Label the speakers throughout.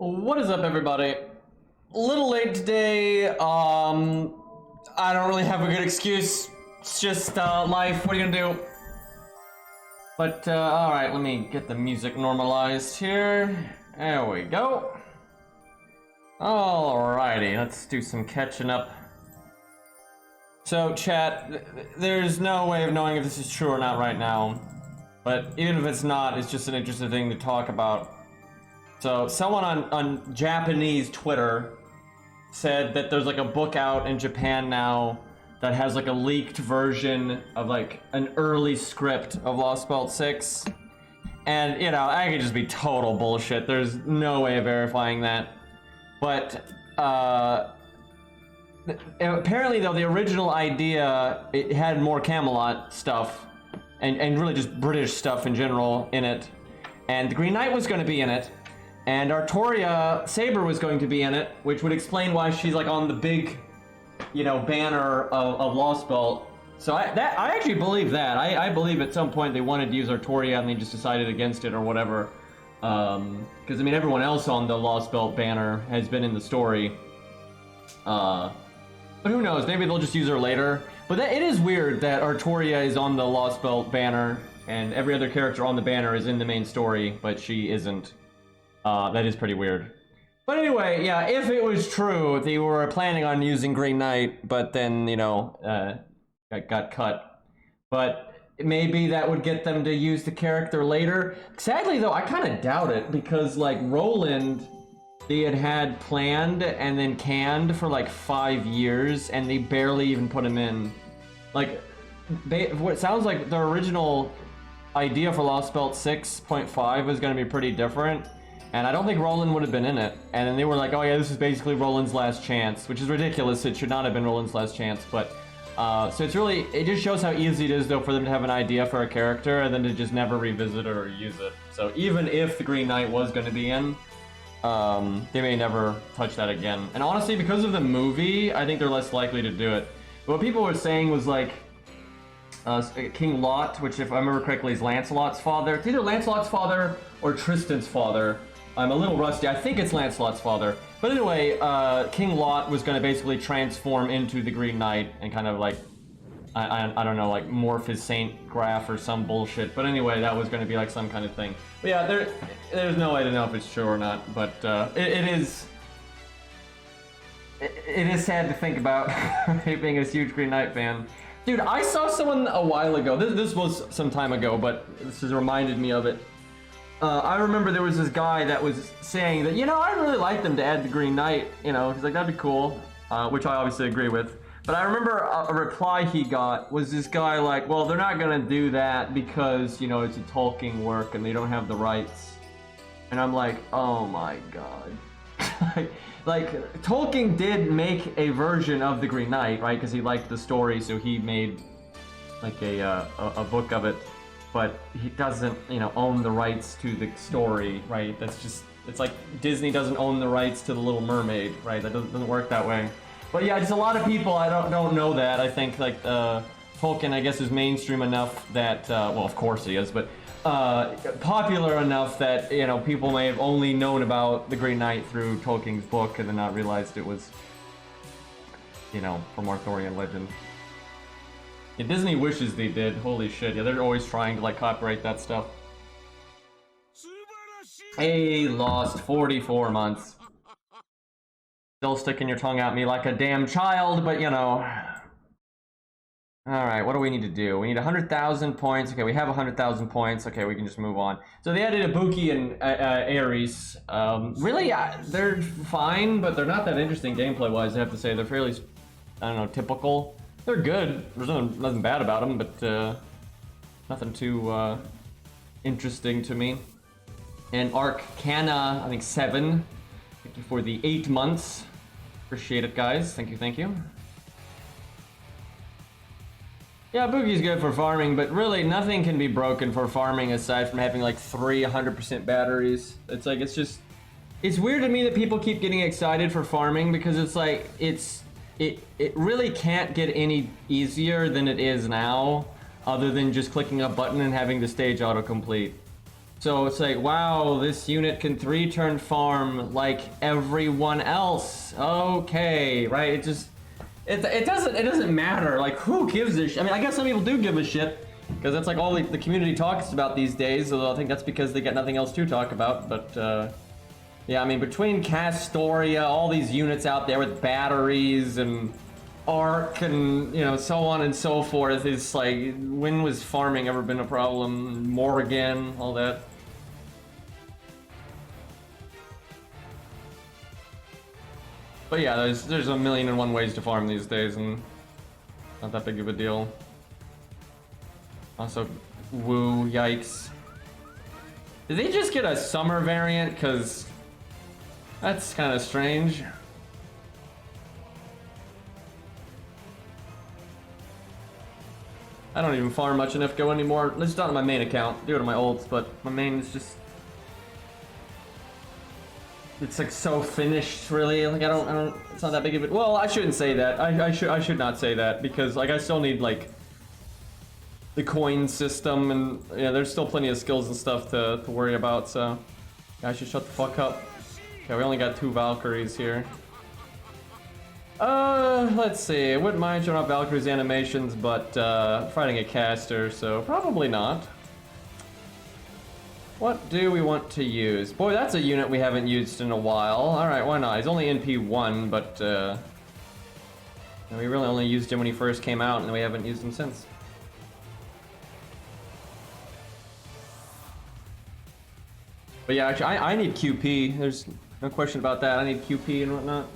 Speaker 1: What is up, everybody? A little late today. I don't really have a good excuse. It's just life. What are you gonna do? But all right, let me get the music normalized here. There we go. Alrighty, let's do some catching up. So, chat, there's no way of knowing if this is true or not right now. But even if it's not, it's just an interesting thing to talk about. So, someone on Japanese Twitter said that there's like a book out in Japan now that has like a leaked version of like an early script of Lostbelt 6. And, you know, that could just be total bullshit. There's no way of verifying that. But, apparently though, the original idea, it had more Camelot stuff and really just British stuff in general in it. And the Green Knight was going to be in it. And Artoria Saber was going to be in it, which would explain why she's like on the big, you know, banner of Lostbelt. So I actually believe that. I believe at some point they wanted to use Artoria and they just decided against it or whatever. Because I mean everyone else on the Lostbelt banner has been in the story. But who knows? Maybe they'll just use her later. But it is weird that Artoria is on the Lostbelt banner and every other character on the banner is in the main story, but she isn't. That is pretty weird. But anyway, yeah, if it was true, they were planning on using Green Knight, but then, you know, got cut. But maybe that would get them to use the character later. Sadly, though, I kind of doubt it, because, like, Roland, they had planned and then canned for, like, 5 years, and they barely even put him in. Like, what sounds like the original idea for Lostbelt 6.5 was going to be pretty different. And I don't think Roland would have been in it. And then they were like, oh yeah, this is basically Roland's last chance, which is ridiculous. It should not have been Roland's last chance. But, so it's really, it just shows how easy it is though for them to have an idea for a character and then to just never revisit it or use it. So even if the Green Knight was going to be in, they may never touch that again. And honestly, because of the movie, I think they're less likely to do it. But what people were saying was like, King Lot, which if I remember correctly is Lancelot's father. It's either Lancelot's father or Tristan's father. I'm a little rusty. I think it's Lancelot's father. But anyway, King Lot was going to basically transform into the Green Knight and kind of like, I don't know, like morph his Saint Graph or some bullshit. But anyway, that was going to be like some kind of thing. But yeah, there's no way to know if it's true or not. But it is sad to think about being a huge Green Knight fan. Dude, I saw someone a while ago. This was some time ago, but this has reminded me of it. I remember there was this guy that was saying that, you know, I'd really like them to add the Green Knight, you know, he's like, that'd be cool, which I obviously agree with. But I remember a reply he got was this guy like, well, they're not gonna do that because, you know, it's a Tolkien work and they don't have the rights. And I'm like, oh my god. Like, Tolkien did make a version of the Green Knight, right? Because he liked the story, so he made like a book of it. But he doesn't, you know, own the rights to the story, right? That's just, it's like Disney doesn't own the rights to The Little Mermaid, right? That doesn't work that way. But yeah, just a lot of people, I don't know that. I think like Tolkien, I guess, is mainstream enough that, well, of course he is, but popular enough that, you know, people may have only known about the Green Knight through Tolkien's book and then not realized it was, you know, from Arthurian legend. Yeah, Disney wishes they did. Holy shit. Yeah, they're always trying to, like, copyright that stuff. Hey, Lost 44 months. Still sticking your tongue at me like a damn child, but, you know. Alright, what do we need to do? We need 100,000 points. Okay, we have 100,000 points. Okay, we can just move on. So they added Ibuki and Ares. Really, they're fine, but they're not that interesting gameplay-wise, I have to say. They're fairly, I don't know, typical. They're good. There's nothing bad about them, but nothing too interesting to me. And Arcana, I think 7. Thank you for the 8 months. Appreciate it, guys. Thank you, thank you. Yeah, Boogie's good for farming, but really nothing can be broken for farming aside from having like 300% batteries. It's like, it's just, it's weird to me that people keep getting excited for farming because it's like, it really can't get any easier than it is now, other than just clicking a button and having the stage autocomplete. So it's like, wow, this unit can 3-turn farm like everyone else. Okay, right? It doesn't matter. Like, who gives a shit? I mean, I guess some people do give a shit because that's like all the community talks about these days. Although I think that's because they got nothing else to talk about. But yeah, I mean, between Castoria, all these units out there with batteries and Arc and, you know, so on and so forth, it's like, when was farming ever been a problem? Morrigan, all that. But yeah, there's a million and one ways to farm these days, and not that big of a deal. Also, woo, yikes. Did they just get a summer variant? Because that's kind of strange. I don't even farm much in FGO anymore. At least not on my main account. Do it on my ults, but my main is just... It's like so finished, really. Like I don't. It's not that big of it. Well, I shouldn't say that. I should not say that because like I still need like the coin system and yeah, there's still plenty of skills and stuff to worry about. So I should shut the fuck up. Okay, we only got 2 Valkyries here. Let's see. I wouldn't mind showing off Valkyrie's animations, but fighting a caster, so probably not. What do we want to use? Boy, that's a unit we haven't used in a while. Alright, why not? He's only NP1, but we really only used him when he first came out, and we haven't used him since. But yeah, actually, I need QP. There's no question about that. I need QP and whatnot.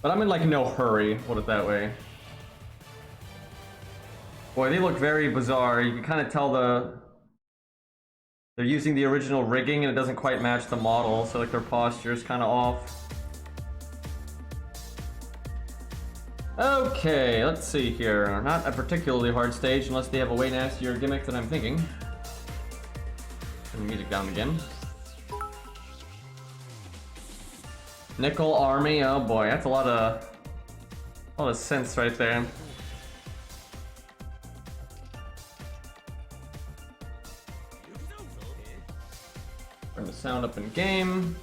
Speaker 1: But I'm in like no hurry, put it that way. Boy, they look very bizarre. You can kind of tell they're using the original rigging and it doesn't quite match the model, so like their posture is kind of off. Okay, let's see here. Not a particularly hard stage unless they have a way nastier gimmick than I'm thinking. Turn the music down again. Nickel Army, oh boy, that's a lot of sense right there. Turn the sound up in game.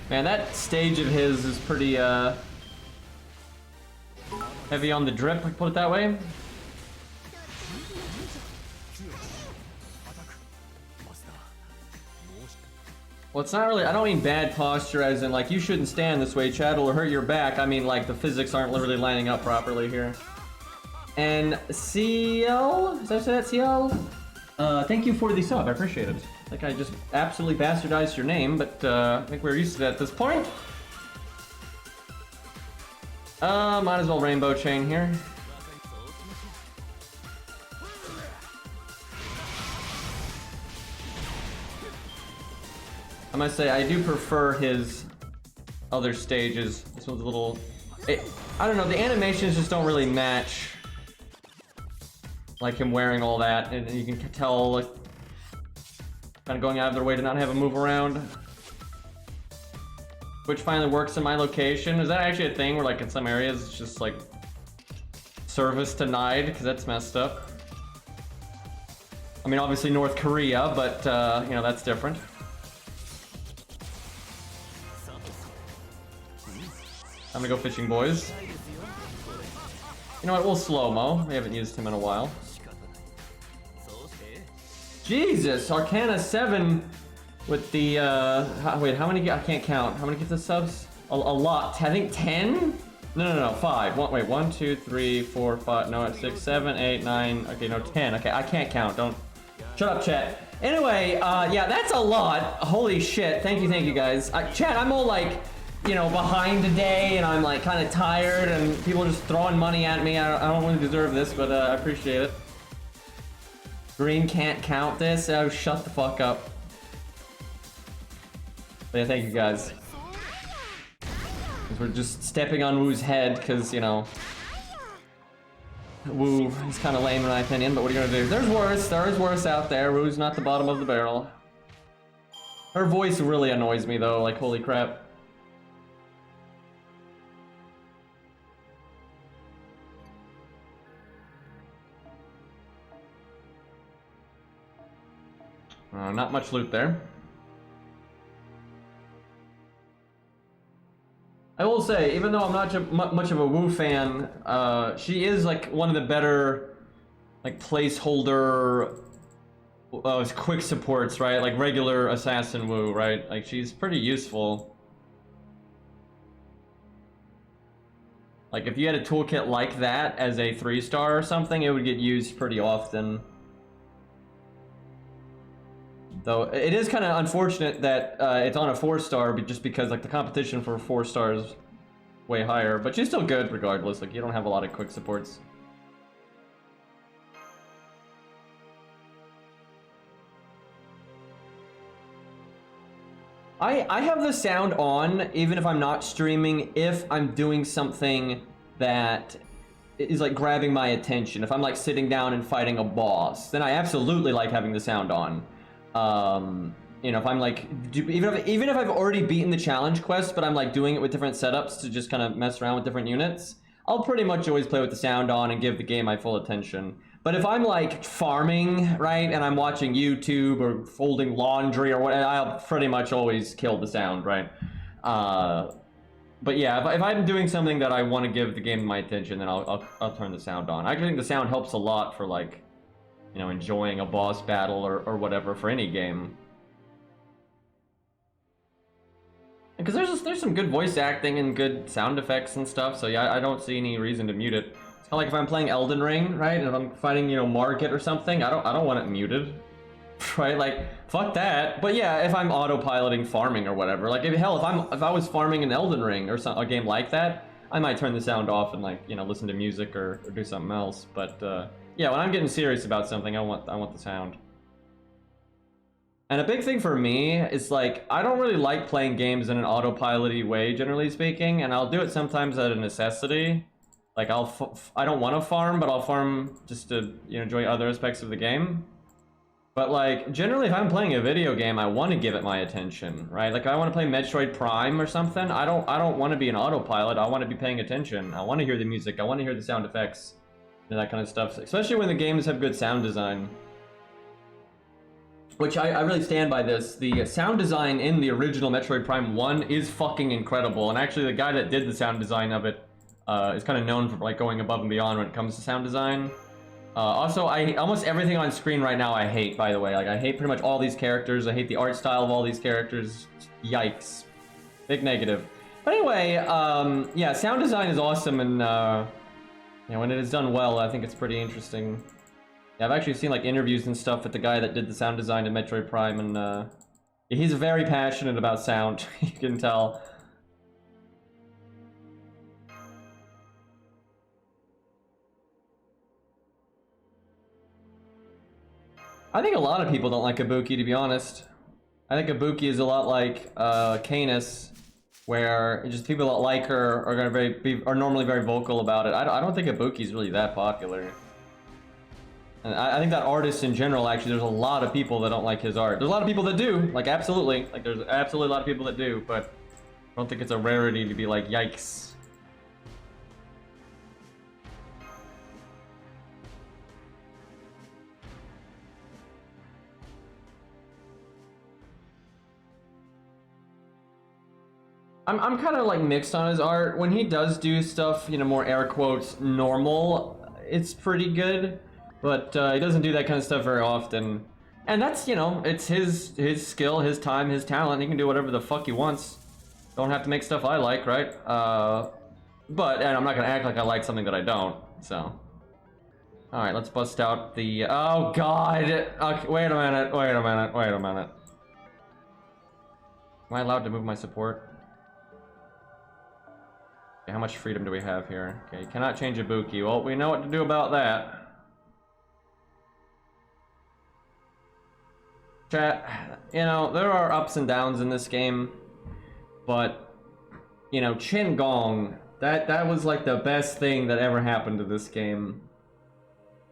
Speaker 1: Man, that stage of his is pretty heavy on the drip, put it that way. Well, it's not really, I don't mean bad posture as in like you shouldn't stand this way, Chad, it'll hurt your back. I mean like the physics aren't literally lining up properly here. And CL, is that CL? Thank you for the sub, I appreciate it. Like I just absolutely bastardized your name, but I think we're used to that at this point. Might as well rainbow chain here. I must say, I do prefer his other stages. This one's a little... I don't know, the animations just don't really match. Like him wearing all that, and you can tell, like, kind of going out of their way to not have him move around. Which finally works in my location. Is that actually a thing where, like, in some areas it's just, like, service denied? Because that's messed up. I mean, obviously North Korea, but, you know, that's different. I'm gonna go fishing, boys. You know what, we'll slow-mo. We haven't used him in a while. Jesus, Arcana 7 with the, wait, how many, I can't count. How many get the subs? A lot, I think 10? No, 5. Wait, 1, 2, 3, 4, 5, no, 6, 7, 8, 9, okay, no, 10. Okay, I can't count, don't. Shut up, chat. Anyway, yeah, that's a lot. Holy shit, thank you guys. Chat, I'm all like, you know, behind today, and I'm like kind of tired, and people are just throwing money at me. I don't really deserve this, but I appreciate it. Green can't count this. Oh, shut the fuck up. But yeah, thank you guys. We're just stepping on Woo's head, because, you know, Woo is kind of lame in my opinion, but what are you gonna do? There's worse. There is worse out there. Woo's not the bottom of the barrel. Her voice really annoys me, though. Like, holy crap. Not much loot there. I will say, even though I'm not much of a Wu fan, she is like one of the better, like, placeholder, quick supports, right? Like regular assassin Wu, right? Like, she's pretty useful. Like, if you had a toolkit like that as a 3-star or something, it would get used pretty often. Though it is kind of unfortunate that it's on a 4-star, but just because like the competition for 4 stars is way higher. But she's still good regardless. Like, you don't have a lot of quick supports. I have the sound on even if I'm not streaming, if I'm doing something that is like grabbing my attention. If I'm like sitting down and fighting a boss, then I absolutely like having the sound on. You know, if I'm like, even if I've already beaten the challenge quest, but I'm like doing it with different setups to just kind of mess around with different units, I'll pretty much always play with the sound on and give the game my full attention. But if I'm like farming, right, and I'm watching YouTube or folding laundry or what, I'll pretty much always kill the sound, right? But yeah, if I'm doing something that I want to give the game my attention, then I'll turn the sound on. I actually think the sound helps a lot for like, you know, enjoying a boss battle or whatever for any game. Because there's some good voice acting and good sound effects and stuff, so yeah, I don't see any reason to mute it. It's kind of like if I'm playing Elden Ring, right, and if I'm fighting, you know, Market or something, I don't want it muted, right? Like, fuck that. But yeah, if I'm autopiloting farming or whatever, like, if I was farming in Elden Ring or a game like that, I might turn the sound off and like, you know, listen to music or do something else. But yeah, when I'm getting serious about something, I want the sound. And a big thing for me is like, I don't really like playing games in an autopilot-y way, generally speaking, and I'll do it sometimes out of necessity. Like, I don't want to farm, but I'll farm just to, you know, enjoy other aspects of the game. But like, generally if I'm playing a video game, I want to give it my attention, right? Like, I want to play Metroid Prime or something, I don't want to be an autopilot, I want to be paying attention. I want to hear the music, I want to hear the sound effects, and that kind of stuff, especially when the games have good sound design. Which I really stand by this. The sound design in the original Metroid Prime 1 is fucking incredible. And actually the guy that did the sound design of it is kind of known for like going above and beyond when it comes to sound design. Also, almost everything on screen right now I hate, by the way. Like, I hate pretty much all these characters. I hate the art style of all these characters. Yikes. Big negative. But anyway, yeah, sound design is awesome, and you know, when it is done well, I think it's pretty interesting. Yeah, I've actually seen like interviews and stuff with the guy that did the sound design in Metroid Prime, and he's very passionate about sound. You can tell. I think a lot of people don't like Ibuki, to be honest. I think Ibuki is a lot like Canis, where just people that like her are gonna are normally very vocal about it. I don't think Ibuki is really that popular. And I think that artist in general, actually, there's a lot of people that don't like his art. There's a lot of people that do, like, absolutely. Like, there's absolutely a lot of people that do, but I don't think it's a rarity to be like, yikes. I'm kind of like mixed on his art. When he does do stuff, you know, more air quotes, normal, it's pretty good. But he doesn't do that kind of stuff very often. And that's, you know, it's his skill, his time, his talent. He can do whatever the fuck he wants. Don't have to make stuff I like, right? But, and I'm not gonna act like I like something that I don't, so. Alright, let's bust out the, oh god! Okay, wait a minute. Am I allowed to move my support? Okay, how much freedom do we have here? Okay, cannot change Ibuki. Well, we know what to do about that. Chat, you know, there are ups and downs in this game, but, you know, Chin Gong, that was like the best thing that ever happened to this game.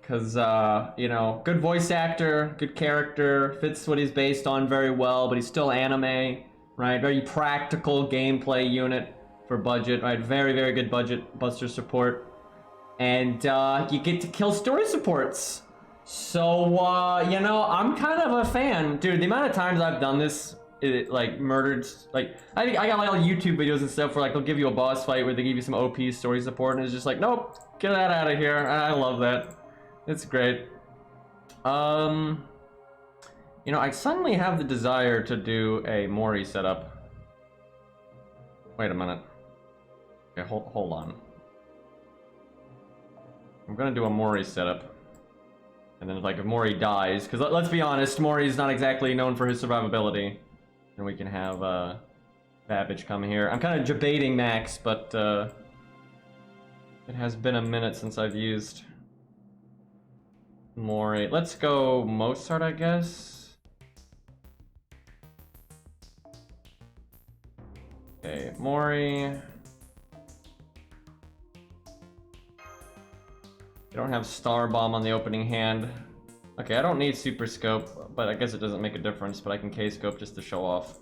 Speaker 1: Cause, you know, good voice actor, good character, fits what he's based on very well, but he's still anime, right? Very practical gameplay unit for budget, right? Very, very good budget buster support. And, you get to kill story supports. So, you know, I'm kind of a fan. Dude, the amount of times I've done this, like, murdered, like, I got like all YouTube videos and stuff where, like, they'll give you a boss fight where they give you some OP story support, and it's just like, nope, get that out of here. I love that. It's great. You know, I suddenly have the desire to do a Mori setup. Wait a minute. Okay, hold on. I'm gonna do a Mori setup. And then, like, if Mori dies, because let's be honest, Mori's not exactly known for his survivability. And we can have, Babbage come here. I'm kind of debating Max, but, it has been a minute since I've used Mori. Let's go Mozart, I guess. Okay, Mori. You don't have Star Bomb on the opening hand. Okay, I don't need Super Scope, but I guess it doesn't make a difference, but I can K-Scope just to show off.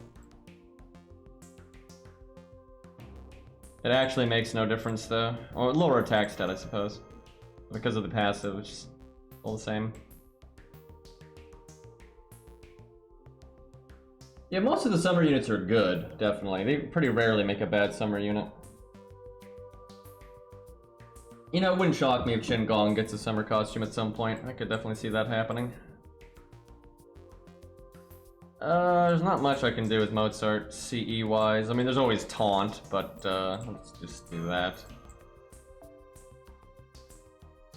Speaker 1: It actually makes no difference though. Or lower attack stat, I suppose. Because of the passive, which is all the same. Yeah, most of the summer units are good, definitely. They pretty rarely make a bad summer unit. You know, it wouldn't shock me if Shin Gong gets a summer costume at some point. I could definitely see that happening. There's not much I can do with Mozart CE-wise. I mean, there's always Taunt, but let's just do that.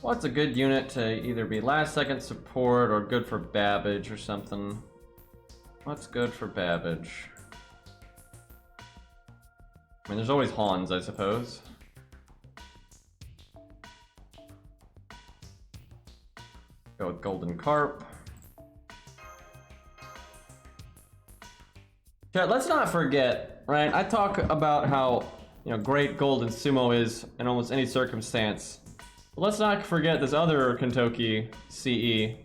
Speaker 1: What's a good unit to either be last second support or good for Babbage or something? What's good for Babbage? I mean, there's always Hans, I suppose. Go with Golden Carp. Chat, let's not forget, right? I talk about how, you know, great Golden Sumo is in almost any circumstance. But let's not forget this other Kentucky CE,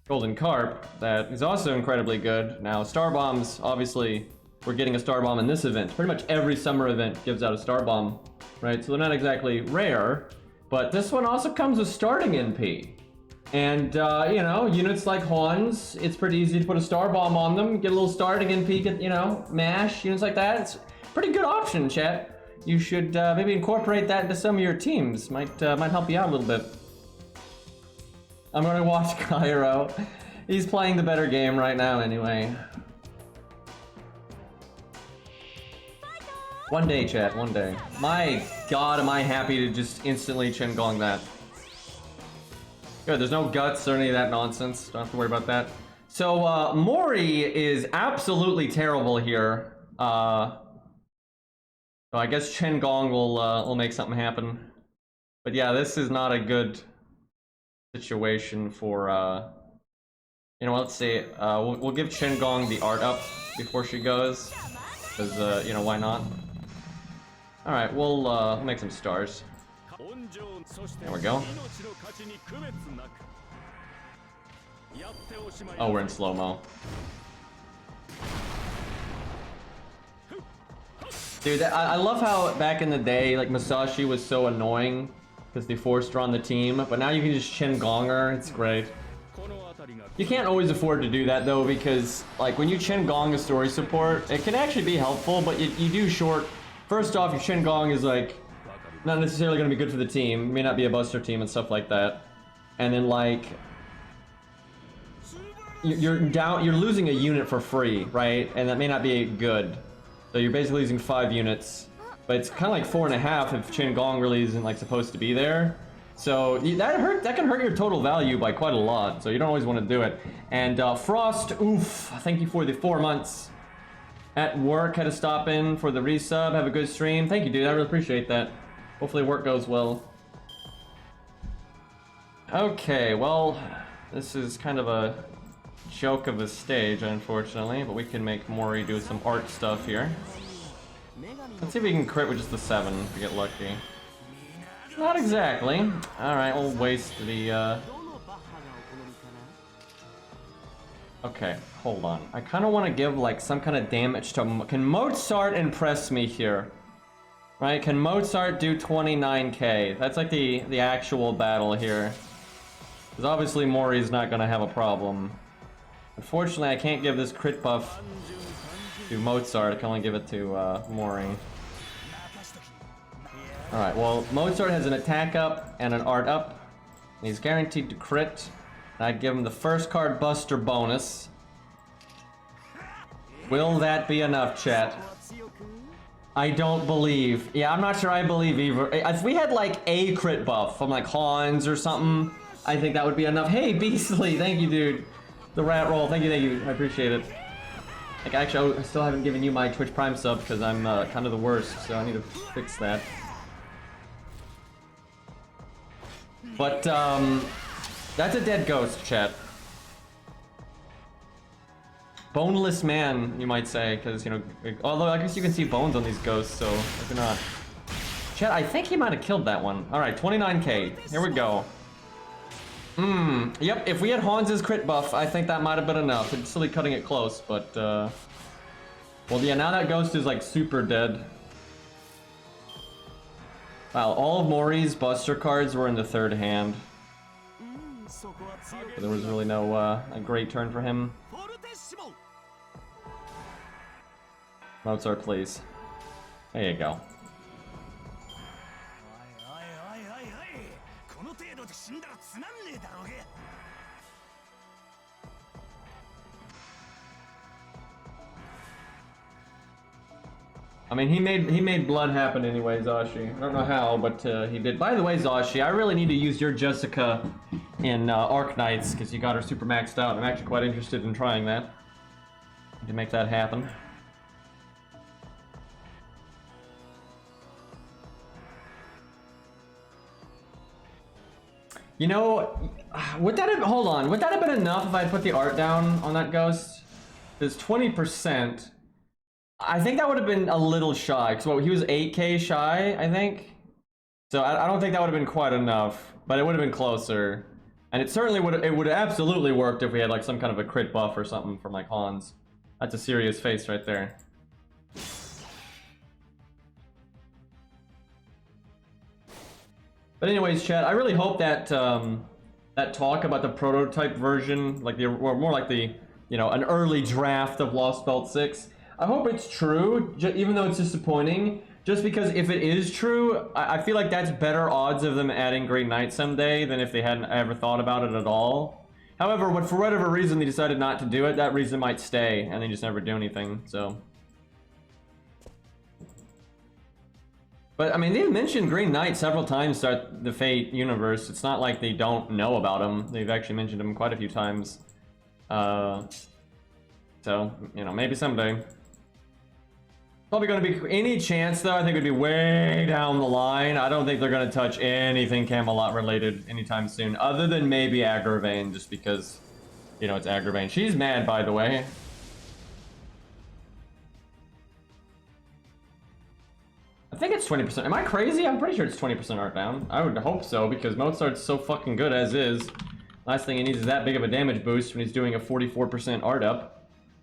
Speaker 1: Golden Carp, that is also incredibly good. Now, Star Bombs, obviously, we're getting a Star Bomb in this event. Pretty much every summer event gives out a Star Bomb, right? So they're not exactly rare, but this one also comes with starting NP. And, you know, units like Hans, it's pretty easy to put a Star Bomb on them, get a little starting NP, get, you know, MASH, units like that. It's a pretty good option, chat. You should maybe incorporate that into some of your teams. Might help you out a little bit. I'm gonna watch Cairo. He's playing the better game right now anyway. One day, chat, one day. My god, am I happy to just instantly Chen Gong that. Good, there's no guts or any of that nonsense. Don't have to worry about that. So, Mori is absolutely terrible here. So I guess Chen Gong will make something happen. But yeah, this is not a good situation for, you know, let's see. We'll give Chen Gong the art up before she goes. Because, you know, why not? Alright, we'll make some stars. There we go. Oh, we're in slow-mo. Dude, I love how back in the day, like, Masashi was so annoying because they forced her on the team, but now you can just Chen Gong her. It's great. You can't always afford to do that, though, because, like, when you Chen Gong a story support, it can actually be helpful, but you do short... First off, your Chen Gong is, like, not necessarily going to be good for the team. It may not be a buster team and stuff like that. And then, like, you're losing a unit for free, right? And that may not be good. So you're basically losing 5 units. But it's kind of like 4.5 if Chen Gong really isn't, like, supposed to be there. So that can hurt your total value by quite a lot. So you don't always want to do it. And Frost, oof, thank you for the 4 months. At work, had to stop in for the resub. Have a good stream. Thank you, dude. I really appreciate that. Hopefully work goes well. Okay, well, this is kind of a joke of a stage, unfortunately, but we can make Mori do some art stuff here. Let's see if we can crit with just the 7 if we get lucky. Not exactly. Alright, we'll waste the, Okay, hold on. I kind of want to give, like, some kind of damage to... Can Mozart impress me here? Right, can Mozart do 29k? That's like the actual battle here. Because obviously Mori's not gonna have a problem. Unfortunately, I can't give this crit buff to Mozart. I can only give it to Mori. Alright, well, Mozart has an attack up and an art up. And he's guaranteed to crit. I'd give him the first card buster bonus. Will that be enough, chat? I don't believe. Yeah, I'm not sure I believe either. If we had like a crit buff from like Hans or something, I think that would be enough. Hey, Beastly, thank you, dude. The rat roll, thank you, I appreciate it. Like, actually, I still haven't given you my Twitch Prime sub because I'm kind of the worst, so I need to fix that. But, that's a dead ghost, chat. Boneless man, you might say, because, you know, although I guess you can see bones on these ghosts, so maybe not. Chat, I think he might have killed that one. Alright, 29k. Here we go. Yep, if we had Hans's crit buff, I think that might have been enough. It's still cutting it close, but, well, yeah, now that ghost is, like, super dead. Wow, all of Mori's Buster cards were in the third hand. There was really no, a great turn for him. Mozart, please. There you go. I mean, he made blood happen anyway, Zashi. I don't know how, but he did. By the way, Zashi, I really need to use your Jessica in Arc Knights because you got her super maxed out. I'm actually quite interested in trying that to make that happen. You know, would that have, hold on, would that have been enough if I put the art down on that ghost? There's 20%. I think that would have been a little shy, because what, he was 8k shy, I think? So I don't think that would have been quite enough, but it would have been closer. And it certainly would have absolutely worked if we had like some kind of a crit buff or something from like Hans. That's a serious face right there. But anyways, chat, I really hope that that talk about the prototype version, like the, or more like the, you know, an early draft of Lostbelt 6, I hope it's true, even though it's disappointing, just because if it is true, I feel like that's better odds of them adding Green Knight someday than if they hadn't ever thought about it at all. However, for whatever reason they decided not to do it, that reason might stay, and they just never do anything, so. But, I mean, they've mentioned Green Knight several times throughout the Fate universe. It's not like they don't know about him. They've actually mentioned him quite a few times. So, you know, maybe someday. Probably going to be any chance, though, I think it would be way down the line. I don't think they're going to touch anything Camelot related anytime soon, other than maybe Agravain, just because, you know, it's Agravain. She's mad, by the way. I think it's 20%. Am I crazy? I'm pretty sure it's 20% art down. I would hope so, because Mozart's so fucking good as is. Last thing he needs is that big of a damage boost when he's doing a 44% art up.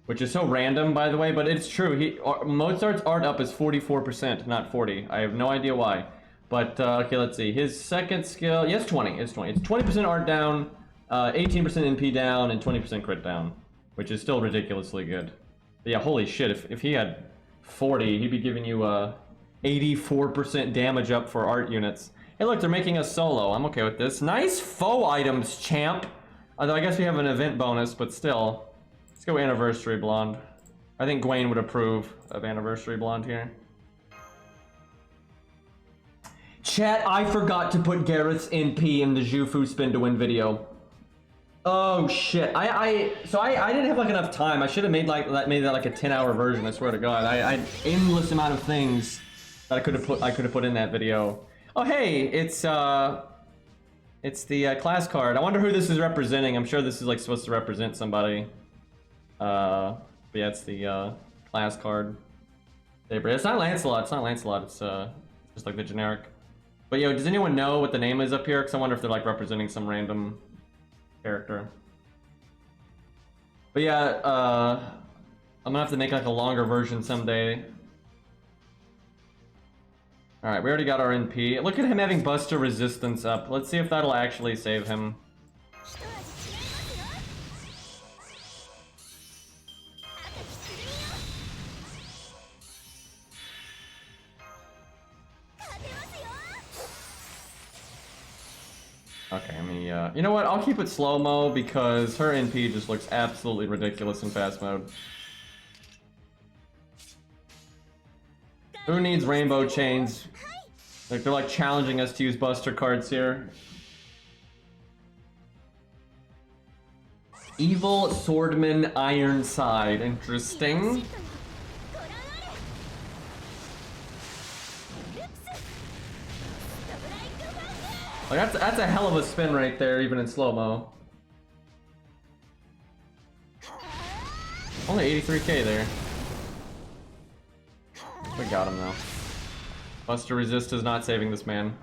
Speaker 1: Which is so random, by the way, but it's true. Mozart's art up is 44%, not 40. I have no idea why. But, okay, let's see. His second skill, yes, 20. It's 20. It's 20% art down, 18% NP down, and 20% crit down. Which is still ridiculously good. But yeah, holy shit, if he had 40, he'd be giving you 84% damage up for art units. Hey, look, they're making a solo. I'm okay with this. Nice foe items, champ! Although I guess we have an event bonus, but still. Let's go Anniversary Blonde. I think Gwen would approve of Anniversary Blonde here. Chat, I forgot to put Gareth's NP in the Jufu spin to win video. Oh shit. So I didn't have like enough time. I should have made that like a 10-hour version, I swear to God. I had endless amount of things that I could have put in that video. Oh hey, it's the class card. I wonder who this is representing. I'm sure this is like supposed to represent somebody. But yeah, it's the class card. It's not Lancelot. It's not Lancelot. It's just like the generic. But yo, does anyone know what the name is up here? Because I wonder if they're like representing some random character. But yeah, I'm gonna have to make like a longer version someday. All right, we already got our NP. Look at him having Buster Resistance up. Let's see if that'll actually save him. Yeah, you know what? I'll keep it slow-mo because her NP just looks absolutely ridiculous in fast mode. Who needs rainbow chains? Like, they're like challenging us to use buster cards here. Evil Swordman Ironside. Interesting. Like, that's a hell of a spin right there, even in slow-mo. Only 83k there. We got him though. Buster Resist is not saving this man.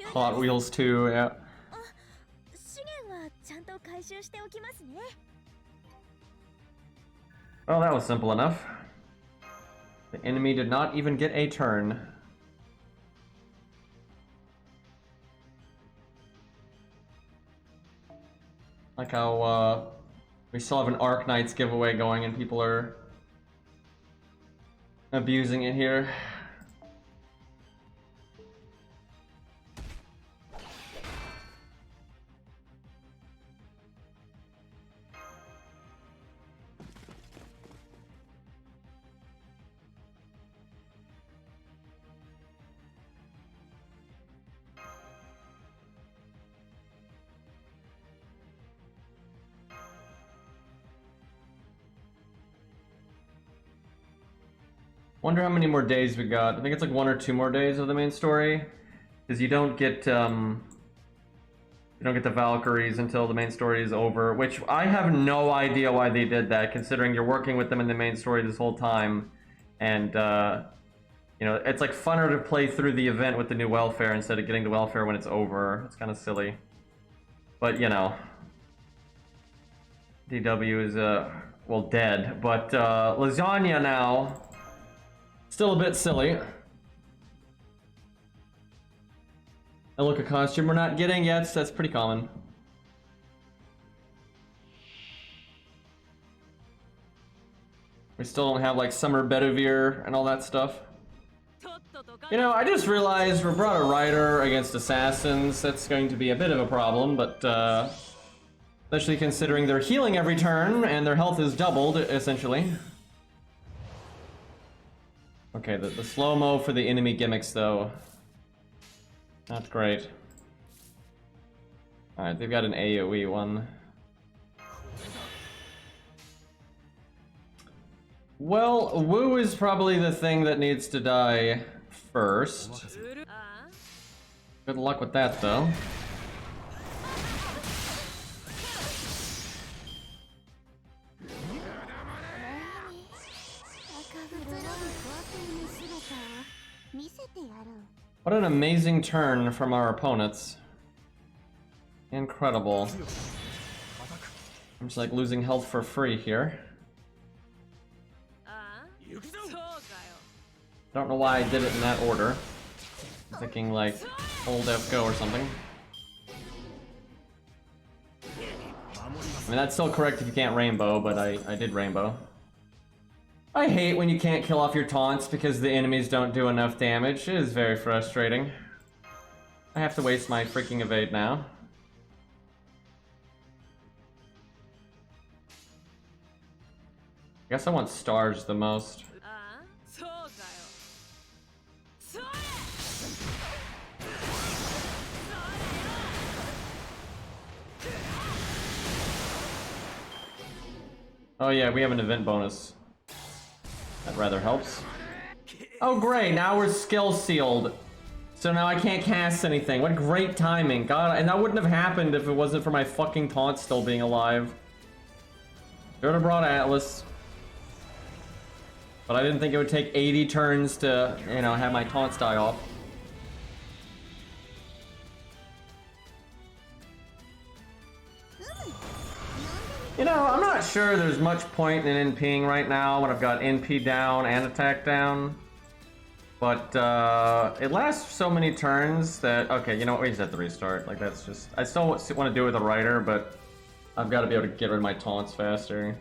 Speaker 1: Hot Wheels 2, yeah. Well, that was simple enough. The enemy did not even get a turn. Like how, we still have an Arc Knights giveaway going and people are abusing it here. Wonder how many more days we got. I think it's like 1 or 2 more days of the main story, because you don't get the Valkyries until the main story is over. Which I have no idea why they did that, considering you're working with them in the main story this whole time, and you know, it's like funner to play through the event with the new welfare instead of getting the welfare when it's over. It's kind of silly, but you know, DW is well, dead, but Lasagna now. Still a bit silly. A look of costume we're not getting yet, so that's pretty common. We still don't have like Summer Bedivere and all that stuff. You know, I just realized we brought a rider against assassins. That's going to be a bit of a problem, but especially considering they're healing every turn and their health is doubled, essentially. Okay, the slow-mo for the enemy gimmicks, though. Not great. Alright, they've got an AoE one. Well, Wu is probably the thing that needs to die first. Good luck with that, though. What an amazing turn from our opponents. Incredible. I'm just like losing health for free here. Don't know why I did it in that order. I'm thinking like old FGO or something. I mean, that's still correct if you can't rainbow, but I did rainbow. I hate when you can't kill off your taunts because the enemies don't do enough damage. It is very frustrating. I have to waste my freaking evade now. I guess I want stars the most. Oh yeah, we have an event bonus. That rather helps. Oh great, now we're skill sealed. So now I can't cast anything. What great timing. God, and that wouldn't have happened if it wasn't for my fucking taunt still being alive. Should have brought Atlas. But I didn't think it would take 80 turns to, you know, have my taunts die off. You know, I'm not sure there's much point in NPing right now when I've got NP down and attack down. But it lasts so many turns that, okay, you know what, we just have to restart. Like, that's just, I still want to do it with a rider, but I've got to be able to get rid of my taunts faster.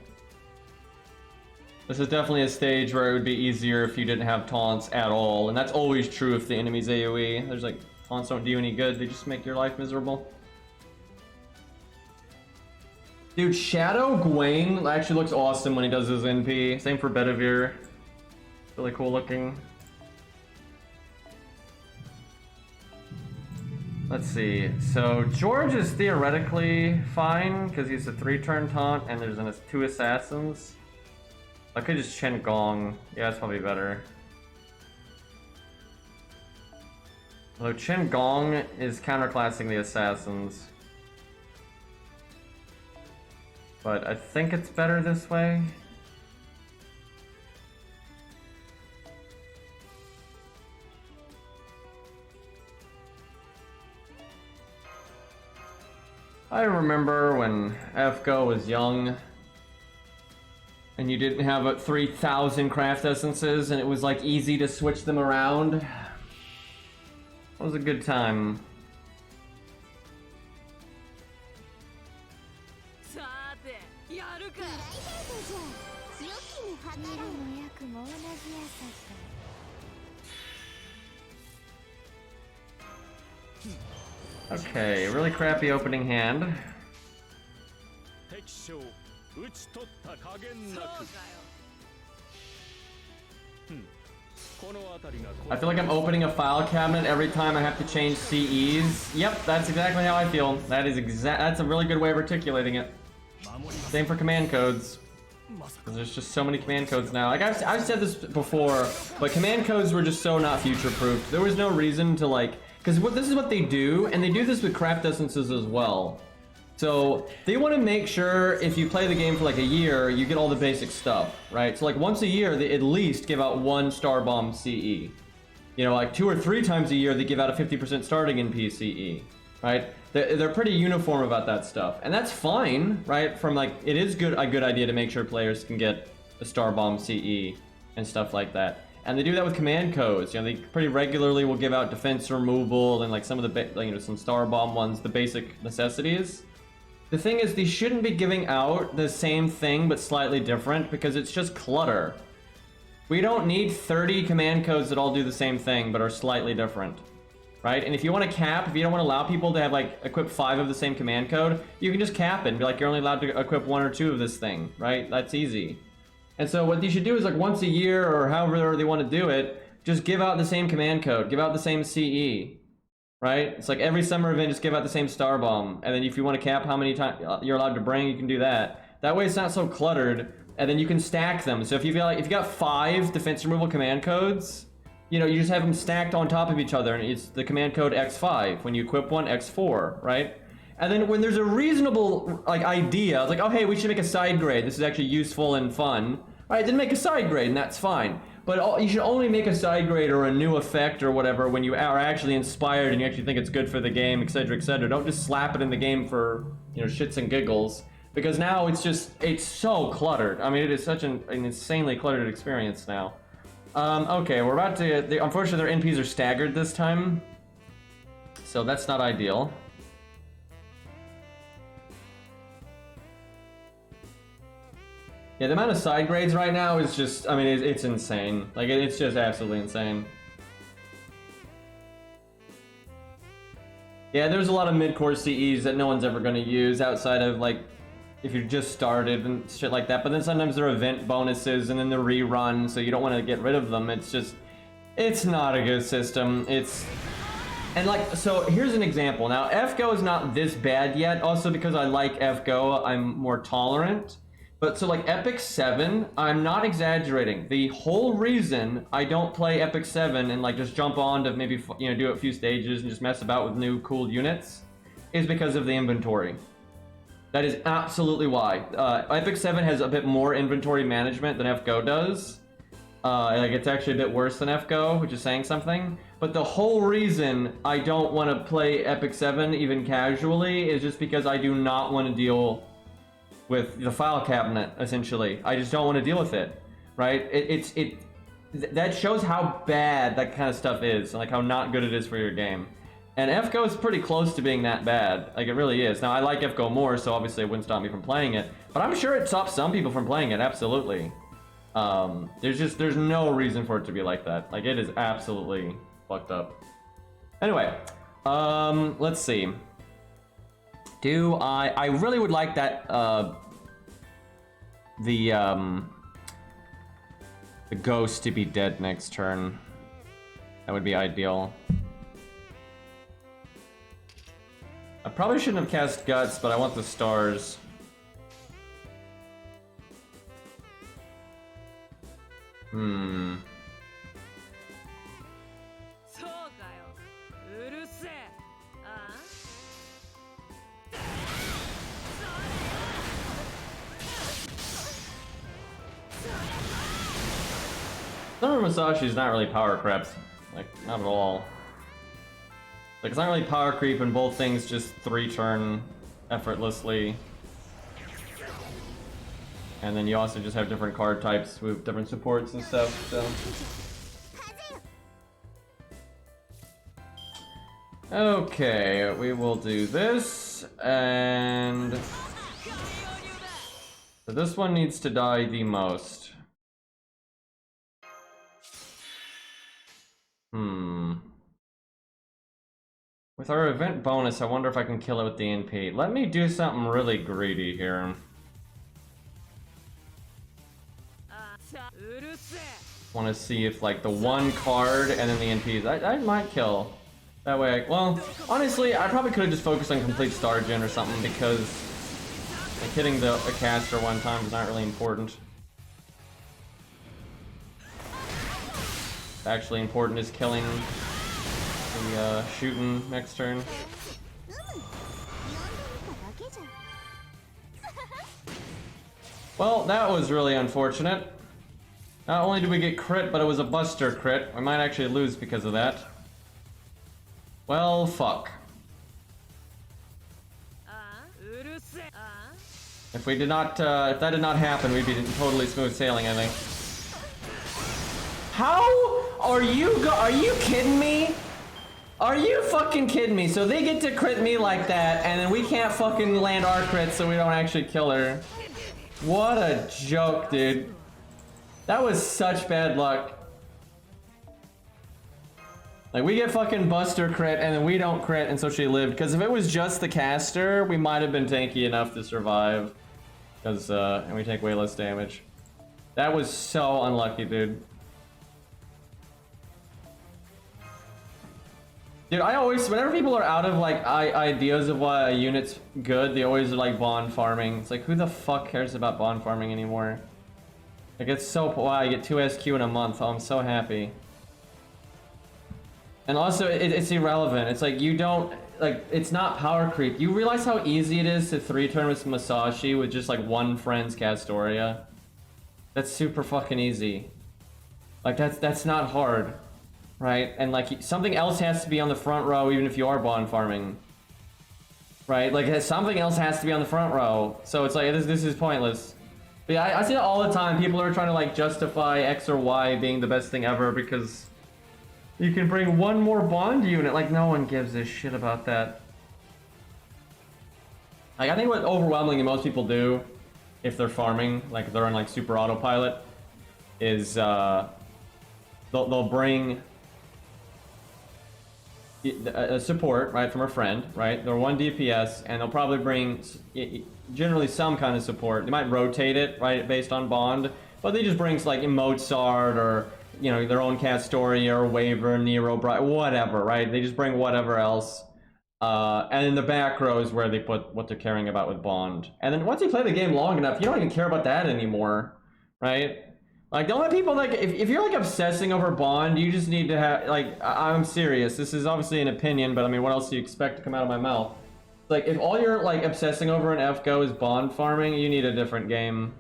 Speaker 1: This is definitely a stage where it would be easier if you didn't have taunts at all, and that's always true if the enemy's AoE. There's like, taunts don't do you any good, they just make your life miserable. Dude, Shadow Gwaine actually looks awesome when he does his NP. Same for Bedivere. Really cool looking. Let's see, so George is theoretically fine, because he's a 3-turn taunt, and there's 2 assassins. I could just Chen Gong. Yeah, that's probably better. Although Chen Gong is counterclassing the assassins. But I think it's better this way. I remember when FGO was young and you didn't have 3,000 craft essences and it was like easy to switch them around. It was a good time. Okay, really crappy opening hand. I feel like I'm opening a file cabinet every time I have to change CEs. Yep, that's exactly how I feel. That's a really good way of articulating it. Same for command codes. There's just so many command codes now. Like I've said this before, but command codes were just so not future-proof. There was no reason to like, because this is what they do, and they do this with craft essences as well. So they want to make sure if you play the game for like a year, you get all the basic stuff, right? So like once a year, they at least give out 1 Star Bomb CE. You know, like 2 or 3 times a year, they give out a 50% starting in PCE, right? They're pretty uniform about that stuff, and that's fine, right? From like, it is a good idea to make sure players can get a Star Bomb CE and stuff like that. And they do that with command codes. You know, they pretty regularly will give out defense removal and like some of the, some Star Bomb ones, the basic necessities. The thing is, they shouldn't be giving out the same thing but slightly different because it's just clutter. We don't need 30 command codes that all do the same thing but are slightly different, right? And if you want to cap, if you don't want to allow people to have like equip 5 of the same command code, you can just cap it and be like, you're only allowed to equip 1 or 2 of this thing, right? That's easy. And so what you should do is like once a year or however they want to do it, just give out the same command code, give out the same CE, right? It's like every summer event, just give out the same Star Bomb. And then if you want to cap how many times you're allowed to bring, you can do that. That way it's not so cluttered, and then you can stack them. So if you've got 5 defense removal command codes, you know, you just have them stacked on top of each other, and it's the command code X5. When you equip one, X4, right? And then when there's a reasonable like idea, like, oh hey, we should make a side grade. This is actually useful and fun. All right, then make a side grade, and that's fine. But you should only make a side grade or a new effect or whatever when you are actually inspired and you actually think it's good for the game, etc., etc. Don't just slap it in the game for, you know, shits and giggles. Because now it's so cluttered. I mean, it is such an insanely cluttered experience now. Okay, we're about to. Unfortunately, their NPs are staggered this time, so that's not ideal. Yeah, the amount of side grades right now is just, I mean, it's insane. Like, it's just absolutely insane. Yeah, there's a lot of mid-core CEs that no one's ever going to use outside of, like, if you just started and shit like that. But then sometimes there are event bonuses and then the rerun, so you don't want to get rid of them. It's just, it's not a good system. And like, so here's an example. Now, FGO is not this bad yet. Also because I like FGO, I'm more tolerant. But so like Epic 7, I'm not exaggerating. The whole reason I don't play Epic 7 and like just jump on to maybe, you know, do a few stages and just mess about with new cool units is because of the inventory. That is absolutely why. Epic 7 has a bit more inventory management than FGO does. Like it's actually a bit worse than FGO, which is saying something. But the whole reason I don't want to play Epic 7 even casually is just because I do not want to deal with the file cabinet, essentially. I just don't want to deal with it, right? That shows how bad that kind of stuff is, and like how not good it is for your game. And FGO is pretty close to being that bad. Like, it really is. Now, I like FGO more, so obviously it wouldn't stop me from playing it. But I'm sure it stops some people from playing it, absolutely. There's no reason for it to be like that. Like, it is absolutely fucked up. Anyway, let's see. I really would like that, the ghost to be dead next turn. That would be ideal. I probably shouldn't have cast Guts, but I want the stars. Summer Masashi's not really power crept. Like, not at all. Like, it's not really power creep, and both things just 3-turn effortlessly. And then you also just have different card types with different supports and stuff, so. Okay, we will do this, and so this one needs to die the most. With our event bonus, I wonder if I can kill it with the NP. Let me do something really greedy here. Want to see if, like, the one card and then the NPs, I might kill. That way, well, honestly, I probably could have just focused on complete star gen or something, because like, hitting a caster one time is not really important. Actually important is killing the shooting next turn. Well, that was really unfortunate. Not only did we get crit, but it was a buster crit. We might actually lose because of that. Well, fuck. If we did not, if that did not happen, we'd be totally smooth sailing, I think. How are you kidding me? Are you fucking kidding me? So they get to crit me like that, and then we can't fucking land our crits, so we don't actually kill her. What a joke, dude. That was such bad luck. Like, we get fucking buster crit, and then we don't crit, and so she lived. Because if it was just the caster, we might have been tanky enough to survive. Because, and we take way less damage. That was so unlucky, dude. Dude, I always, whenever people are out of, like, ideas of why a unit's good, they always are, like, bond farming. It's like, who the fuck cares about bond farming anymore? Like, it's so, wow, you get 2 SQ in a month. Oh, I'm so happy. And also, it's irrelevant. It's like, you don't, like, it's not power creep. You realize how easy it is to 3-turn with Masashi with just, like, one friend's Castoria? That's super fucking easy. Like, that's not hard. Right? And, like, something else has to be on the front row even if you are bond farming. Right? Like, something else has to be on the front row. So it's like, this is pointless. But yeah, I see that all the time. People are trying to, like, justify X or Y being the best thing ever because you can bring one more bond unit. Like, no one gives a shit about that. Like, I think what overwhelmingly most people do if they're farming, like if they're on, like, super autopilot, is they'll bring a support, right, from a friend, right? They're 1 DPS, and they'll probably bring generally some kind of support. They might rotate it, right, based on bond, but they just bring like Mozart or, you know, their own Castoria or Waver, Nero, whatever, right? They just bring whatever else. And in the back row is where they put what they're caring about with bond. And then once you play the game long enough, you don't even care about that anymore, right? Like, the only people, like, if you're, like, obsessing over bond, you just need to have, like, I'm serious. This is obviously an opinion, but, I mean, what else do you expect to come out of my mouth? Like, if all you're, like, obsessing over in FGO is bond farming, you need a different game.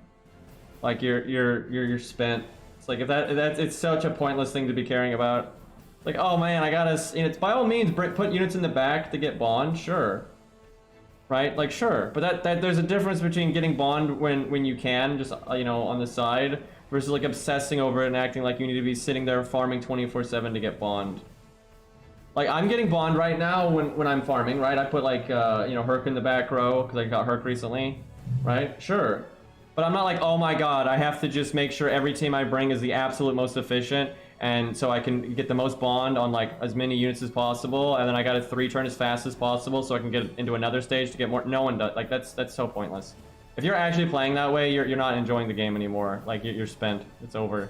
Speaker 1: Like, you're spent. It's like, if that's it's such a pointless thing to be caring about. Like, oh, man, I gotta, you know, it's by all means, put units in the back to get bond, sure. Right? Like, sure. But that there's a difference between getting bond when you can, just, you know, on the side, versus, like, obsessing over it and acting like you need to be sitting there farming 24/7 to get bond. Like, I'm getting bond right now when I'm farming, right? I put, like, you know, Herc in the back row, because I got Herc recently, right? Sure. But I'm not like, oh my god, I have to just make sure every team I bring is the absolute most efficient, and so I can get the most bond on like as many units as possible, and then I gotta 3-turn as fast as possible so I can get into another stage to get more. No one does. Like that's so pointless. If you're actually playing that way, you're not enjoying the game anymore. Like you're spent. It's over.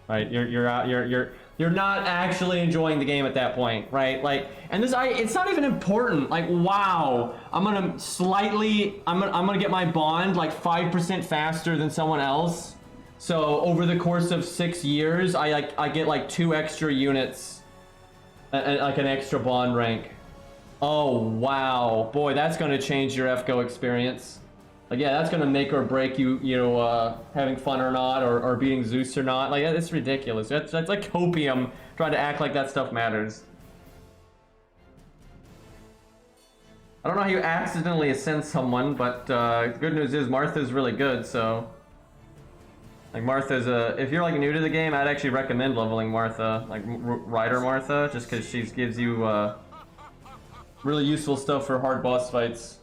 Speaker 1: Right? You're not actually enjoying the game at that point, right? Like, and it's not even important. Like, wow, I'm gonna get my bond like 5% faster than someone else. So over the course of 6 years, I get like 2 extra units, and like an extra bond rank. Oh wow, boy, that's gonna change your FGO experience. Like, yeah, that's gonna make or break you, having fun or not, or beating Zeus or not. Like, it's ridiculous. That's like copium, trying to act like that stuff matters. I don't know how you accidentally ascend someone, but the good news is Martha's really good, so... Like, Martha's if you're like new to the game, I'd actually recommend leveling Martha, like Rider Martha, just because she gives you really useful stuff for hard boss fights.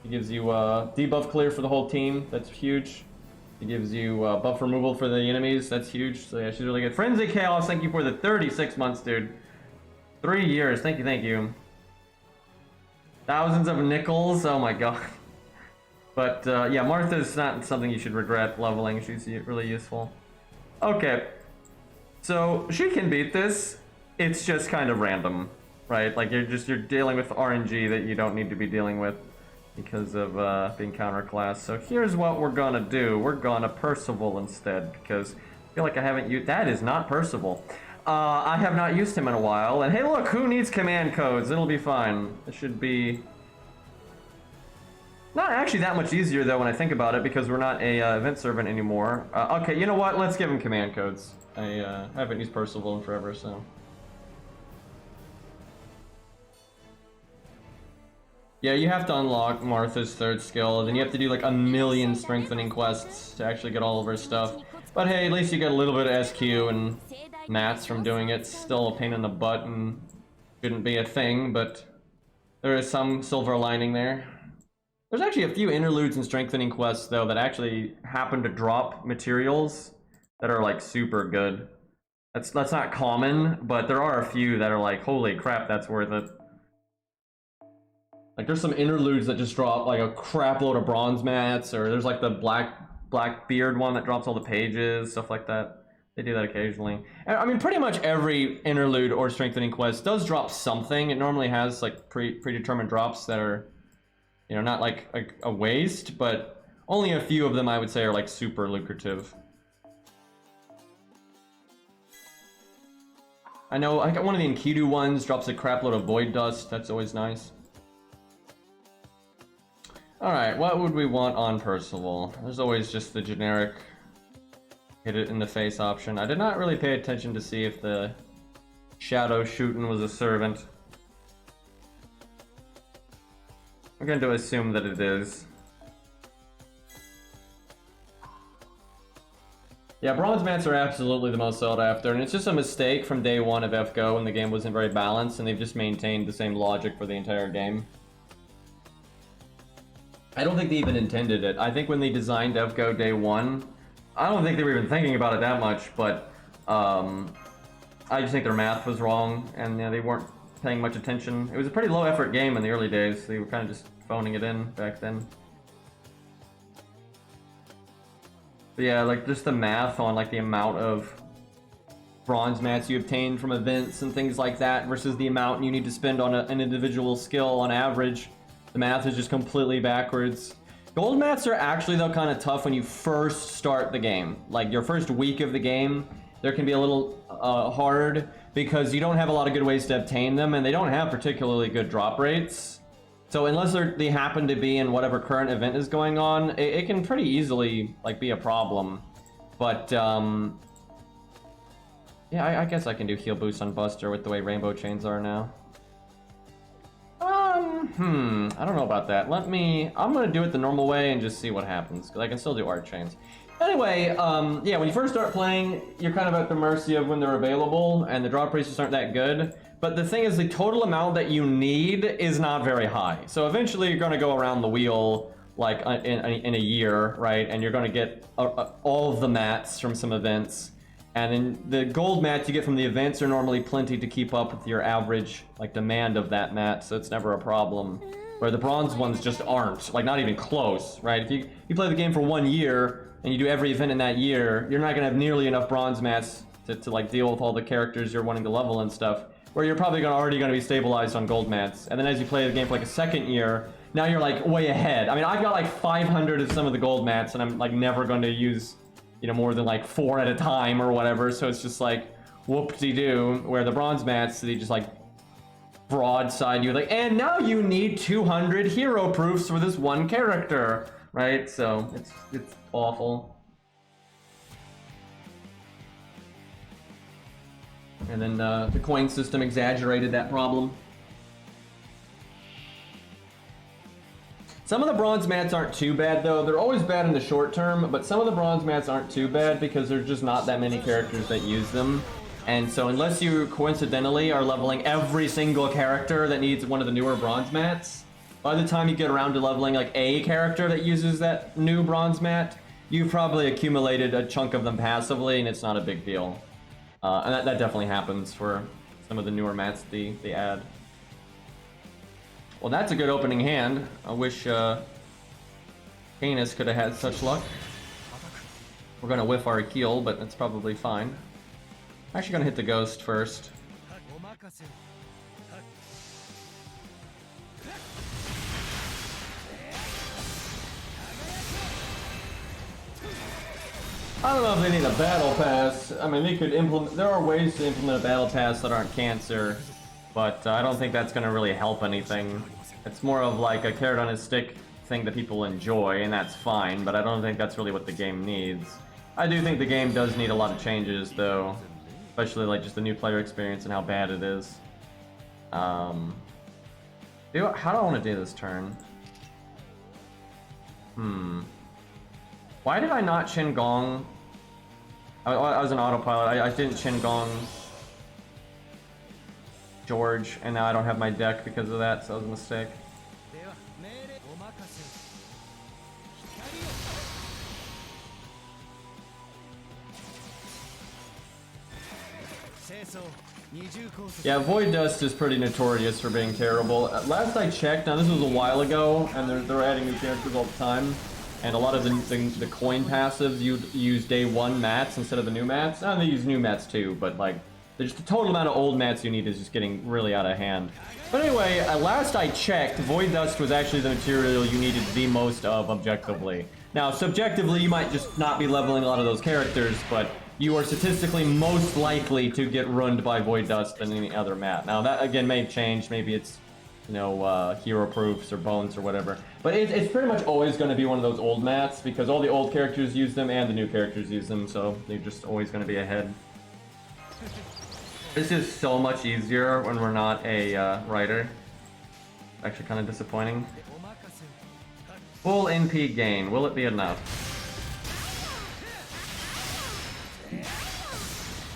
Speaker 1: It gives you debuff clear for the whole team. That's huge. It gives you buff removal for the enemies. That's huge. So yeah, she's really good. Frenzy Chaos, thank you for the 36 months, dude. 3 years. Thank you, thank you. Thousands of nickels. Oh my god. But yeah, Martha's not something you should regret leveling. She's really useful. Okay. So she can beat this. It's just kind of random, right? Like you're dealing with RNG that you don't need to be dealing with because of being counterclass. So here's what we're gonna do. We're gonna Percival instead, because I feel like I haven't used... That is not Percival. I have not used him in a while. And hey look, who needs command codes? It'll be fine. It should be... Not actually that much easier though when I think about it, because we're not a event servant anymore. Okay, you know what? Let's give him command codes. I haven't used Percival in forever, so... Yeah, you have to unlock Martha's 3rd skill, then you have to do like a million strengthening quests to actually get all of her stuff. But hey, at least you get a little bit of SQ and mats from doing it. Still a pain in the butt and shouldn't be a thing, but there is some silver lining there. There's actually a few interludes and strengthening quests though that actually happen to drop materials that are like super good. That's not common, but there are a few that are like, holy crap, that's worth it. Like there's some interludes that just drop like a crap load of bronze mats, or there's like the black beard one that drops all the pages, stuff like that. They do that occasionally. I mean, pretty much every interlude or strengthening quest does drop something. It normally has like predetermined drops that are, you know, not like a waste, but only a few of them I would say are like super lucrative. I know I got one of the Enkidu ones, drops a crap load of void dust. That's always nice. Alright, what would we want on Percival? There's always just the generic hit it in the face option. I did not really pay attention to see if the shadow shooting was a servant. I'm going to assume that it is. Yeah, bronze mats are absolutely the most sought after, and it's just a mistake from day one of FGO when the game wasn't very balanced, and they've just maintained the same logic for the entire game. I don't think they even intended it. I think when they designed FGO day one, I don't think they were even thinking about it that much, but I just think their math was wrong, and they weren't paying much attention. It was a pretty low effort game in the early days. They were kind of just phoning it in back then. But yeah, like just the math on like the amount of bronze mats you obtain from events and things like that versus the amount you need to spend on an individual skill on average. The math is just completely backwards. Gold mats are actually though kind of tough when you first start the game. Like your first week of the game, there can be a little hard because you don't have a lot of good ways to obtain them, and they don't have particularly good drop rates. So unless they happen to be in whatever current event is going on, it can pretty easily like be a problem. But yeah, I guess I can do heal boost on Buster with the way rainbow chains are now. I don't know about that. I'm gonna do it the normal way and just see what happens, because I can still do art chains. Anyway, yeah, when you first start playing, you're kind of at the mercy of when they're available, and the drop rates just aren't that good. But the thing is, the total amount that you need is not very high. So eventually you're gonna go around the wheel like in a year, right? And you're going to get all of the mats from some events. And then the gold mats you get from the events are normally plenty to keep up with your average like demand of that mat, so it's never a problem. Where the bronze ones just aren't, like not even close, right? If you play the game for 1 year and you do every event in that year, you're not gonna have nearly enough bronze mats to like deal with all the characters you're wanting to level and stuff. Where you're probably already gonna be stabilized on gold mats. And then as you play the game for like a second year, now you're like way ahead. I mean, I've got like 500 of some of the gold mats and I'm like never going to use, you know, more than like 4 at a time or whatever. So it's just like whoop-de-doo, where the bronze mats, they just like broadside you like, and now you need 200 hero proofs for this one character, right? So it's awful. And then the coin system exaggerated that problem. Some of the bronze mats aren't too bad though. They're always bad in the short term, but some of the bronze mats aren't too bad because there's just not that many characters that use them. And so unless you coincidentally are leveling every single character that needs one of the newer bronze mats, by the time you get around to leveling like a character that uses that new bronze mat, you've probably accumulated a chunk of them passively and it's not a big deal. And that definitely happens for some of the newer mats they add. Well, that's a good opening hand. I wish Canis could have had such luck. We're gonna whiff our kill, but that's probably fine. I'm actually gonna hit the ghost first. I don't know if they need a battle pass. I mean, they could implement. There are ways to implement a battle pass that aren't cancer, but I don't think that's gonna really help anything. It's more of like a carrot on a stick thing that people enjoy, and that's fine, but I don't think that's really what the game needs. I do think the game does need a lot of changes, though. Especially like just the new player experience and how bad it is. How do I want to do this turn? Why did I not Qin Gong? I was an autopilot. I didn't Qin Gong George, and now I don't have my deck because of that, so it was a mistake. Yeah, Void Dust is pretty notorious for being terrible. Last I checked, now this was a while ago, and they're adding new characters all the time, and a lot of the coin passives use day 1 mats instead of the new mats. And they use new mats too, but like, the total amount of old mats you need is just getting really out of hand. But anyway, last I checked, Void Dust was actually the material you needed the most of objectively. Now, subjectively, you might just not be leveling a lot of those characters, but you are statistically most likely to get ruined by Void Dust than any other mat. Now, that again may change. Maybe it's, you know, hero proofs or bones or whatever. But it's pretty much always going to be one of those old mats because all the old characters use them and the new characters use them, so they're just always going to be ahead. This is so much easier when we're not a writer. Actually kind of disappointing. Full NP gain. Will it be enough?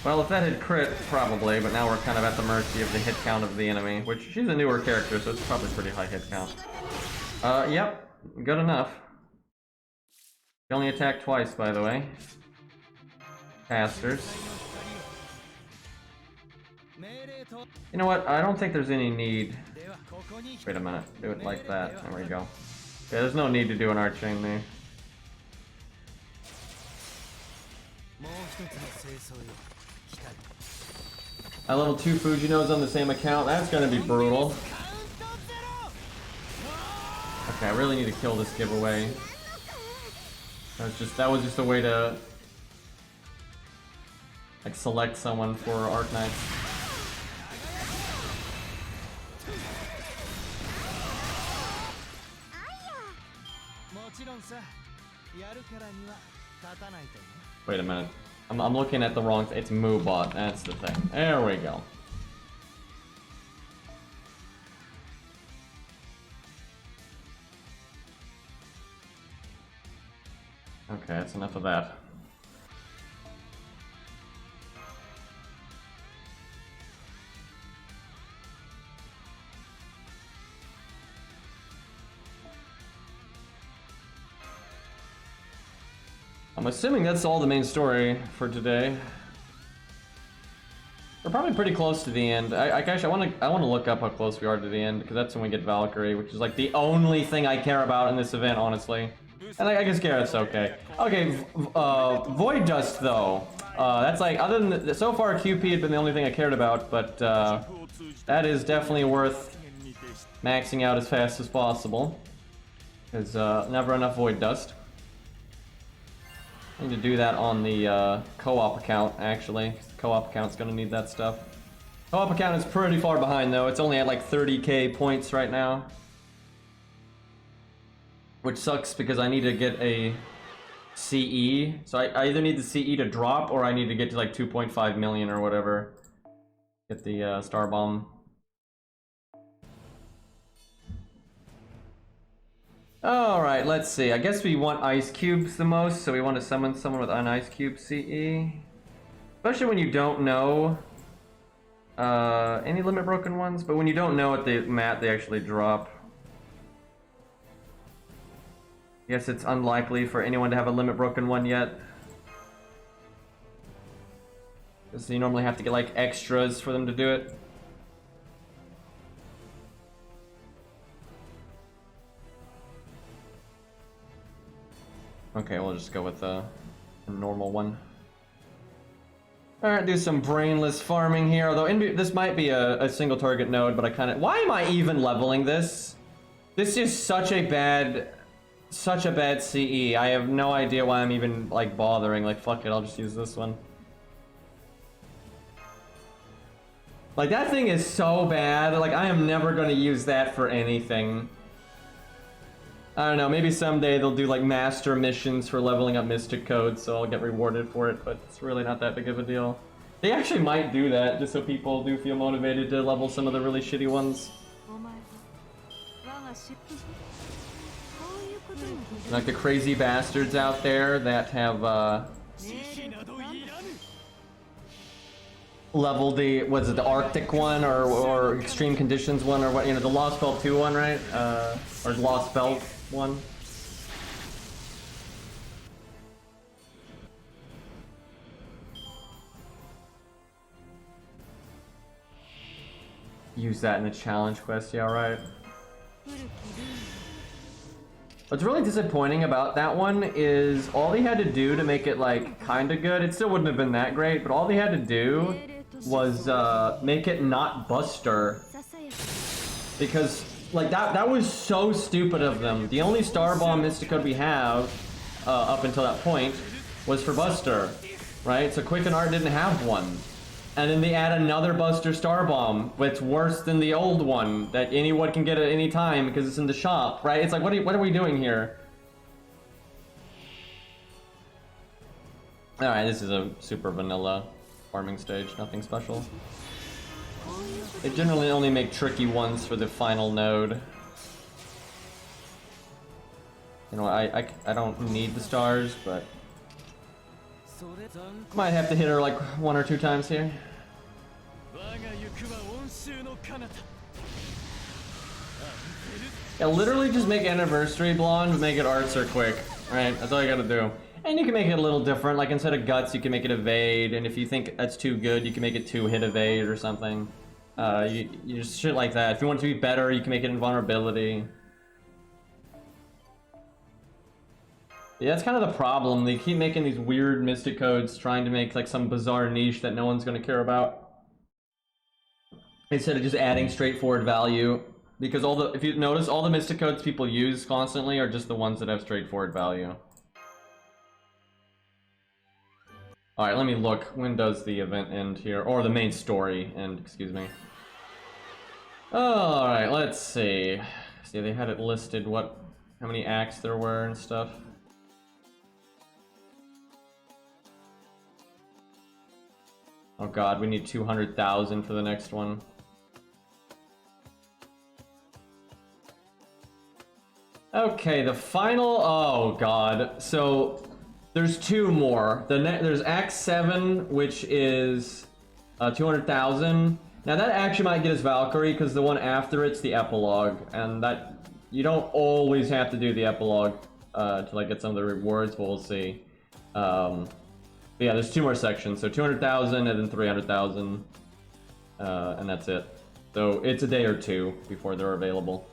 Speaker 1: Well, if that had crit, probably, but now we're kind of at the mercy of the hit count of the enemy, which she's a newer character, so it's probably pretty high hit count. Yep, good enough. She only attacked twice, by the way. Casters. You know what? I don't think there's any need. Wait a minute. Do it like that. There we go. Yeah, there's no need to do an arching there. I level 2 Fujinos on the same account. That's gonna be brutal. Okay, I really need to kill this giveaway. That was just a way to like select someone for Arc Knights. Wait a minute. I'm looking at the wrong thing. It's Moobot. That's the thing. There we go. Okay, that's enough of that. I'm assuming that's all the main story for today. We're probably pretty close to the end. Actually, I want to look up how close we are to the end, because that's when we get Valkyrie, which is like the only thing I care about in this event, honestly. And I guess Garrett's okay. Okay, Void Dust though. That's like, other than so far QP had been the only thing I cared about, but that is definitely worth maxing out as fast as possible. Because never enough Void Dust. I need to do that on the co-op account, actually. Co-op account's gonna need that stuff. Co-op account is pretty far behind though. It's only at like 30k points right now. Which sucks because I need to get a CE. So I either need the CE to drop or I need to get to like 2.5 million or whatever. Get the Star Bomb. Alright, let's see. I guess we want ice cubes the most, so we want to summon someone with an ice cube CE. Especially when you don't know any limit broken ones, but when you don't know what the mat they actually drop. I guess it's unlikely for anyone to have a limit broken one yet. Because you normally have to get like extras for them to do it. Okay, we'll just go with the normal one. Alright, do some brainless farming here, although this might be a single target node, but I kind of... Why am I even leveling this? This is such a bad CE. I have no idea why I'm even, like, bothering. Like, fuck it, I'll just use this one. Like, that thing is so bad. Like, I am never gonna use that for anything. I don't know, maybe someday they'll do like master missions for leveling up Mystic Codes, so I'll get rewarded for it, but it's really not that big of a deal. They actually might do that, just so people do feel motivated to level some of the really shitty ones. Like the crazy bastards out there that have, leveled the, was it the Arctic one, or Extreme Conditions one, or what, you know, the Lostbelt 2 one, right? Or Lostbelt one. Use that in the challenge quest, yeah, right. What's really disappointing about that one is all they had to do to make it like kinda good, it still wouldn't have been that great, but all they had to do was make it not Buster. Because like that was so stupid of them. The only Star Bomb Mystic Code we have up until that point was for Buster, right? So Quicken Art didn't have one. And then they add another Buster Star Bomb, that's worse than the old one that anyone can get at any time because it's in the shop, right? It's like, what are we doing here? Alright, this is a super vanilla farming stage, nothing special. They generally only make tricky ones for the final node. You know, I don't need the stars, but might have to hit her like 1 or 2 times here. Yeah, literally just make Anniversary blonde, but make it arts or quick. Right, that's all you gotta do. And you can make it a little different, like instead of guts you can make it evade, and if you think that's too good you can make it 2 hit evade or something. You just shit like that. If you want it to be better, you can make it invulnerability. Yeah, that's kind of the problem. They keep making these weird Mystic Codes, trying to make like some bizarre niche that no one's gonna care about. Instead of just adding straightforward value. Because if you notice, all the Mystic Codes people use constantly are just the ones that have straightforward value. Alright, let me look. When does the event end here? Or the main story end, excuse me. Alright, let's see. See, they had it listed how many acts there were and stuff. Oh god, we need 200,000 for the next one. Okay, the final... Oh god. So, there's 2 more. There's Act 7, which is 200,000. Now that actually might get us Valkyrie, because the one after it's the epilogue, and that you don't always have to do the epilogue to like get some of the rewards, but we'll see. But yeah, there's 2 more sections, so 200,000 and then 300,000, and that's it. So it's a day or 2 before they're available.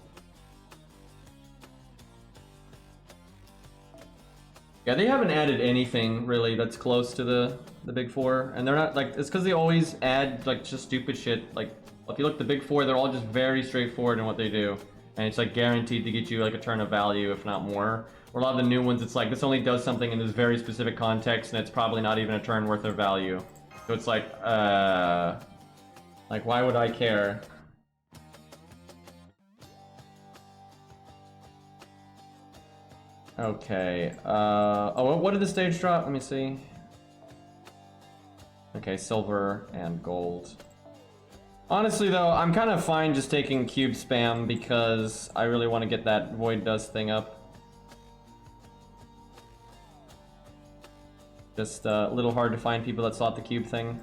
Speaker 1: Yeah, they haven't added anything really that's close to the big 4, and they're not like, it's because they always add like just stupid shit. Like if you look at the big 4, they're all just very straightforward in what they do, and it's like guaranteed to get you like a turn of value, if not more. Or a lot of the new ones, it's like this only does something in this very specific context, and it's probably not even a turn worth of value. So it's like why would I care? Okay, oh, what did the stage drop? Let me see. Okay, silver and gold. Honestly though, I'm kind of fine just taking cube spam because I really want to get that void dust thing up. Just a little hard to find people that sought the cube thing.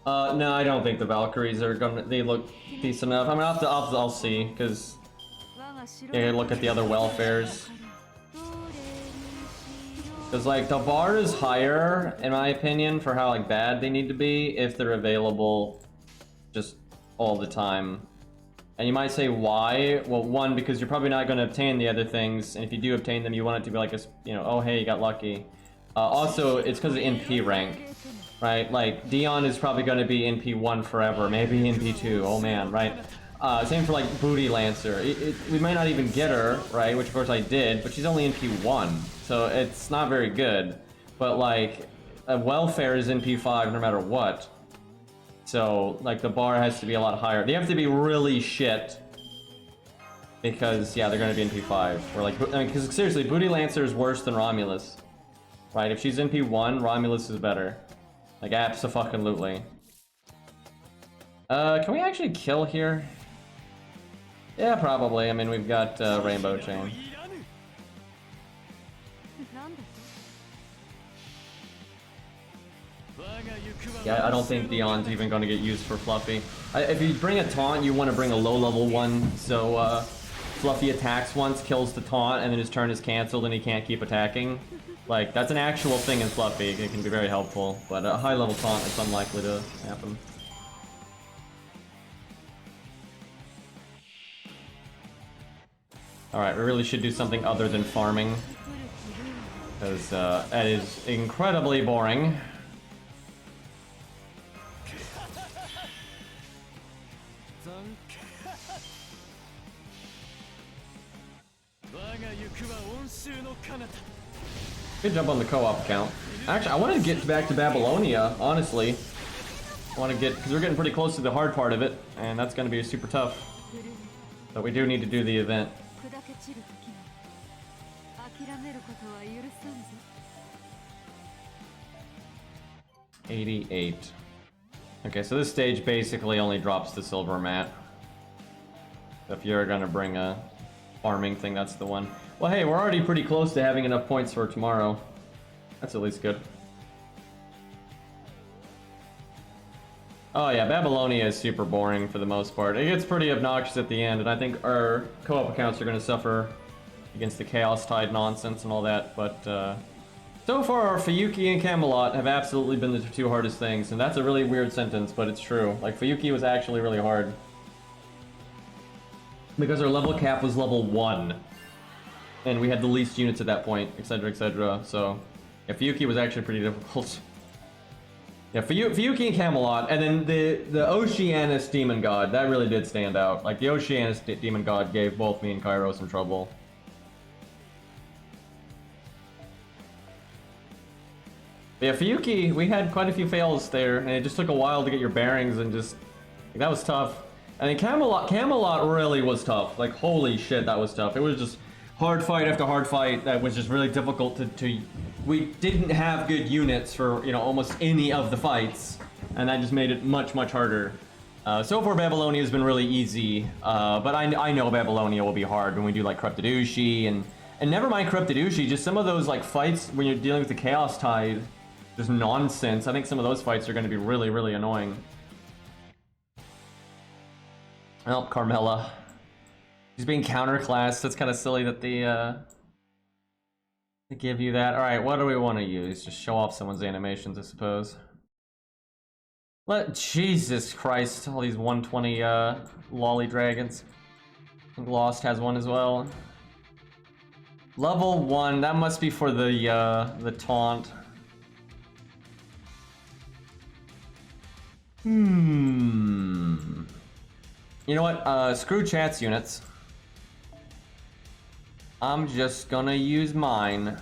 Speaker 1: No, I don't think the Valkyries are gonna. They look decent enough. I mean, I'll see, because yeah, look at the other welfares. Because like the bar is higher, in my opinion, for how like bad they need to be if they're available, just all the time. And you might say why? Well, one, because you're probably not going to obtain the other things, and if you do obtain them, you want it to be like a, you know, oh hey, you got lucky. Also, it's because of NP rank. Right, like Dion is probably going to be NP1 forever, maybe NP2. Oh man, right? Same for like Booty Lancer. We might not even get her, right? Which of course I did, but she's only NP1, so it's not very good. But like, welfare is NP5 no matter what. So like the bar has to be a lot higher. They have to be really shit, because yeah, they're going to be NP5. Or like, I mean, because seriously, Booty Lancer is worse than Romulus, right? If she's NP1, Romulus is better. Like, abso-fucking-lutely. Can we actually kill here? Yeah, probably. I mean, we've got Rainbow Chain. Yeah, I don't think Dion's even going to get used for Fluffy. If you bring a taunt, you want to bring a low-level one, so Fluffy attacks once, kills the taunt, and then his turn is cancelled and he can't keep attacking. Like, that's an actual thing in Fluffy. It can be very helpful, but a high-level taunt is unlikely to happen. Alright, we really should do something other than farming, because that is incredibly boring. Good jump on the co-op account. Actually, I want to get back to Babylonia, honestly. I want to get, because we're getting pretty close to the hard part of it, and that's going to be super tough. But we do need to do the event. 88. Okay, so this stage basically only drops the silver mat. If you're gonna bring a farming thing, that's the one. Well, hey, we're already pretty close to having enough points for tomorrow. That's at least good. Oh yeah, Babylonia is super boring for the most part. It gets pretty obnoxious at the end, and I think our co-op accounts are going to suffer against the Chaos Tide nonsense and all that, but so far, Fuyuki and Camelot have absolutely been the 2 hardest things, and that's a really weird sentence, but it's true. Like, Fuyuki was actually really hard. Because our level cap was level 1. And we had the least units at that point, etc., so... yeah, Fuyuki was actually pretty difficult. Yeah, Fuyuki and Camelot, and then the Oceanus Demon God, that really did stand out. Like, the Oceanus Demon God gave both me and Cairo some trouble. But yeah, Fuyuki, we had quite a few fails there, and it just took a while to get your bearings, and just... that was tough. And then Camelot really was tough. Like, holy shit, that was tough. It was just hard fight after hard fight that was just really difficult to we didn't have good units for, you know, almost any of the fights, and that just made it much, much harder. So far, Babylonia has been really easy, but I know Babylonia will be hard when we do, like, Corrupted Ushi, and never mind Corrupted Ushi, just some of those, like, fights when you're dealing with the Chaos Tide, just nonsense. I think some of those fights are going to be really, really annoying. Well, Carmella. He's being counterclassed. That's kind of silly that they give you that. All right, what do we want to use? Just show off someone's animations, I suppose. Jesus Christ! All these 120 lolly dragons. I think Lost has one as well. Level 1. That must be for the taunt. You know what? Screw chat's units. I'm just gonna use mine.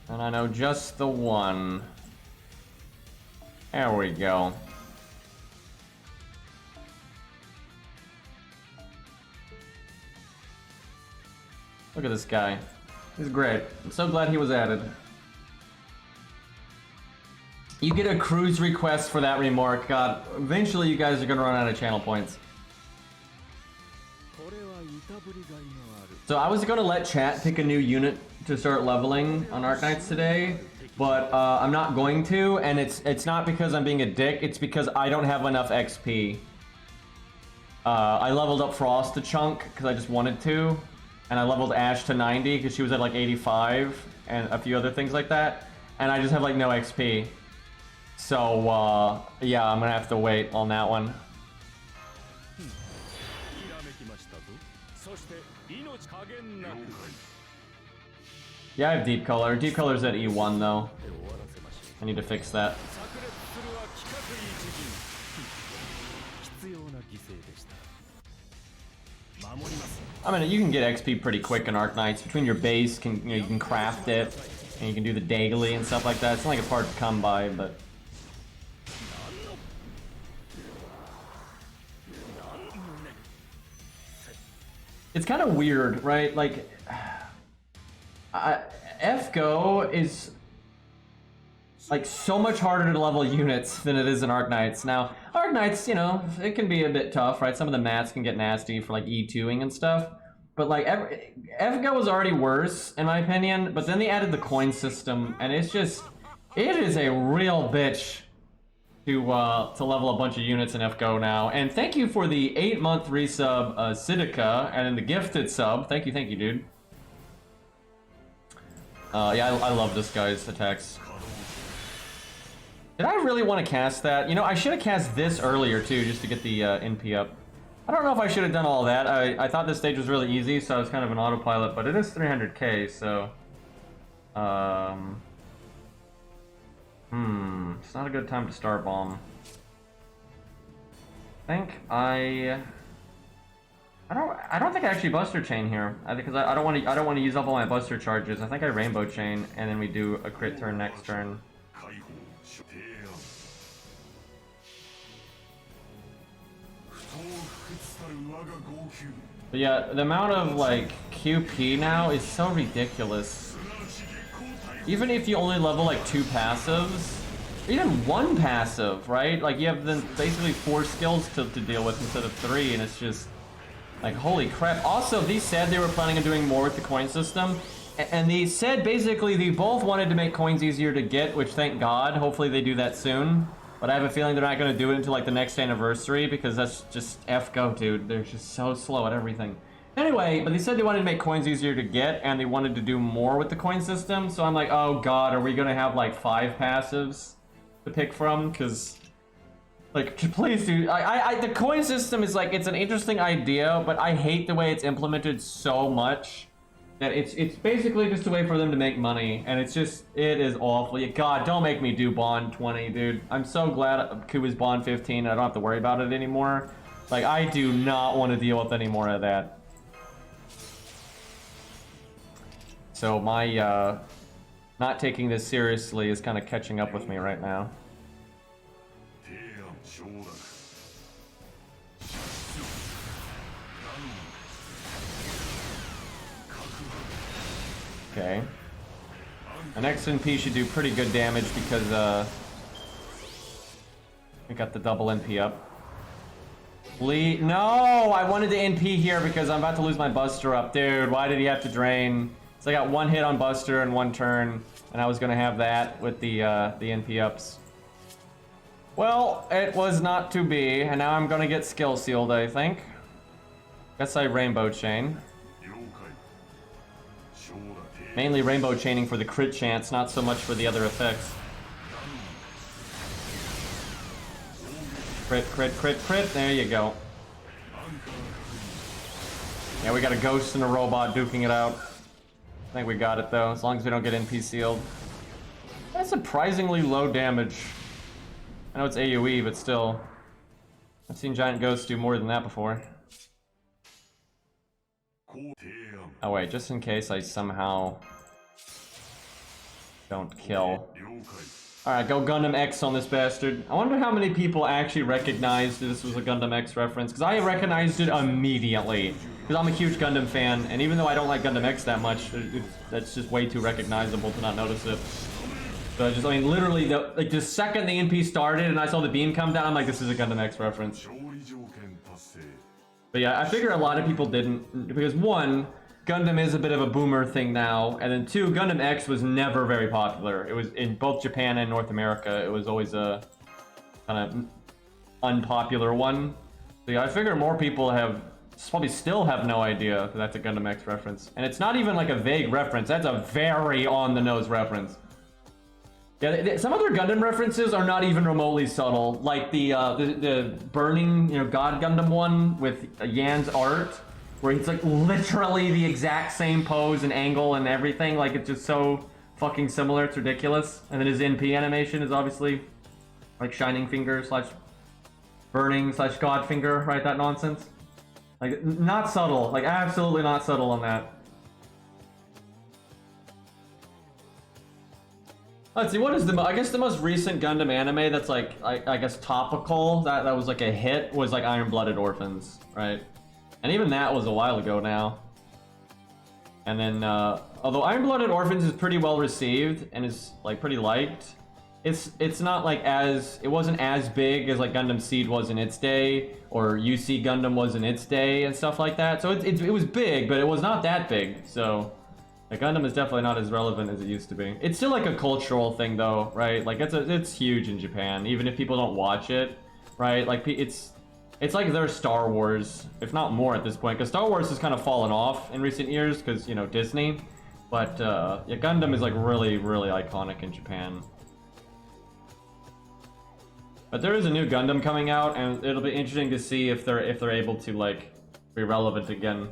Speaker 1: And I know just the one. There we go. Look at this guy. He's great. I'm so glad he was added. You get a cruise request for that remark. God, eventually you guys are gonna run out of channel points. So I was gonna let chat pick a new unit to start leveling on Arknights today, but I'm not going to, and it's not because I'm being a dick, it's because I don't have enough XP. I leveled up Frost a chunk because I just wanted to, and I leveled Ash to 90 because she was at like 85, and a few other things like that, and I just have like no XP. So, yeah, I'm gonna have to wait on that one. Yeah, I have Deep Color. Deep Color's at E1, though. I need to fix that. I mean, you can get XP pretty quick in Arknights. Between your base, you can craft it, and you can do the daily and stuff like that. It's not like it's hard to come by, but... It's kind of weird, right? Like, FGO is like so much harder to level units than it is in Arknights. Now, Arknights, you know, it can be a bit tough, right? Some of the mats can get nasty for like E2ing and stuff. But like, FGO was already worse, in my opinion, but then they added the coin system, and it's just, it is a real bitch to level a bunch of units in FGO now. And thank you for the 8-month resub, Sidica, and then the gifted sub. Thank you, dude. Yeah, I love this guy's attacks. Did I really want to cast that? You know, I should have cast this earlier too, just to get the NP up. I don't know if I should have done all that. I thought this stage was really easy, so I was kind of an autopilot, but it is 300k, so... It's not a good time to start bomb. I think I don't think I actually Buster Chain here. Because I don't want to use up all my Buster charges. I think I Rainbow Chain, and then we do a crit turn next turn. But yeah, the amount of like QP now is so ridiculous. Even if you only level like 2 passives, or even 1 passive, right? Like you have then basically 4 skills to deal with instead of 3, and it's just like, holy crap. Also, they said they were planning on doing more with the coin system, and they said basically they both wanted to make coins easier to get, which thank God, hopefully they do that soon. But I have a feeling they're not going to do it until like the next anniversary, because that's just FGO, dude. They're just so slow at everything. Anyway, but they said they wanted to make coins easier to get, and they wanted to do more with the coin system, so I'm like, oh god, are we going to have like 5 passives to pick from? Because, like, please, dude, the coin system is like, it's an interesting idea, but I hate the way it's implemented so much that it's basically just a way for them to make money, and it's just, it is awful. God, don't make me do Bond 20, dude. I'm so glad Kuba's Bond 15, and I don't have to worry about it anymore. Like, I do not want to deal with any more of that. So my, not taking this seriously is kind of catching up with me right now. Okay. An XNP should do pretty good damage because, we got the double NP up. No! I wanted to NP here because I'm about to lose my Buster up. Dude, why did he have to drain? So I got 1 hit on Buster in 1 turn, and I was gonna have that with the NP ups. Well, it was not to be, and now I'm gonna get skill sealed, I think. Guess I rainbow chain. Mainly rainbow chaining for the crit chance, not so much for the other effects. Crit, crit, crit, crit, there you go. Yeah, we got a ghost and a robot duking it out. I think we got it though, as long as we don't get NP sealed. That's surprisingly low damage. I know it's AoE, but still. I've seen giant ghosts do more than that before. Oh wait, just in case I somehow don't kill. Alright, go Gundam X on this bastard. I wonder how many people actually recognized this was a Gundam X reference, because I recognized it immediately. Because I'm a huge Gundam fan, and even though I don't like Gundam X that much, that's just way too recognizable to not notice it. So I mean, literally, the second the NP started and I saw the beam come down, I'm like, this is a Gundam X reference. But yeah, I figure a lot of people didn't, because one, Gundam is a bit of a boomer thing now, and then two, Gundam X was never very popular. It was in both Japan and North America, it was always a kind of unpopular one. So yeah, I figure more people probably still have no idea that that's a Gundam X reference. And it's not even like a vague reference, that's a very on-the-nose reference. Yeah, some other Gundam references are not even remotely subtle, like the burning, God Gundam one with Yan's art, where he's like literally the exact same pose and angle and everything, like it's just so fucking similar, it's ridiculous. And then his NP animation is obviously like Shining Finger slash Burning slash God Finger, right? That nonsense. Like, not subtle, like absolutely not subtle on that. Let's see, what is I guess the most recent Gundam anime that's like, I guess topical, that was like a hit, was like Iron-Blooded Orphans, right? And even that was a while ago now. And then, although Iron-Blooded Orphans is pretty well received and is like pretty liked, it's not like it wasn't as big as like Gundam Seed was in its day, or UC Gundam was in its day and stuff like that. So it was big, but it was not that big, so. Like, Gundam is definitely not as relevant as it used to be. It's still like a cultural thing though, right? Like it's huge in Japan, even if people don't watch it, right? Like it's like their Star Wars, if not more at this point, because Star Wars has kind of fallen off in recent years because, Disney. But yeah, Gundam is like really, really iconic in Japan. But there is a new Gundam coming out, and it'll be interesting to see if they're able to like be relevant again.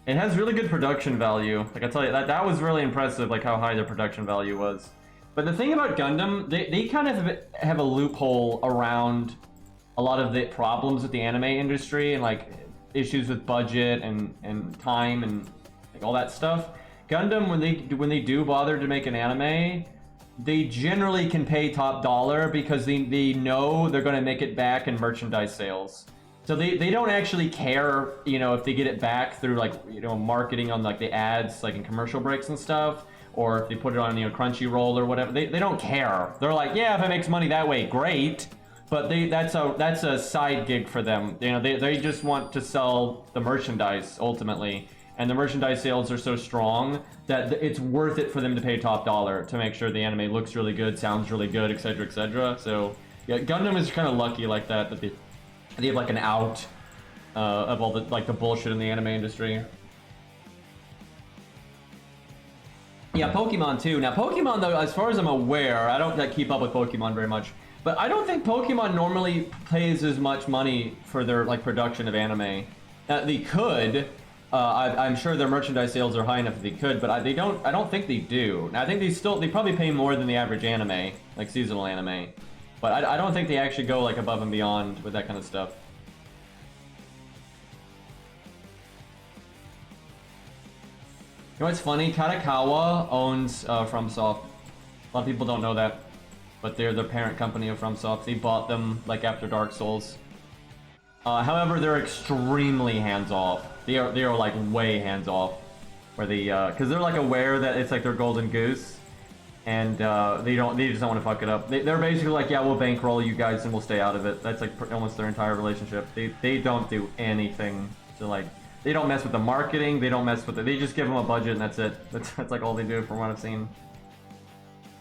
Speaker 1: It has really good production value. Like I tell you, that was really impressive, like how high their production value was. But the thing about Gundam, they kind of have a loophole around a lot of the problems with the anime industry and like issues with budget and time and like all that stuff. Gundam, when they do bother to make an anime, they generally can pay top dollar because they know they're going to make it back in merchandise sales. So they don't actually care, if they get it back through like, marketing on like the ads, like in commercial breaks and stuff, or if they put it on, Crunchyroll or whatever. They don't care. They're like, yeah, if it makes money that way, great. But that's a side gig for them. They just want to sell the merchandise ultimately, and the merchandise sales are so strong that it's worth it for them to pay top dollar to make sure the anime looks really good, sounds really good, etc., etc. So yeah, Gundam is kind of lucky like that they have like an out of all the bullshit in the anime industry. Yeah, Pokemon too. Now Pokemon though, as far as I'm aware, I don't keep up with Pokemon very much, but I don't think Pokemon normally pays as much money for their like production of anime. They could. I'm sure their merchandise sales are high enough that they could, but I don't think they do. Now, I think they probably pay more than the average anime, like seasonal anime. But I don't think they actually go like above and beyond with that kind of stuff. You know what's funny? Kadokawa owns FromSoft. A lot of people don't know that, but they're the parent company of FromSoft. They bought them like after Dark Souls. However, they're extremely hands-off. They are like way hands-off, where because they're like aware that it's like their golden goose. And they just don't want to fuck it up. They're basically like, yeah, we'll bankroll you guys and we'll stay out of it. That's like almost their entire relationship. They don't do anything to like, they don't mess with the marketing. They don't mess with it. They just give them a budget and that's it. That's like all they do from what I've seen.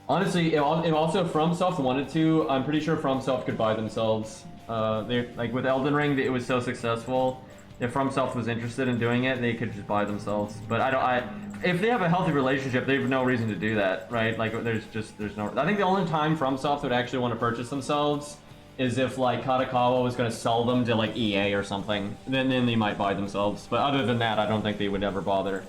Speaker 1: Honestly, if also FromSoft wanted to, I'm pretty sure FromSoft could buy themselves. They like with Elden Ring, it was so successful. If FromSoft was interested in doing it, they could just buy themselves. But if they have a healthy relationship, they have no reason to do that, right? Like there's no. I think the only time FromSoft would actually want to purchase themselves is if like Kadokawa was going to sell them to like EA or something. Then they might buy themselves. But other than that, I don't think they would ever bother.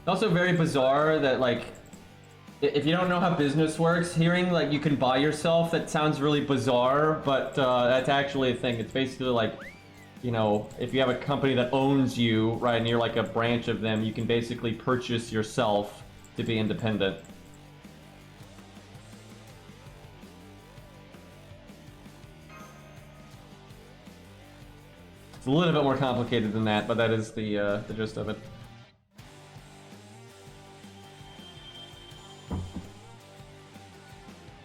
Speaker 1: It's also very bizarre that like, if you don't know how business works, hearing like you can buy yourself, that sounds really bizarre, but that's actually a thing. It's basically like, you know, if you have a company that owns you, right, and you're like a branch of them, you can basically purchase yourself to be independent. It's a little bit more complicated than that, but that is the gist of it.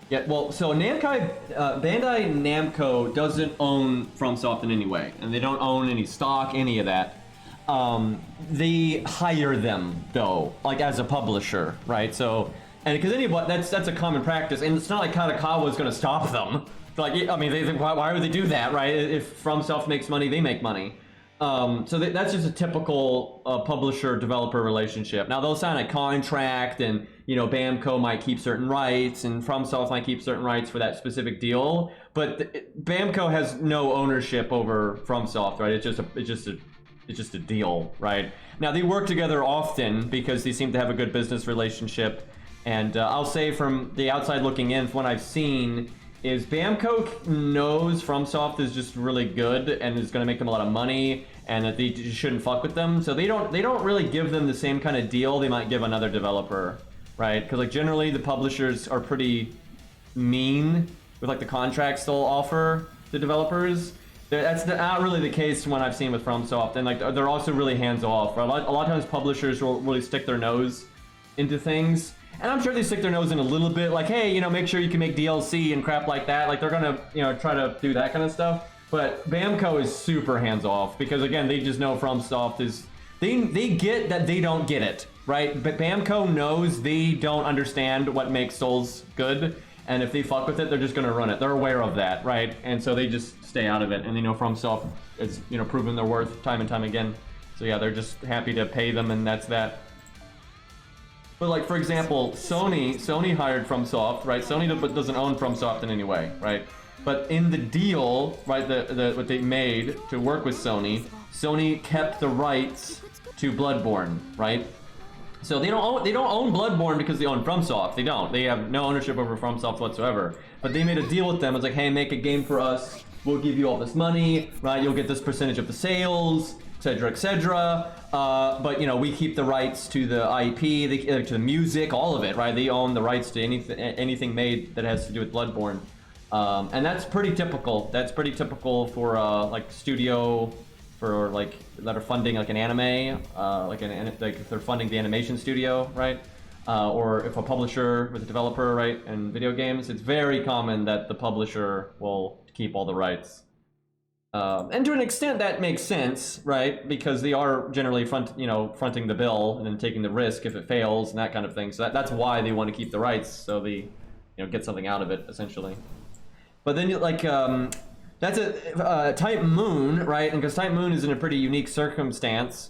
Speaker 1: Yeah, well, so Bandai Namco doesn't own FromSoft in any way, and they don't own any stock, any of that. They hire them though, like as a publisher, right? So, and because that's a common practice, and it's not like Kadokawa is going to stop them. Like, I mean, why would they do that, right? If FromSoft makes money, they make money. So that's just a typical publisher-developer relationship. Now they'll sign a contract, and you know Bamco might keep certain rights, and FromSoft might keep certain rights for that specific deal. But Bamco has no ownership over FromSoft, right? It's just a deal, right? Now they work together often because they seem to have a good business relationship. And I'll say from the outside looking in, from what I've seen, is Bamco knows FromSoft is just really good and is going to make them a lot of money, and that they shouldn't fuck with them. So they don't really give them the same kind of deal they might give another developer, right? Because like generally the publishers are pretty mean with like the contracts they'll offer to developers. That's not really the case when I've seen with FromSoft, and like they're also really hands off. Right? A lot of times publishers will really stick their nose into things. And I'm sure they stick their nose in a little bit, like, hey, you know, make sure you can make DLC and crap like that. Like, they're gonna, you know, try to do that kind of stuff. But Bamco is super hands-off because, again, they just know FromSoft is... They get that they don't get it, right? But Bamco knows they don't understand what makes Souls good. And if they fuck with it, they're just gonna run it. They're aware of that, right? And so they just stay out of it. And they know FromSoft is, you know, proven their worth time and time again. So yeah, they're just happy to pay them, and that's that. But like, for example, Sony hired FromSoft, right? Sony doesn't own FromSoft in any way, right? But in the deal, right, what they made to work with Sony kept the rights to Bloodborne, right? So they don't own Bloodborne because they own FromSoft. They don't. They have no ownership over FromSoft whatsoever. But they made a deal with them. It's like, hey, make a game for us. We'll give you all this money, right? You'll get this percentage of the sales, etc., etc. But you know, we keep the rights to the IP, to the music, all of it, right? They own the rights to anything made that has to do with Bloodborne, and that's pretty typical. That's pretty typical for like studio, for like that are funding like an anime, like if they're funding the animation studio, right? Or if a publisher with a developer, right, in video games, it's very common that the publisher will keep all the rights. And to an extent that makes sense, right? Because they are generally fronting the bill and then taking the risk if it fails and that kind of thing. So that's why they want to keep the rights, so they, you know, get something out of it essentially. But then like that's a Type Moon, right? And because Type Moon is in a pretty unique circumstance,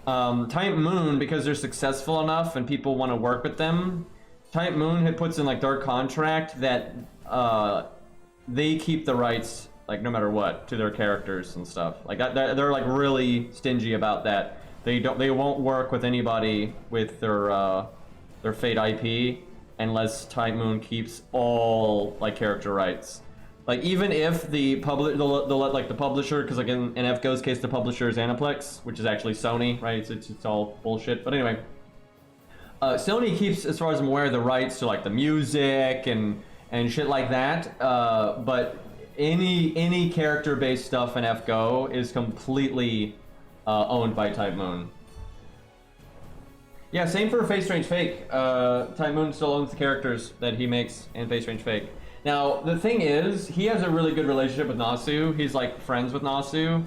Speaker 1: Type Moon, because they're successful enough and people want to work with them, Type Moon puts in like their contract that they keep the rights, like no matter what, to their characters and stuff like that. They're like really stingy about that. They won't work with anybody with their Fate IP unless Type Moon keeps all like character rights. Like even if the publisher, because like in FGO's case the publisher is Aniplex, which is actually Sony, right? It's all bullshit. But anyway, Sony keeps, as far as I'm aware, the rights to like the music and shit like that. But any character-based stuff in FGO is completely owned by Type Moon. Yeah, same for Face Strange Fake. Type Moon still owns the characters that he makes in Face Strange Fake. Now, the thing is, he has a really good relationship with Nasu. He's like friends with Nasu.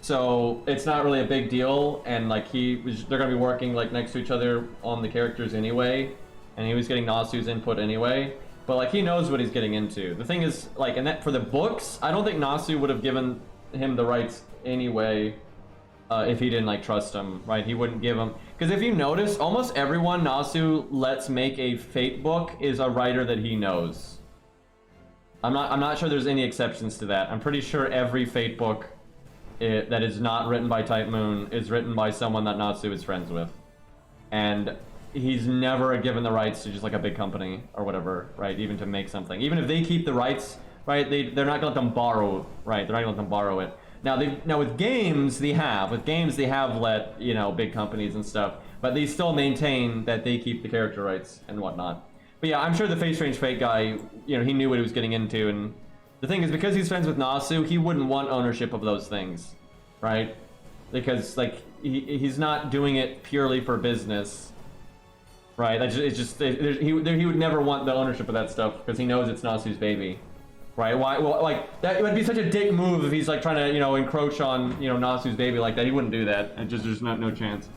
Speaker 1: So it's not really a big deal, and like they're gonna be working like next to each other on the characters anyway, and he was getting Nasu's input anyway. But like he knows what he's getting into. The thing is, like, and that for the books, I don't think Nasu would have given him the rights anyway if he didn't like trust him, right? He wouldn't give him, because if you notice, almost everyone Nasu lets make a Fate book is a writer that he knows. I'm not sure there's any exceptions to that. I'm pretty sure every Fate book that is not written by Type Moon is written by someone that Natsu is friends with, and he's never given the rights to just like a big company or whatever, right? Even to make something, even if they keep the rights, right? They're not gonna let them borrow, right? They're not gonna let them borrow it. Now with games they have let, you know, big companies and stuff, but they still maintain that they keep the character rights and whatnot. But yeah, I'm sure the Fate Strange Fate guy, you know, he knew what he was getting into, and the thing is, because he's friends with Nasu, he wouldn't want ownership of those things, right? Because like he's not doing it purely for business, right? He would never want the ownership of that stuff because he knows it's Nasu's baby, right? Why? Well, like that would be such a dick move if he's like trying to, you know, encroach on, you know, Nasu's baby like that. He wouldn't do that. And just there's no chance.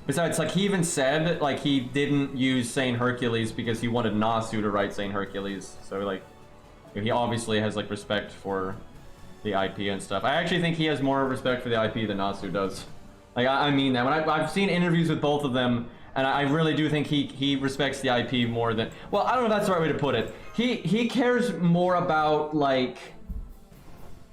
Speaker 1: Besides, like, he even said, like, he didn't use Saint Hercules because he wanted Nasu to write Saint Hercules. So, like, he obviously has, like, respect for the IP and stuff. I actually think he has more respect for the IP than Nasu does. Like, I mean that. When I've seen interviews with both of them, and I really do think he respects the IP more than... Well, I don't know if that's the right way to put it. He cares more about, like,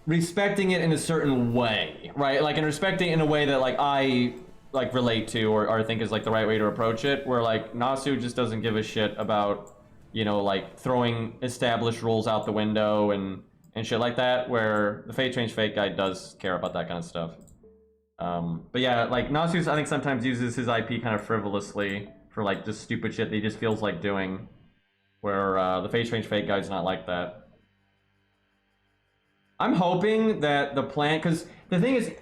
Speaker 1: respecting it in a certain way, right? Like, and respecting it in a way that, like, I... like relate to or think is like the right way to approach it, where like Nasu just doesn't give a shit about, you know, like throwing established rules out the window and shit like that, where the Fate Strange Fate guy does care about that kind of stuff. But yeah, like Nasu, I think sometimes uses his IP kind of frivolously for like just stupid shit that he just feels like doing, where the Fate Strange Fate guy's not like that. I'm hoping that the plan, because the thing is,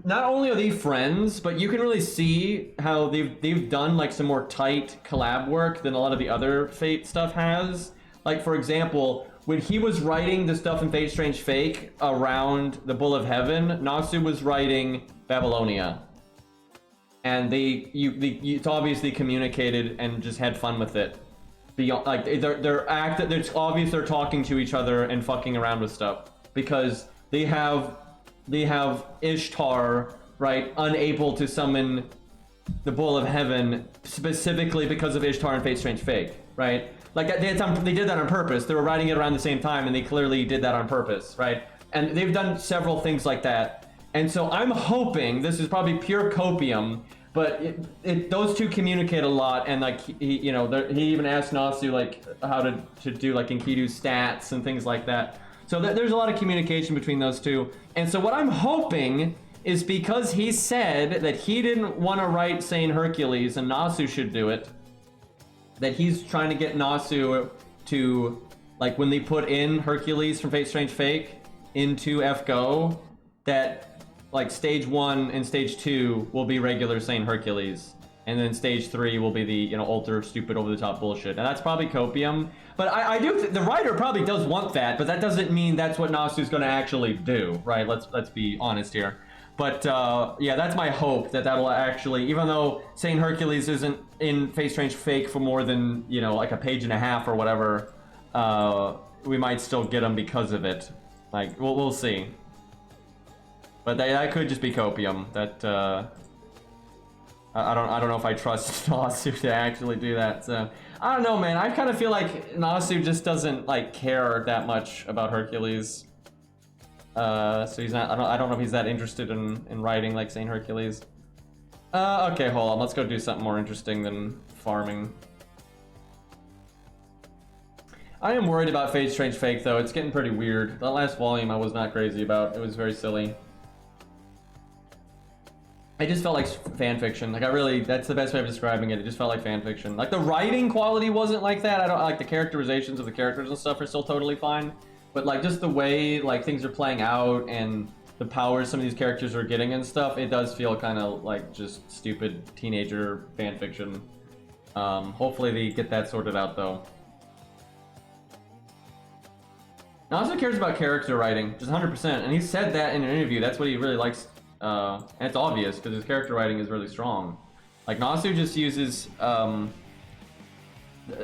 Speaker 1: not only are they friends, but you can really see how they've done like some more tight collab work than a lot of the other Fate stuff has. Like, for example, when he was writing the stuff in Fate Strange Fake around the Bull of Heaven, Nasu was writing Babylonia, and it's obviously communicated and just had fun with it. Beyond, like, it's obvious they're talking to each other and fucking around with stuff, because they have Ishtar, right, unable to summon the Bull of Heaven specifically because of Ishtar and Fate Strange Fake, right? Like, they did that on purpose. They were writing it around the same time, and they clearly did that on purpose, right? And they've done several things like that. And so I'm hoping, this is probably pure copium, but those two communicate a lot, and like he even asked Nasu like how to do like Enkidu stats and things like that. So there's a lot of communication between those two. And so what I'm hoping is, because he said that he didn't want to write Saint Hercules and Nasu should do it, that he's trying to get Nasu to, like, when they put in Hercules from Fate Strange Fake into FGO, that like stage 1 and stage 2 will be regular Saint Hercules, and then stage 3 will be the, you know, ultra stupid over the top bullshit. And that's probably copium. But I do the writer probably does want that, but that doesn't mean that's what Nasu's going to actually do, right? Let's be honest here. But yeah, that's my hope, that'll actually, even though Saint Hercules isn't in Fate Strange Fake for more than, you know, like a page and a half or whatever, we might still get him because of it. Like, we'll see. But that could just be copium. That I don't know if I trust Nasu to actually do that. So I don't know, man. I kind of feel like Nasu just doesn't like care that much about Hercules. So he's not. I don't know if he's that interested in writing like Saint Hercules. Okay, hold on. Let's go do something more interesting than farming. I am worried about Fate Strange Fake though. It's getting pretty weird. That last volume I was not crazy about. It was very silly. It just felt like fan fiction. Like, that's the best way of describing it. It just felt like fan fiction. Like, the writing quality wasn't like that. I don't like the characterizations of the characters and stuff are still totally fine. But like, just the way like things are playing out and the powers some of these characters are getting and stuff, it does feel kind of like just stupid teenager fan fiction. Hopefully they get that sorted out though. Nasu cares about character writing, just 100%, and he said that in an interview. That's what he really likes, and it's obvious because his character writing is really strong. Like Nasu just uses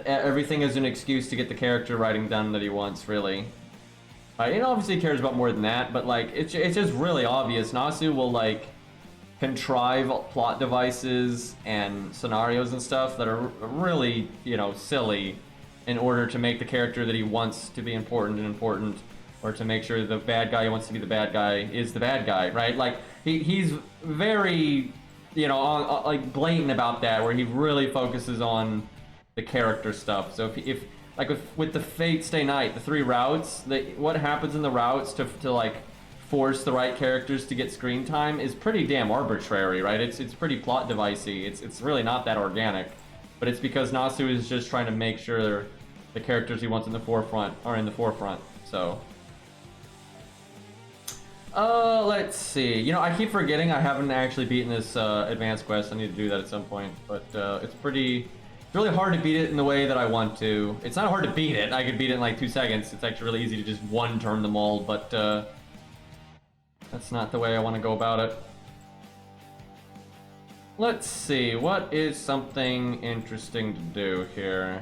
Speaker 1: everything as an excuse to get the character writing done that he wants, really. He obviously cares about more than that, but like it's just really obvious. Nasu will like contrive plot devices and scenarios and stuff that are really, you know, silly in order to make the character that he wants to be important, or to make sure the bad guy he wants to be the bad guy is the bad guy, right? Like he's very, you know, like blatant about that, where he really focuses on the character stuff. So if like with the Fate Stay Night, the 3 routes, what happens in the routes to like force the right characters to get screen time is pretty damn arbitrary, right? It's pretty plot devicey. It's really not that organic, but it's because Nasu is just trying to make sure the characters he wants in the forefront are in the forefront. So, let's see. You know, I keep forgetting I haven't actually beaten this advanced quest. I need to do that at some point, but it's really hard to beat it in the way that I want to. It's not hard to beat it. I could beat it in like 2 seconds. It's actually really easy to just one-turn them all, but that's not the way I want to go about it. Let's see, what is something interesting to do here?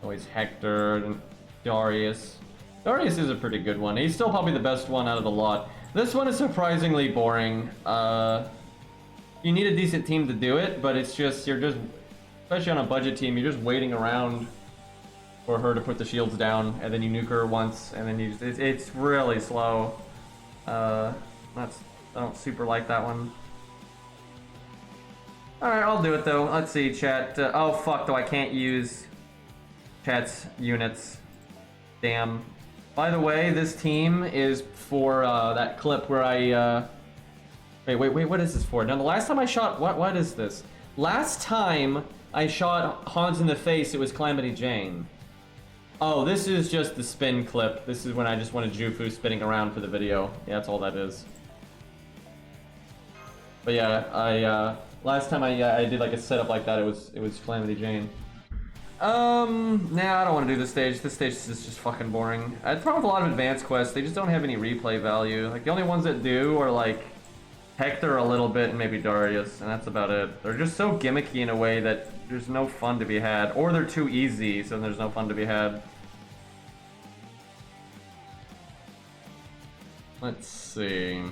Speaker 1: Always Hector and Darius. Darius is a pretty good one. He's still probably the best one out of the lot. This one is surprisingly boring. You need a decent team to do it, but it's just, especially on a budget team, you're just waiting around for her to put the shields down, and then you nuke her once, and then it's really slow. I don't super like that one. Alright, I'll do it though. Let's see, chat. Oh fuck, though I can't use chat's units. Damn. By the way, this team is for that clip where I Wait, what is this for? Now, the last time I shot... What is this? Last time I shot Hans in the face, it was Calamity Jane. Oh, this is just the spin clip. This is when I just wanted Jufu spinning around for the video. Yeah, that's all that is. But yeah, last time I did like a setup like that, it was Calamity Jane. Nah, I don't want to do this stage. This stage is just fucking boring. The problem with a lot of advanced quests, they just don't have any replay value. Like, the only ones that do are like Hector a little bit and maybe Darius, and that's about it. They're just so gimmicky in a way that there's no fun to be had. Or they're too easy, so there's no fun to be had. Let's see.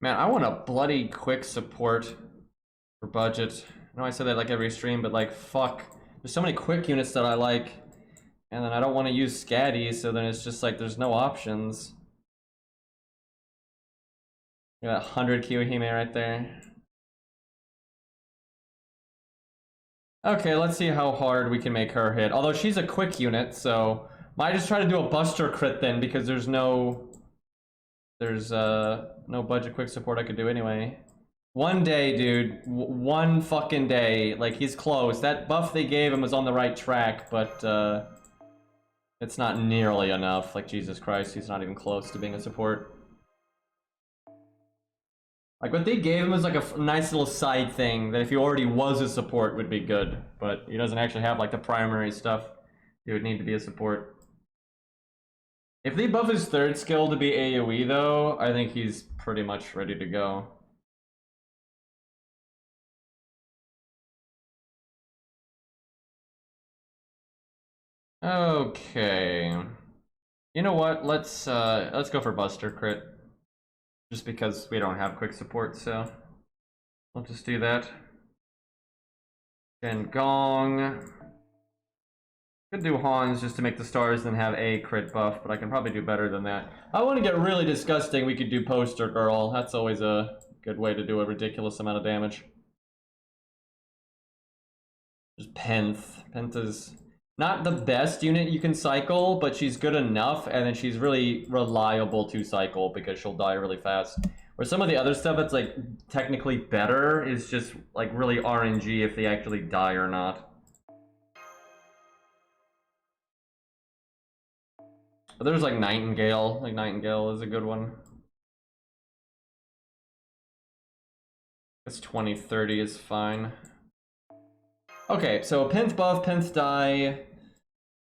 Speaker 1: Man, I want a bloody quick support for budget. I know I said that like every stream, but like, fuck. There's so many quick units that I like, and then I don't want to use Scatty, so then it's just like there's no options. You got 100 Kiyohime right there. Okay, let's see how hard we can make her hit. Although she's a quick unit, so might just try to do a Buster crit then, because there's no budget quick support I could do anyway. One day, dude. One fucking day. Like, he's close. That buff they gave him was on the right track, but it's not nearly enough. Like, Jesus Christ, he's not even close to being a support. Like, what they gave him was like a nice little side thing that if he already was a support would be good, but he doesn't actually have like the primary stuff he would need to be a support. If they buff his 3rd skill to be AoE though, I think he's pretty much ready to go. Okay. You know what? Let's go for Buster crit. Just because we don't have quick support, so we'll just do that. And Gong. Could do Hans just to make the stars and have a crit buff, but I can probably do better than that. I want to get really disgusting, we could do Poster Girl. That's always a good way to do a ridiculous amount of damage. Just Penth. Penth is not the best unit you can cycle, but she's good enough, and then she's really reliable to cycle because she'll die really fast. Where some of the other stuff that's like technically better is just like really RNG if they actually die or not. But there's like Nightingale. Like Nightingale is a good one. This 2030 is fine. Okay, so Pynth buff, Pynth die.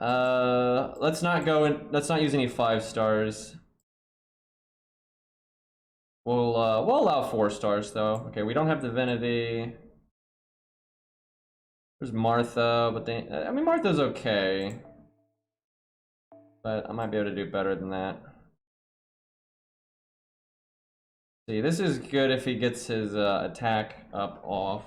Speaker 1: Let's not go in. Let's not use any 5 stars. We'll allow 4 stars though. Okay, we don't have Divinity. There's Martha, but I mean Martha's okay, but I might be able to do better than that. See, this is good if he gets his attack up off.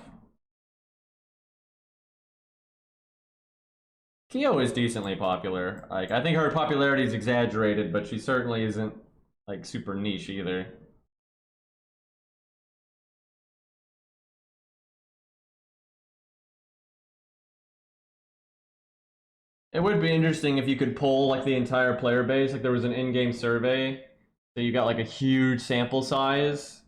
Speaker 1: Kyo is decently popular. Like, I think her popularity is exaggerated, but she certainly isn't like super niche either. It would be interesting if you could pull like the entire player base, like there was an in-game survey, so you got like a huge sample size,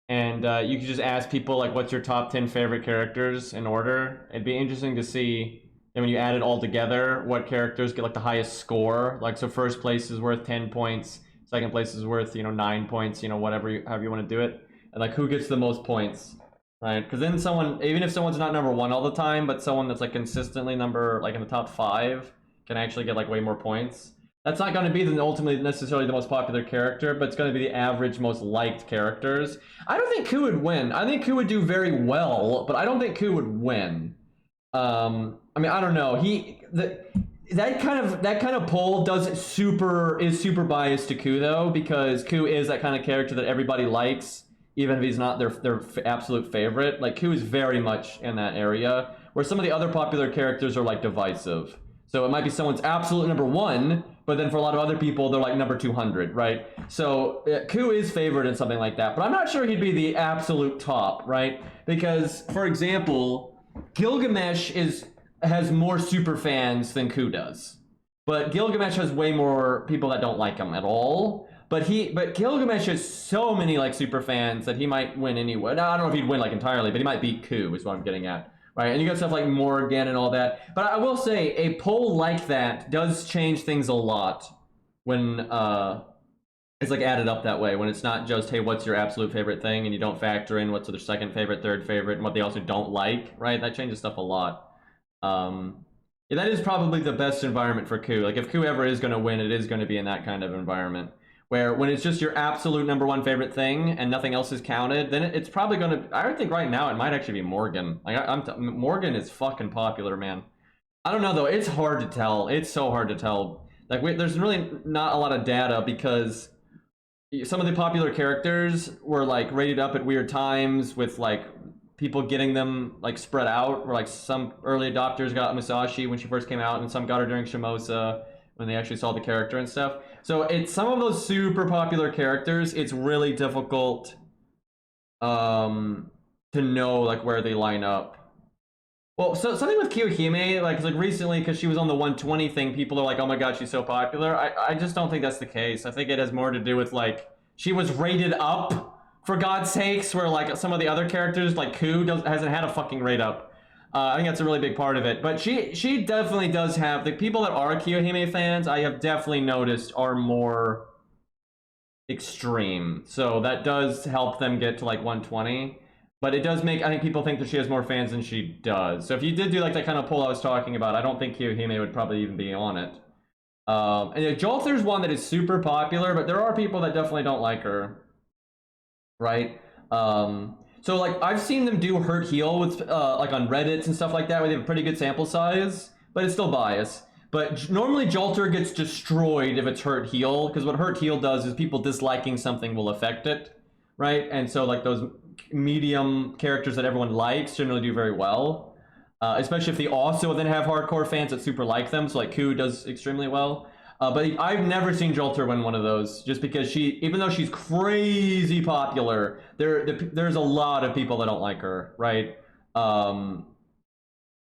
Speaker 1: and you could just ask people like, what's your top 10 favorite characters in order. It'd be interesting to see, and when you add it all together, what characters get like the highest score. Like, so first place is worth 10 points, second place is worth, 9 points, whatever, however you want to do it, and like who gets the most points. Right, because then someone, even if someone's not number 1 all the time, but someone that's like consistently number, like in the top 5, can actually get like way more points. That's not going to be ultimately necessarily the most popular character, but it's going to be the average most liked characters. I don't think Ku would win. I think Ku would do very well, but I don't think Ku would win. I mean, I don't know. That kind of poll is super biased to Ku though, because Ku is that kind of character that everybody likes, even if he's not their absolute favorite. Like, Ku is very much in that area, where some of the other popular characters are like divisive. So it might be someone's absolute number 1, but then for a lot of other people, they're like number 200, right? So Ku is favored in something like that, but I'm not sure he'd be the absolute top, right? Because, for example, Gilgamesh has more super fans than Ku does, but Gilgamesh has way more people that don't like him at all. But Gilgamesh has so many like super fans that he might win anyway. Now, I don't know if he'd win like entirely, but he might beat Ku, is what I'm getting at, right? And you got stuff like Morgan and all that. But I will say a poll like that does change things a lot when it's like added up that way. When it's not just, hey, what's your absolute favorite thing, and you don't factor in what's their second favorite, third favorite, and what they also don't like, right? That changes stuff a lot. Yeah, that is probably the best environment for Ku. Like, if Ku ever is going to win, it is going to be in that kind of environment, where when it's just your absolute number 1 favorite thing and nothing else is counted, then it's probably going to, I think right now it might actually be Morgan. Like, Morgan is fucking popular, man. I don't know though, it's hard to tell. It's so hard to tell. Like, there's really not a lot of data, because some of the popular characters were like rated up at weird times, with like people getting them like spread out, where like some early adopters got Musashi when she first came out, and some got her during Shimosa when they actually saw the character and stuff. So it's some of those super popular characters, it's really difficult to know like where they line up. Well, so something with Kiyohime, like recently, because she was on the 120 thing, people are like, oh my god, she's so popular. I just don't think that's the case. I think it has more to do with like, she was rated up, for God's sakes, where like some of the other characters, like Ku, hasn't had a fucking rate up. I think that's a really big part of it. But she definitely does have, the people that are Kiyohime fans, I have definitely noticed, are more extreme. So that does help them get to like 120. But it does make, I think, people think that she has more fans than she does. So if you did do like that kind of poll I was talking about, I don't think Kiyohime would probably even be on it. And yeah, Jolter's one that is super popular, but there are people that definitely don't like her. Right? So like, I've seen them do hurt heal with like on Reddit and stuff like that, where they have a pretty good sample size, but it's still biased. But normally Jolter gets destroyed if it's hurt heal, because what hurt heal does is people disliking something will affect it, right? And so like those medium characters that everyone likes generally do very well, especially if they also then have hardcore fans that super like them. So like Ku does extremely well. But I've never seen Jolter win one of those, just because even though she's crazy popular, there's a lot of people that don't like her, right? I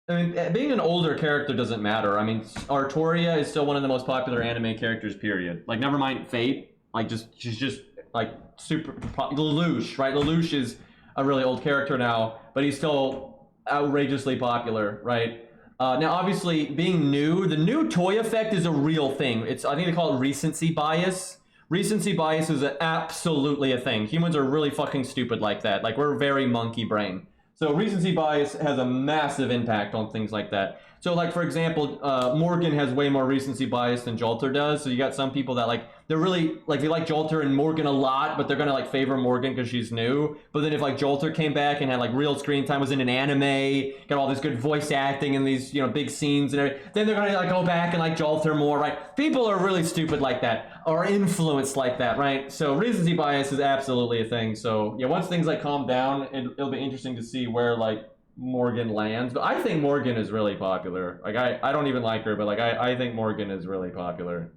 Speaker 1: mean, being an older character doesn't matter. I mean, Artoria is still one of the most popular anime characters, period. Like, never mind Fate. Like, she's just like super Lelouch, right? Lelouch is a really old character now, but he's still outrageously popular, right? Now, obviously, being new, the new toy effect is a real thing. I think they call it recency bias. Recency bias is absolutely a thing. Humans are really fucking stupid like that. Like, we're very monkey brain. So recency bias has a massive impact on things like that. So, like, for example, Morgan has way more recency bias than Jolter does. So you got some people that, like, they're really, like, they like Jolter and Morgan a lot, but they're gonna, like, favor Morgan because she's new. But then if, like, Jolter came back and had, like, real screen time, was in an anime, got all this good voice acting and these, you know, big scenes and everything, then they're gonna, like, go back and like Jolter more, right? People are really stupid like that, or influenced like that, right? So recency bias is absolutely a thing. So, yeah, once things, like, calm down, it'll be interesting to see where, like, Morgan lands. But I think Morgan is really popular. Like, I don't even like her, but, like, I think Morgan is really popular.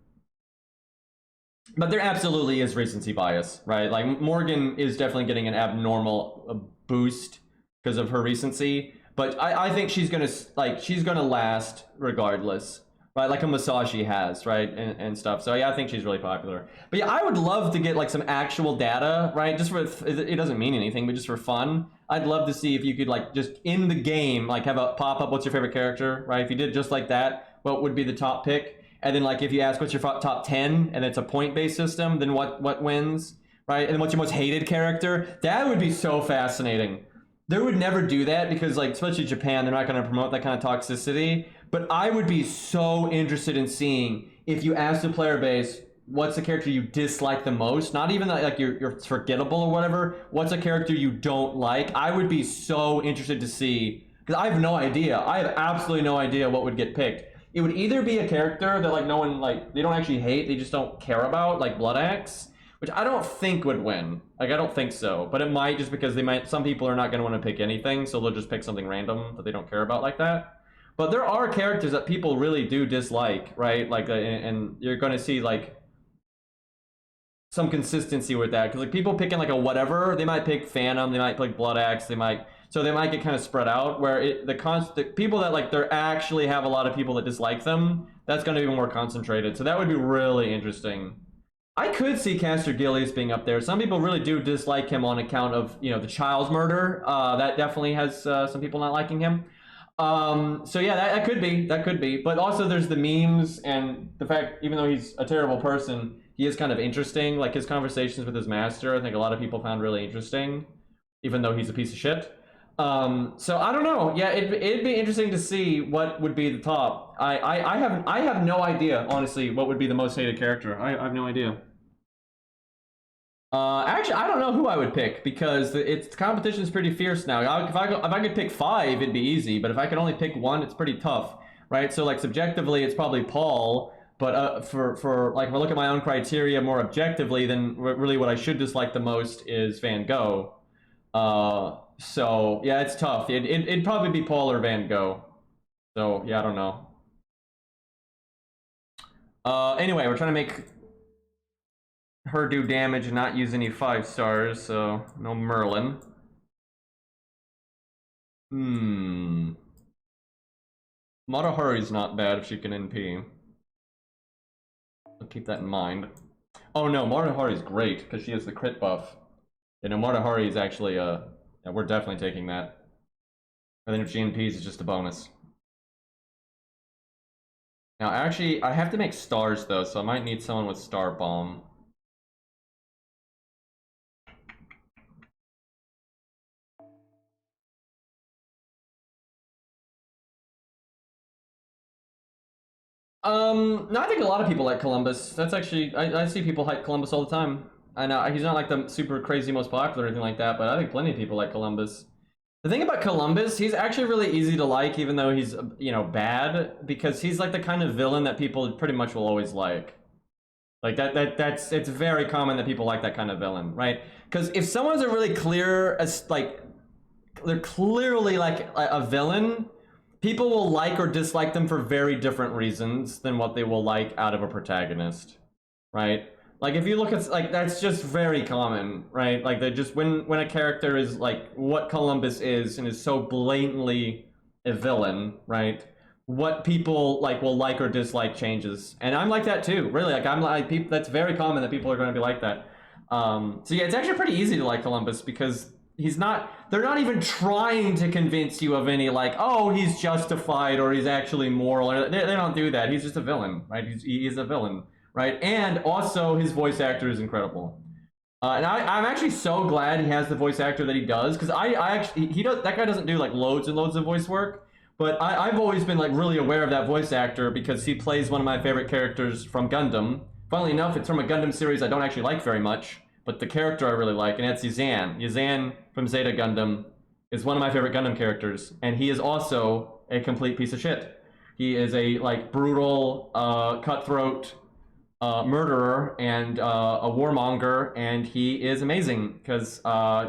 Speaker 1: But there absolutely is recency bias, right? Like, Morgan is definitely getting an abnormal boost because of her recency. But I think she's gonna last regardless, right? Like a Masashi has, right? And stuff. So yeah, I think she's really popular. But yeah, I would love to get, like, some actual data, right? Just for, it doesn't mean anything, but just for fun. I'd love to see if you could, like, just in the game, like, have a pop-up, what's your favorite character, right? If you did just like that, what would be the top pick? And then, like, if you ask what's your top 10, and it's a point-based system, then what wins, right? And then what's your most hated character? That would be so fascinating. They would never do that because, like, especially Japan, they're not going to promote that kind of toxicity. But I would be so interested in seeing if you ask the player base, what's the character you dislike the most? Not even like you're forgettable or whatever. What's a character you don't like? I would be so interested to see, because I have no idea. I have absolutely no idea what would get picked. It would either be a character that, like, no one, like, they don't actually hate, they just don't care about, like Blood Axe, which I don't think would win. Like, I don't think so. But it might, just because some people are not going to want to pick anything, so they'll just pick something random that they don't care about like that. But there are characters that people really do dislike, right? Like, and you're going to see, like, some consistency with that. Because, like, people picking, like, a whatever, they might pick Phantom, they might pick Blood Axe, so they might get kind of spread out, where the people that, like, they actually have a lot of people that dislike them, that's going to be more concentrated. So that would be really interesting. I could see Caster Gillies being up there. Some people really do dislike him on account of, you know, the child's murder. That definitely has some people not liking him. So yeah, that could be. But also there's the memes and the fact, even though he's a terrible person, he is kind of interesting. Like, his conversations with his master, I think a lot of people found really interesting, even though he's a piece of shit. So I don't know. Yeah, it'd be interesting to see what would be the top. I have no idea, honestly, what would be the most hated character. I have no idea. Actually, I don't know who I would pick, because the competition is pretty fierce now. If I could pick 5, it'd be easy. But if I could only pick 1, it's pretty tough, right? So, like, subjectively, it's probably Paul. But for like, if I look at my own criteria more objectively, then really what I should dislike the most is Van Gogh. So yeah, it's tough. It'd probably be Paul or Van Gogh. So yeah, I don't know. Anyway, we're trying to make her do damage and not use any 5 stars, so no Merlin. Matahari's not bad if she can NP. I'll keep that in mind. Oh no, Matahari's great because she has the crit buff. You know, Matahari is actually yeah, we're definitely taking that. And then if she NPs, it's just a bonus. Now, actually, I have to make stars though, so I might need someone with Star Bomb. No, I think a lot of people like Columbus. That's actually, I see people like Columbus all the time. I know he's not like the super crazy most popular or anything like that, but I think plenty of people like Columbus. The thing about Columbus, he's actually really easy to like, even though he's, you know, bad, because he's like the kind of villain that people pretty much will always like. Like it's very common that people like that kind of villain, right? Because if someone's a really clear, like, they're clearly like a villain, people will like or dislike them for very different reasons than what they will like out of a protagonist, right? Like, if you look at, like, that's just very common, right? Like, they just, when a character is like what Columbus is and is so blatantly a villain, right? What people like will like or dislike changes. And I'm like that too, really. Like, I'm like, people, that's very common that people are going to be like that. So yeah, it's actually pretty easy to like Columbus because they're not even trying to convince you of any like, oh, he's justified or he's actually moral. They don't do that. He's just a villain, right? He's a villain, right? And also his voice actor is incredible. And I'm actually so glad he has the voice actor that he does, because I actually that guy doesn't do like loads and loads of voice work, but I've always been like really aware of that voice actor because he plays one of my favorite characters from Gundam. Funnily enough, it's from a Gundam series I don't actually like very much, but the character I really like, and that's Yazan. Yazan from Zeta Gundam is one of my favorite Gundam characters, and he is also a complete piece of shit. He is a like brutal, cutthroat murderer and a warmonger, and he is amazing because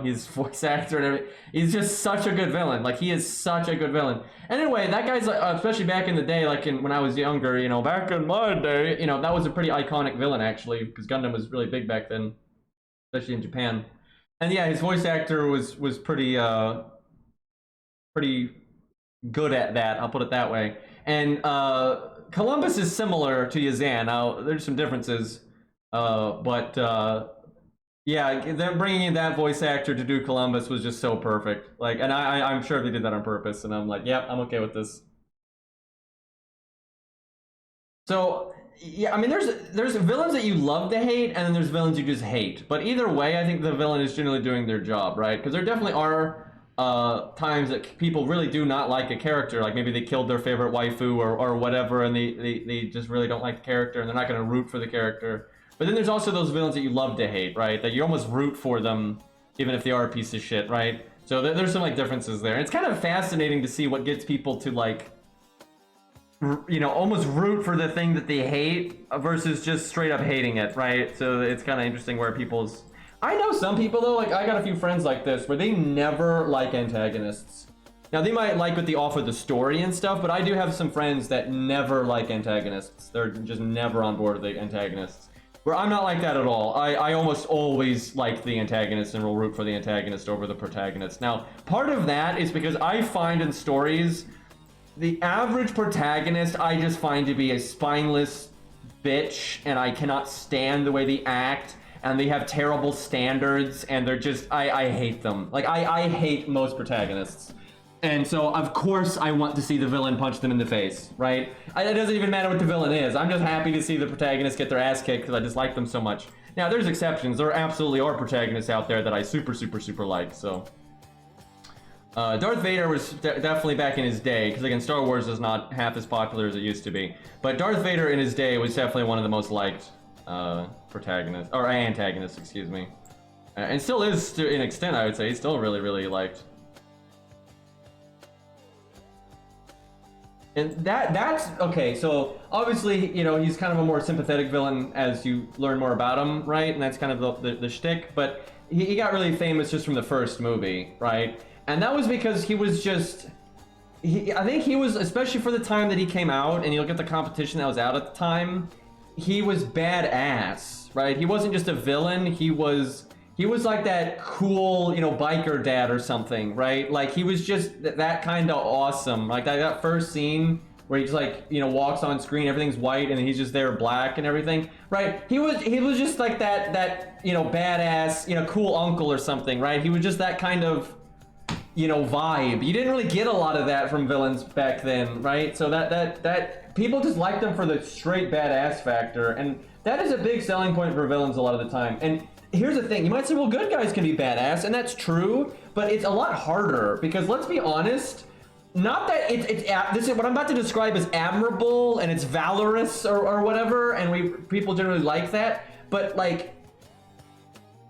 Speaker 1: his voice actor and everything. He's just such a good villain. Like, he is such a good villain. Anyway, that guy's especially back in the day, like when I was younger, you know, back in my day, you know, that was a pretty iconic villain actually, because Gundam was really big back then, especially in Japan. And yeah, his voice actor was pretty pretty good at that. I'll put it that way. And Columbus is similar to Yazan. Now, there's some differences, but yeah, them bringing in that voice actor to do Columbus was just so perfect. Like, and I'm sure they did that on purpose, and I'm like, yep, I'm okay with this. So, yeah, I mean, there's villains that you love to hate, and then there's villains you just hate. But either way, I think the villain is generally doing their job, right? Because there definitely are times that people really do not like a character, like maybe they killed their favorite waifu or whatever, and they just really don't like the character and they're not going to root for the character. But then there's also those villains that you love to hate, right? That you almost root for them even if they are a piece of shit, right? So there's some like differences there. And it's kind of fascinating to see what gets people to like, you know, almost root for the thing that they hate versus just straight up hating it, right? So it's kind of interesting where people's... I know some people though, like I got a few friends like this where they never like antagonists. Now they might like what they offer the story and stuff, but I do have some friends that never like antagonists. They're just never on board with the antagonists. Where I'm not like that at all. I almost always like the antagonist and will root for the antagonist over the protagonist. Now, part of that is because I find in stories, the average protagonist I just find to be a spineless bitch, and I cannot stand the way they act. And they have terrible standards, and they're just, I hate them. Like, I hate most protagonists. And so, of course, I want to see the villain punch them in the face, right? It doesn't even matter what the villain is. I'm just happy to see the protagonist get their ass kicked because I just like them so much. Now, there's exceptions. There absolutely are protagonists out there that I super like, so. Darth Vader was definitely back in his day, because again, Star Wars is not half as popular as it used to be. But Darth Vader in his day was definitely one of the most liked protagonist or antagonist, excuse me, and still is to an extent. I would say he's still really liked. And that's okay. So obviously, you know, he's kind of a more sympathetic villain as you learn more about him, right? And that's kind of the shtick. But he got really famous just from the first movie, right? And that was because he was just. I think he was, especially for the time that he came out, and you look at the competition that was out at the time. He was badass, right? He wasn't just a villain. He was like that cool, you know, biker dad or something, right? Like he was just that kind of awesome. Like that first scene where he just like, you know, walks on screen, everything's white, and he's just there black and everything, right? He was just like that you know, badass, you know, cool uncle or something, right? He was just that kind of, you know, vibe. You didn't really get a lot of that from villains back then, right? So that people just liked them for the straight badass factor, and that is a big selling point for villains a lot of the time. And here's the thing, you might say, well, good guys can be badass, and that's true, but it's a lot harder, because let's be honest, not that this is what I'm about to describe as admirable and it's valorous or whatever, and people generally like that, but like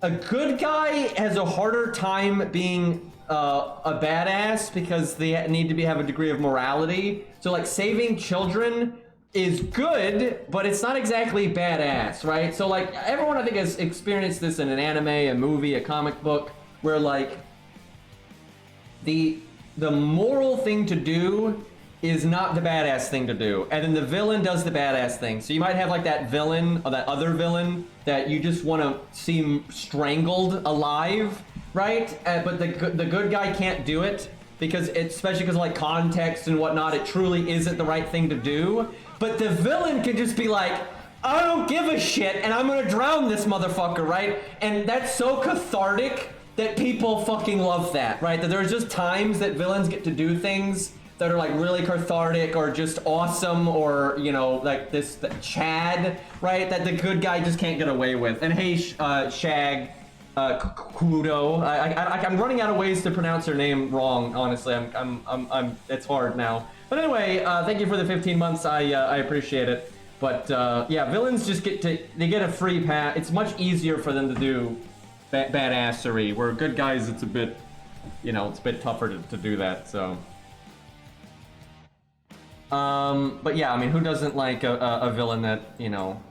Speaker 1: a good guy has a harder time being a badass because they need to have a degree of morality. So like saving children is good, but it's not exactly badass, right? So like everyone I think has experienced this in an anime, a movie, a comic book, where like the moral thing to do is not the badass thing to do, and then the villain does the badass thing. So you might have like that villain or that other villain that you just want to see strangled alive, right? But the good guy can't do it because especially because of like context and whatnot, it truly isn't the right thing to do. But the villain can just be like, I don't give a shit, and I'm gonna drown this motherfucker, right? And that's so cathartic that people fucking love that, right? That there's just times that villains get to do things that are like really cathartic or just awesome, or you know, like this Chad, right? That the good guy just can't get away with. And hey, Shag, Kudo, I'm running out of ways to pronounce her name wrong. Honestly, it's hard now. But anyway, thank you for the 15 months. I appreciate it. But yeah, villains just get a free pass. It's much easier for them to do badassery, where good guys, it's a bit, you know, it's a bit tougher to do that. So. But yeah, I mean, who doesn't like a villain that, you know,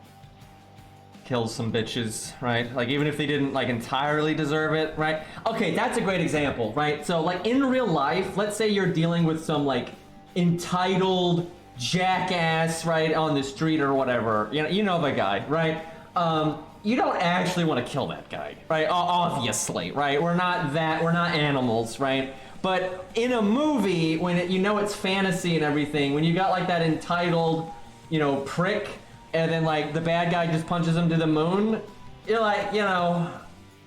Speaker 1: kills some bitches, right? Like, even if they didn't, like, entirely deserve it, right? Okay, that's a great example, right? So, like, in real life, let's say you're dealing with some, like, entitled jackass, right, on the street or whatever. You know the guy, right? You don't actually want to kill that guy, right? Obviously, right? We're not animals, right? But in a movie, when you know it's fantasy and everything, when you got like that entitled, you know, prick, and then like the bad guy just punches him to the moon, you're like, you know,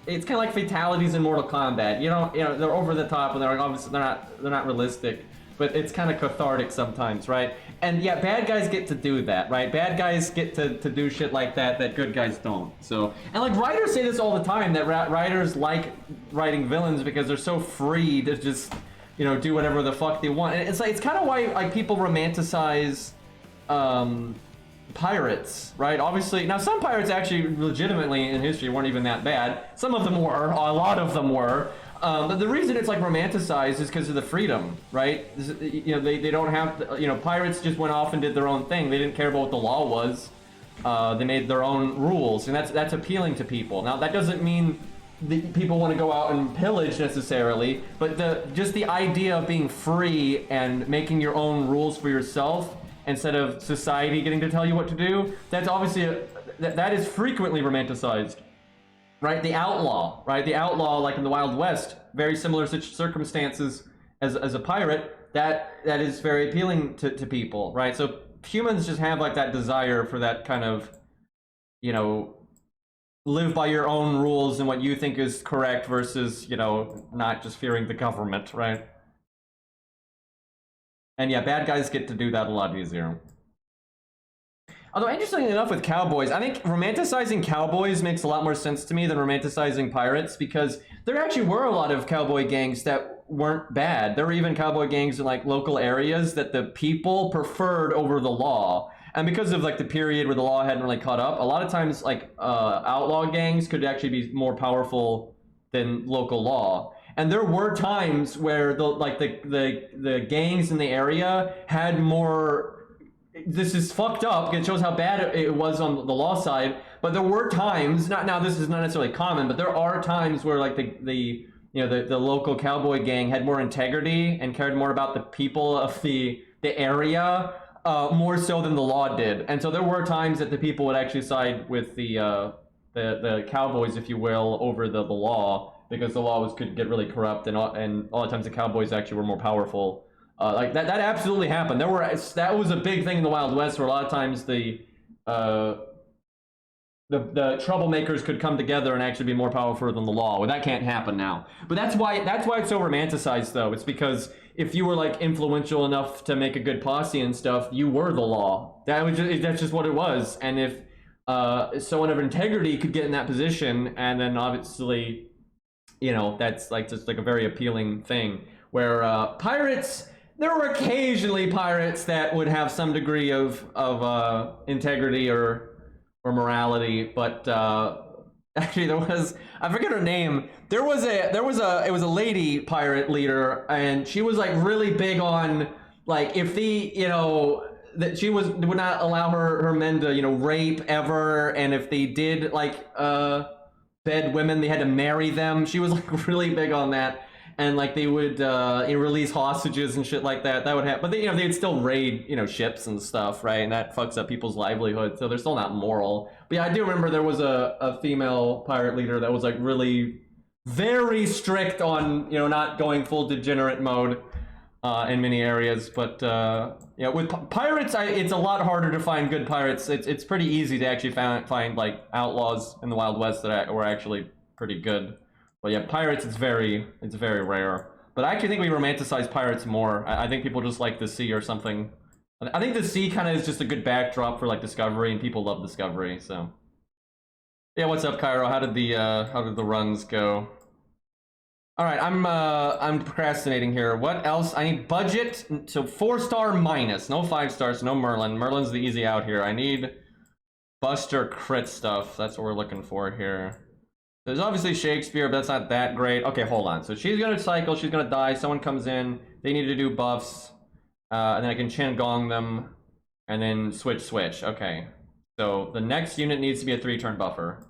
Speaker 1: it's kind of like fatalities in Mortal Kombat. You know, they're over the top and they're like, obviously they're not realistic, but it's kind of cathartic sometimes, right? And yeah, bad guys get to do that, right? Bad guys get to do shit like that good guys don't. So, and like writers say this all the time, that writers like writing villains because they're so free to just, you know, do whatever the fuck they want. And it's like, it's kind of why like people romanticize pirates, right? Obviously, now some pirates actually legitimately in history weren't even that bad. Some of them were, a lot of them were. But the reason it's like romanticized is because of the freedom, right? You know, they don't have to, you know, pirates just went off and did their own thing. They didn't care about what the law was. They made their own rules, and that's appealing to people. Now that doesn't mean that people want to go out and pillage necessarily, but just the idea of being free and making your own rules for yourself instead of society getting to tell you what to do, that's obviously that is frequently romanticized. Right, the outlaw, right? The outlaw, like in the Wild West, very similar circumstances as a pirate. That is very appealing to people, right? So humans just have like that desire for that kind of, you know, live by your own rules and what you think is correct versus, you know, not just fearing the government, right? And yeah, bad guys get to do that a lot easier. Although, interestingly enough, with cowboys, I think romanticizing cowboys makes a lot more sense to me than romanticizing pirates, because there actually were a lot of cowboy gangs that weren't bad. There were even cowboy gangs in like local areas that the people preferred over the law. And because of like the period where the law hadn't really caught up, a lot of times like outlaw gangs could actually be more powerful than local law. And there were times where the gangs in the area had more. This is fucked up. It shows how bad it was on the law side. But there were times. Now this is not necessarily common, but there are times where like the local cowboy gang had more integrity and cared more about the people of the area, more so than the law did. And so there were times that the people would actually side with the cowboys, if you will, over the law, because the law could get really corrupt, and a lot of times the cowboys actually were more powerful. Like that absolutely happened. That was a big thing in the Wild West, where a lot of times the troublemakers could come together and actually be more powerful than the law. Well, that can't happen now. But that's why it's so romanticized, though. It's because if you were like influential enough to make a good posse and stuff, you were the law. That's just what it was. And if someone of integrity could get in that position, and then obviously, you know, that's like just like a very appealing thing. Where pirates. There were occasionally pirates that would have some degree of integrity or morality, but actually there was, I forget her name. It was a lady pirate leader, and she was like really big on like, if that she would not allow her men to, you know, rape ever, and if they did like bed women, they had to marry them. She was like really big on that. And like they would release hostages and shit like that. That would happen, but they'd still raid, you know, ships and stuff, right? And that fucks up people's livelihood. So they're still not moral. But yeah, I do remember there was a female pirate leader that was like really very strict on, you know, not going full degenerate mode. in many areas. But yeah, with pirates, it's a lot harder to find good pirates. It's pretty easy to actually find like outlaws in the Wild West that were actually pretty good. But yeah, pirates, it's very rare. But I actually think we romanticize pirates more. I think people just like the sea or something. I think the sea kind of is just a good backdrop for like Discovery, and people love Discovery. So yeah, what's up, Cairo? How did the runs go? All right, I'm procrastinating here. What else? I need budget. So 4-star minus, no 5 stars, no Merlin. Merlin's the easy out here. I need Buster crit stuff. That's what we're looking for here. There's obviously Shakespeare, but that's not that great. Okay, hold on. So she's gonna cycle. She's gonna die. Someone comes in. They need to do buffs, and then I can Chin Gong them, and then switch. Okay. So the next unit needs to be a 3-turn buffer.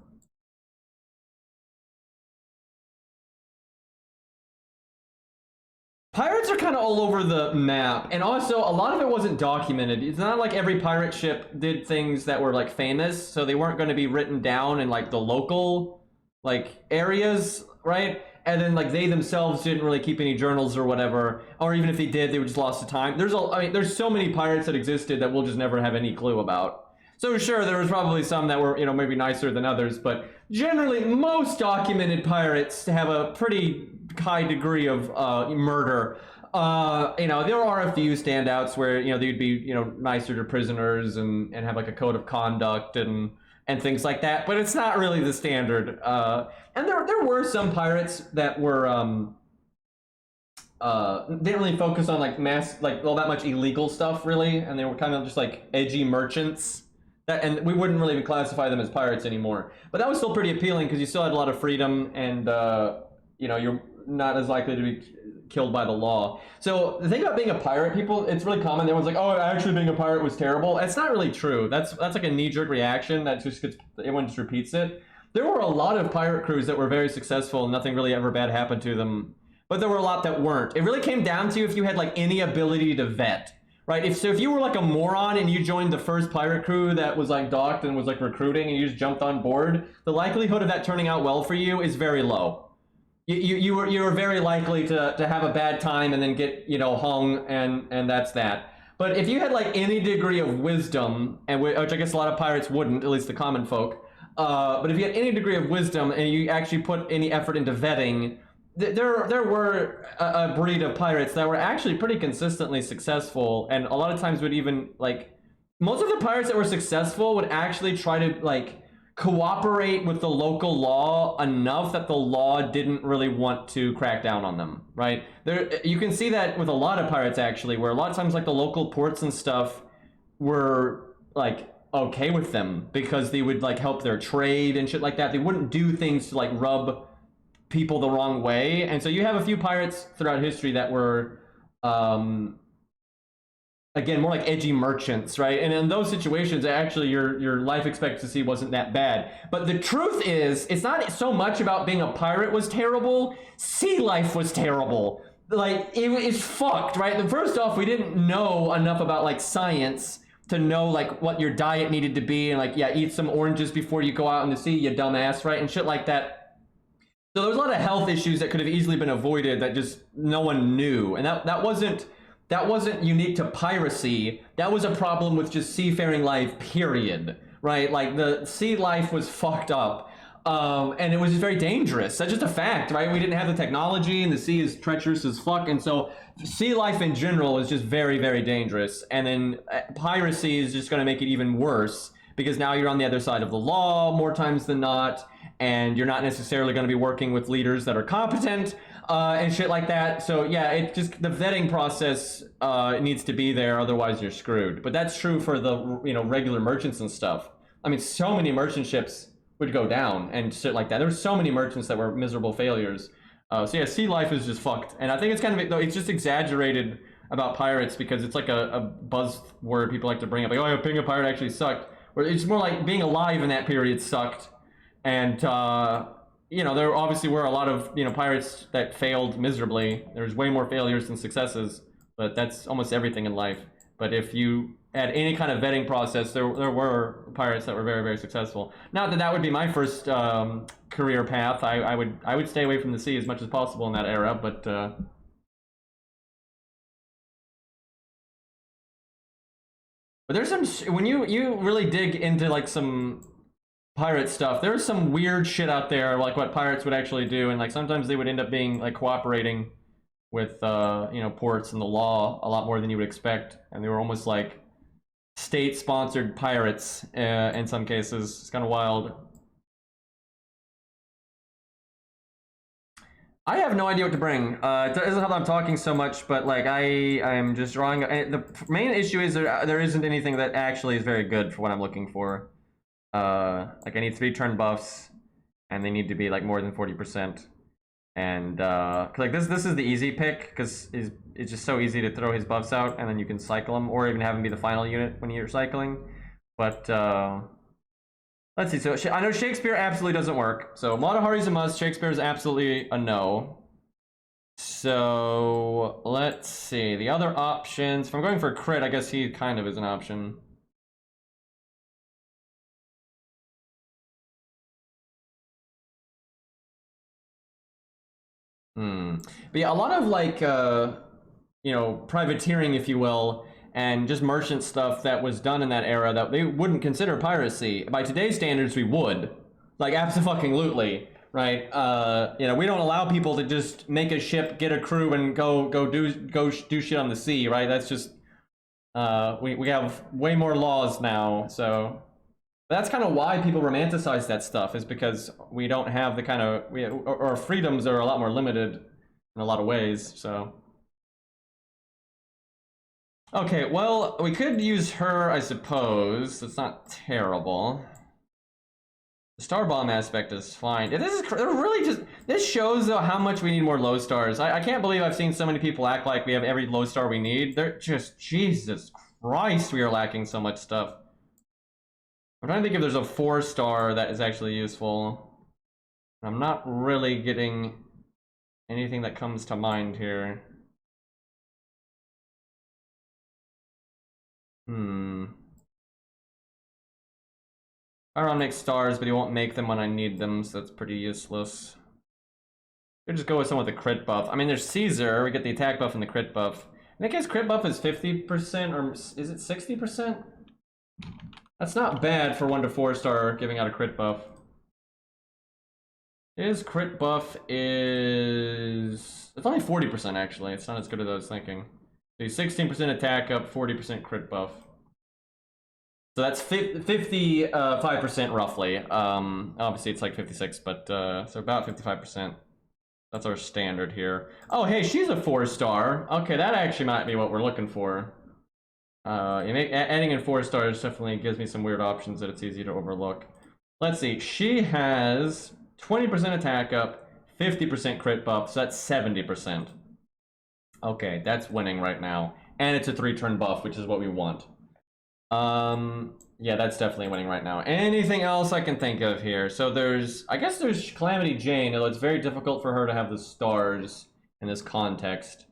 Speaker 1: Pirates are kind of all over the map, and also a lot of it wasn't documented. It's not like every pirate ship did things that were like famous, so they weren't going to be written down in like the local like areas, right? And then like they themselves didn't really keep any journals or whatever, or even if they did, they were just lost to time. There's so many pirates that existed that we'll just never have any clue about. So sure, there was probably some that were, maybe nicer than others, but generally most documented pirates have a pretty high degree of murder. There are a few standouts where, they'd be, nicer to prisoners and have like a code of conduct and things like that, but it's not really the standard. And there were some pirates that were, didn't really focus on like all that much illegal stuff really, and they were kind of just like edgy merchants. And we wouldn't really even classify them as pirates anymore. But that was still pretty appealing because you still had a lot of freedom and, you're not as likely to be killed by the law. So the thing about being a pirate, it's really common. Everyone's like, oh, actually being a pirate was terrible. It's not really true. That's like a knee-jerk reaction that everyone just repeats it. There were a lot of pirate crews that were very successful and nothing really ever bad happened to them. But there were a lot that weren't. It really came down to if you had like any ability to vet. Right, if you were like a moron and you joined the first pirate crew that was like docked and was like recruiting and you just jumped on board, the likelihood of that turning out well for you is very low. You were very likely to have a bad time and then get hung and that's that. But if you had like any degree of wisdom, and which I guess a lot of pirates wouldn't, at least the common folk, but if you had any degree of wisdom and you actually put any effort into vetting, there were a breed of pirates that were actually pretty consistently successful, and a lot of times would even like most of the pirates that were successful would actually try to like cooperate with the local law enough that the law didn't really want to crack down on them, right? You can see that with a lot of pirates actually, where a lot of times like the local ports and stuff were like okay with them because they would like help their trade and shit like that. They wouldn't do things to like rub people the wrong way. And so you have a few pirates throughout history that were again more like edgy merchants, right? And in those situations actually your life expectancy wasn't that bad. But the truth is, it's not so much about being a pirate was terrible, sea life was terrible. Like it's fucked, right? First off, we didn't know enough about like science to know like what your diet needed to be, and like eat some oranges before you go out in the sea, you dumbass, right? And shit like that. So there was a lot of health issues that could have easily been avoided that just no one knew. And that wasn't unique to piracy. That was a problem with just seafaring life, period. Right? Like the sea life was fucked up. And it was just very dangerous. That's just a fact, right? We didn't have the technology and the sea is treacherous as fuck. And so sea life in general is just very, very dangerous. And then piracy is just going to make it even worse because now you're on the other side of the law more times than not. And you're not necessarily going to be working with leaders that are competent and shit like that. So yeah, it just the vetting process needs to be there, otherwise you're screwed. But that's true for the regular merchants and stuff. I mean, so many merchant ships would go down and shit like that. There were so many merchants that were miserable failures. So yeah, sea life is just fucked. And I think it's kind of it's just exaggerated about pirates because it's like a buzzword people like to bring up. Like, oh, being a pirate actually sucked. Or it's more like being alive in that period sucked. And, there obviously were a lot of, pirates that failed miserably. There's way more failures than successes, but that's almost everything in life. But if you had any kind of vetting process, there were pirates that were very, very successful. Not that would be my first career path. I would stay away from the sea as much as possible in that era, but But there's some, when you really dig into like some pirate stuff, there's some weird shit out there, like what pirates would actually do, and like sometimes they would end up being like cooperating with you know, ports and the law a lot more than you would expect, and they were almost like state-sponsored pirates in some cases. It's kind of wild. I have no idea what to bring. It doesn't help that I'm talking so much, but like I am just drawing. The main issue is there isn't anything that actually is very good for what I'm looking for. Like I need 3 turn buffs, and they need to be like more than 40%. And like this is the easy pick because it's just so easy to throw his buffs out, and then you can cycle them, or even have him be the final unit when you're cycling. But let's see. So I know Shakespeare absolutely doesn't work. So Matahari's a must. Shakespeare is absolutely a no. So let's see the other options. If I'm going for a crit, I guess he kind of is an option. But yeah, a lot of like you know, privateering, if you will, and just merchant stuff that was done in that era that they wouldn't consider piracy. By today's standards, we would. Like, absolutely, right? You know, we don't allow people to just make a ship, get a crew, and go do shit on the sea, right? That's just we have way more laws now, so that's kind of why people romanticize that stuff, is because we don't have the kind of our freedoms are a lot more limited in a lot of ways. So okay, well, we could use her, I suppose. It's not terrible. The star bomb aspect is fine. This is really just, this shows though how much we need more low stars. I can't believe I've seen so many people act like we have every low star we need. They're just, Jesus Christ, we are lacking so much stuff. I'm trying to think if there's a 4-star that is actually useful. I'm not really getting anything that comes to mind here. Iron makes stars, but he won't make them when I need them, so that's pretty useless. Could just go with someone with a crit buff. I mean, there's Caesar. We get the attack buff and the crit buff. I think his crit buff is 50%, or is it 60%? That's not bad for 1 to 4-star giving out a crit buff. His crit buff is... It's only 40% actually. It's not as good as I was thinking. So he's 16% attack up, 40% crit buff. So that's 55% roughly. Obviously it's like 56, but so about 55%. That's our standard here. Oh, hey, she's a 4-star. Okay, that actually might be what we're looking for. Adding in 4 stars definitely gives me some weird options that it's easy to overlook. Let's see. She has 20% attack up, 50% crit buff, so that's 70%. Okay, that's winning right now. And it's a 3-turn buff, which is what we want. Yeah, that's definitely winning right now. Anything else I can think of here? So I guess there's Calamity Jane, although it's very difficult for her to have the stars in this context,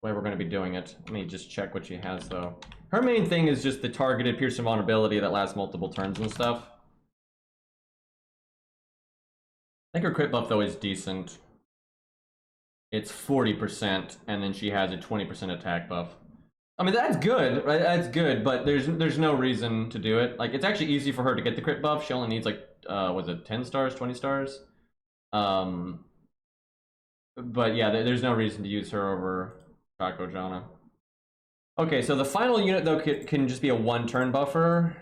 Speaker 1: the way we're going to be doing it. Let me just check what she has, though. Her main thing is just the targeted pierce and vulnerability that lasts multiple turns and stuff. I think her crit buff, though, is decent. It's 40%, and then she has a 20% attack buff. I mean, that's good, right? That's good, but there's no reason to do it. Like, it's actually easy for her to get the crit buff. She only needs, like, was it 10 stars, 20 stars? But yeah, there's no reason to use her over Chaco Jana. Okay, so the final unit, though, can just be a 1-turn buffer.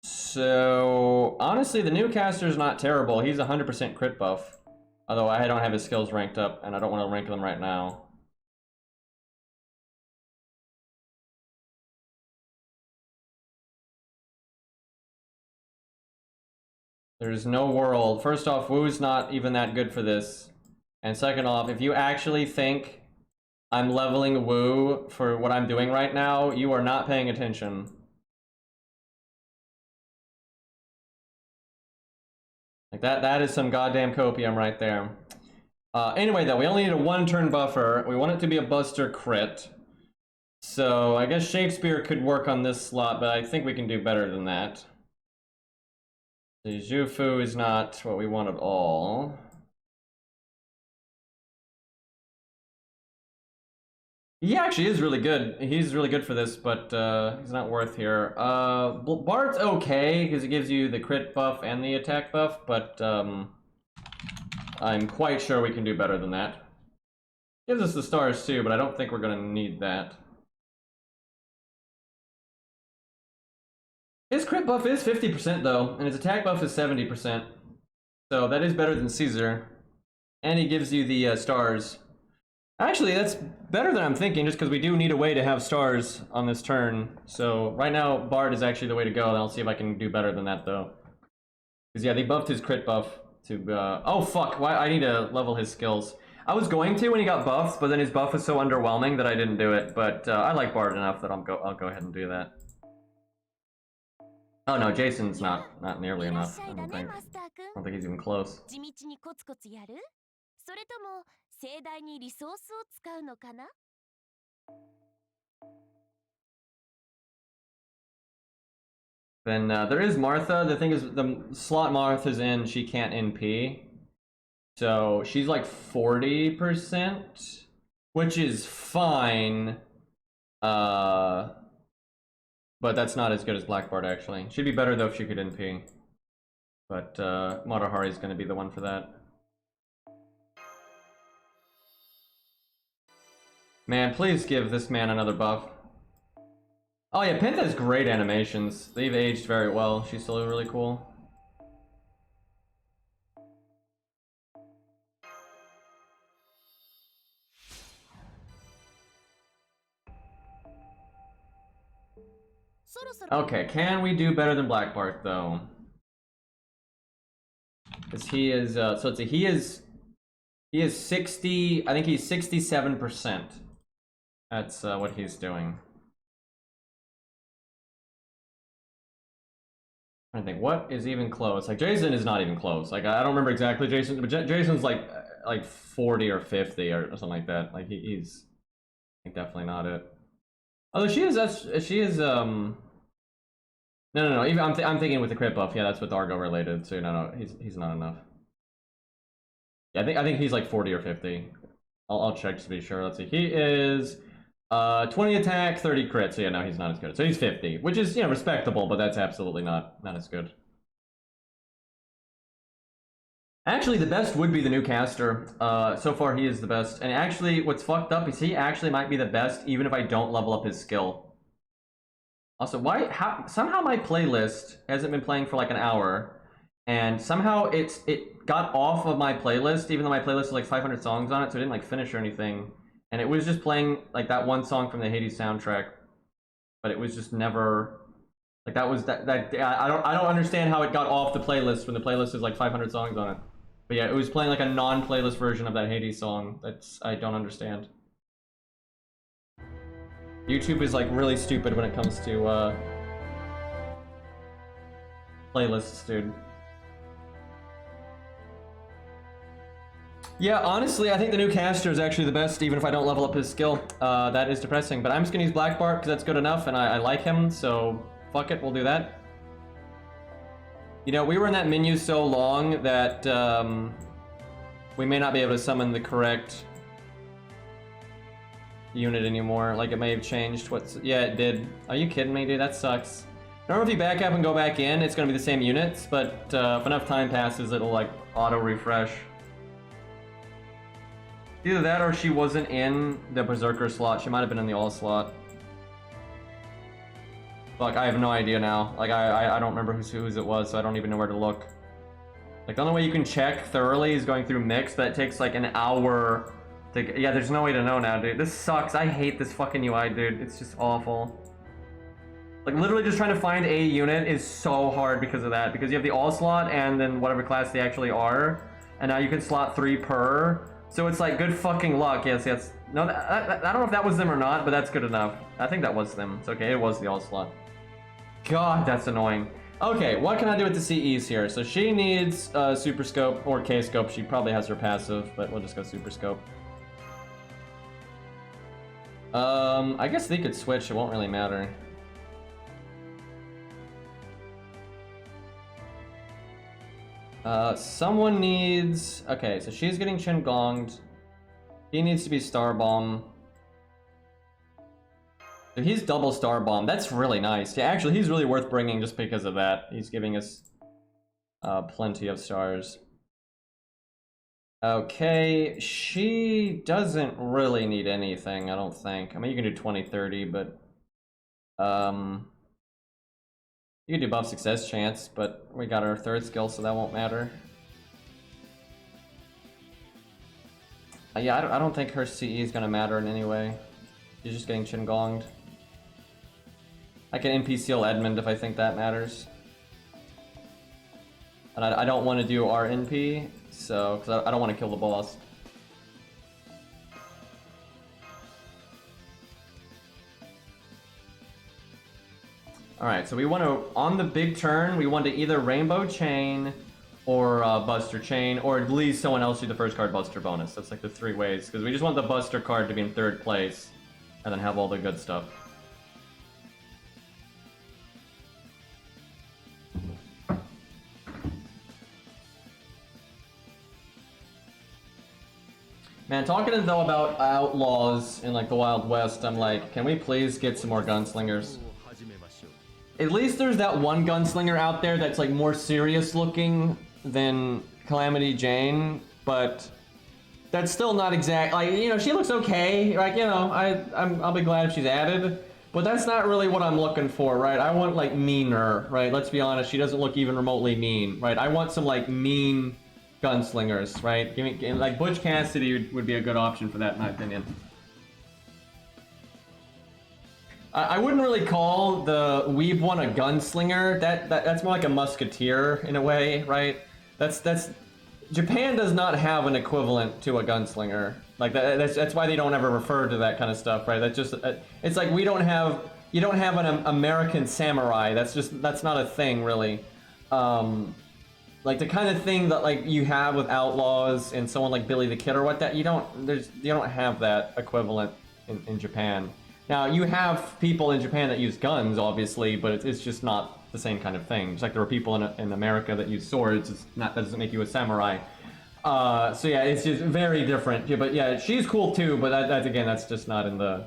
Speaker 1: So, honestly, the new caster's not terrible. He's 100% crit buff. Although I don't have his skills ranked up, and I don't want to rank them right now. There's no world. First off, Wu's not even that good for this. And second off, if you actually think I'm leveling Wu for what I'm doing right now, you are not paying attention. Like that is some goddamn copium right there. Anyway, though, we only need a 1-turn buffer. We want it to be a buster crit. So I guess Shakespeare could work on this slot, but I think we can do better than that. The Zhufu is not what we want at all. He actually is really good. He's really good for this, but he's not worth here. Bard's okay because it gives you the crit buff and the attack buff, but I'm quite sure we can do better than that. Gives us the stars too, but I don't think we're gonna need that. His crit buff is 50% though, and his attack buff is 70%. So that is better than Caesar. And he gives you the stars. Actually, that's better than I'm thinking, just because we do need a way to have stars on this turn. So right now, Bard is actually the way to go, and I'll see if I can do better than that, though. Because, yeah, they buffed his crit buff to... oh, fuck. Why? I need to level his skills. I was going to when he got buffed, but then his buff was so underwhelming that I didn't do it. But I like Bard enough that I'll go ahead and do that. Oh, no, Jason's not nearly enough, I don't think. I don't think he's even close. Then there is Martha. The thing is, the slot Martha's in, she can't NP. So she's like 40%, which is fine. But that's not as good as Black Bard, actually. She'd be better, though, if she could NP. But Matahari's going to be the one for that. Man, please give this man another buff. Oh yeah, Penta has great animations. They've aged very well. She's still really cool. Okay, can we do better than Black Bart though? Because he is so it's a he is 60, I think he's 67%. That's what he's doing. I think what is even close. Like Jason is not even close. Like I don't remember exactly Jason, but Jason's like 40 or 50 or something like that. Like he's I think definitely not it. Although she is no. Even I'm thinking with the crit buff. Yeah, that's with Argo related. So no, he's not enough. Yeah, I think he's like 40 or 50. I'll check just to be sure. Let's see. He is 20 attack, 30 crit. So yeah, no, he's not as good. So he's 50, which is, you know, respectable, but that's absolutely not as good. Actually, the best would be the new caster. So far, he is the best. And actually, what's fucked up is he actually might be the best, even if I don't level up his skill. Also, somehow my playlist hasn't been playing for like an hour, and somehow it got off of my playlist, even though my playlist has like 500 songs on it, so it didn't like finish or anything. And it was just playing like that one song from the Hades soundtrack, but it was just never like that was that I don't understand how it got off the playlist when the playlist is like 500 songs on it. But yeah, it was playing like a non-playlist version of that Hades song. I don't understand. YouTube is like really stupid when it comes to playlists, dude. Yeah, honestly, I think the new caster is actually the best, even if I don't level up his skill. That is depressing, but I'm just gonna use Black Bart because that's good enough, and I like him, so fuck it, we'll do that. You know, we were in that menu so long that we may not be able to summon the correct unit anymore. Like, it may have changed. Yeah, it did. Are you kidding me, dude? That sucks. Normally, if you back up and go back in, it's gonna be the same units, but if enough time passes, it'll like auto-refresh. Either that or she wasn't in the Berserker slot. She might have been in the All slot. Fuck, I have no idea now. Like, I don't remember whose it was, so I don't even know where to look. Like, the only way you can check thoroughly is going through Mix, but it takes like an hour to... Yeah, there's no way to know now, dude. This sucks. I hate this fucking UI, dude. It's just awful. Like, literally just trying to find a unit is so hard because of that. Because you have the All slot and then whatever class they actually are. And now you can slot 3 per. So it's like, good fucking luck. Yes. No, I don't know if that was them or not, but that's good enough. I think that was them. It's okay, it was the All slot. God, that's annoying. Okay, what can I do with the CEs here? So she needs Super Scope or K Scope. She probably has her passive, but we'll just go Super Scope. I guess they could switch. It won't really matter. Someone needs... Okay, so she's getting Chin Gonged. He needs to be Star Bomb. So he's double star bomb. That's really nice. Yeah, actually, he's really worth bringing just because of that. He's giving us plenty of stars. Okay, she doesn't really need anything, I don't think. I mean, you can do 20, 30, but you can do buff success chance, but we got our third skill, so that won't matter. Yeah, I don't think her CE is gonna matter in any way. She's just getting chin-gonged. I can NP seal Edmund if I think that matters. And I don't want to do our NP, so, because I don't want to kill the boss. Alright, so we want to, on the big turn, we want to either Rainbow Chain or Buster Chain, or at least someone else do the first card Buster bonus. That's like the three ways, because we just want the Buster card to be in third place, and then have all the good stuff. Man, talking though about outlaws in like the Wild West, I'm like, can we please get some more gunslingers? At least there's that one gunslinger out there that's like more serious looking than Calamity Jane, but that's still not exact. Like, you know, she looks okay. Like, you know, I'll be glad if she's added, but that's not really what I'm looking for, right? I want like meaner, right? Let's be honest, she doesn't look even remotely mean, right? I want some like mean gunslingers, right? Give me like Butch Cassidy would be a good option for that, in my opinion. I wouldn't really call the Weeb one a gunslinger. That's more like a musketeer in a way, right? That's Japan does not have an equivalent to a gunslinger. Like that's why they don't ever refer to that kind of stuff, right? That's just it's like you don't have an American samurai. That's not a thing really. Like the kind of thing that like you have with outlaws and someone like Billy the Kid or what that you don't have that equivalent in Japan. Now you have people in Japan that use guns, obviously, but it's just not the same kind of thing. Just like there are people in America that use swords. That doesn't make you a samurai. So yeah, it's just very different. Yeah, but yeah, she's cool too. But that's just not in the.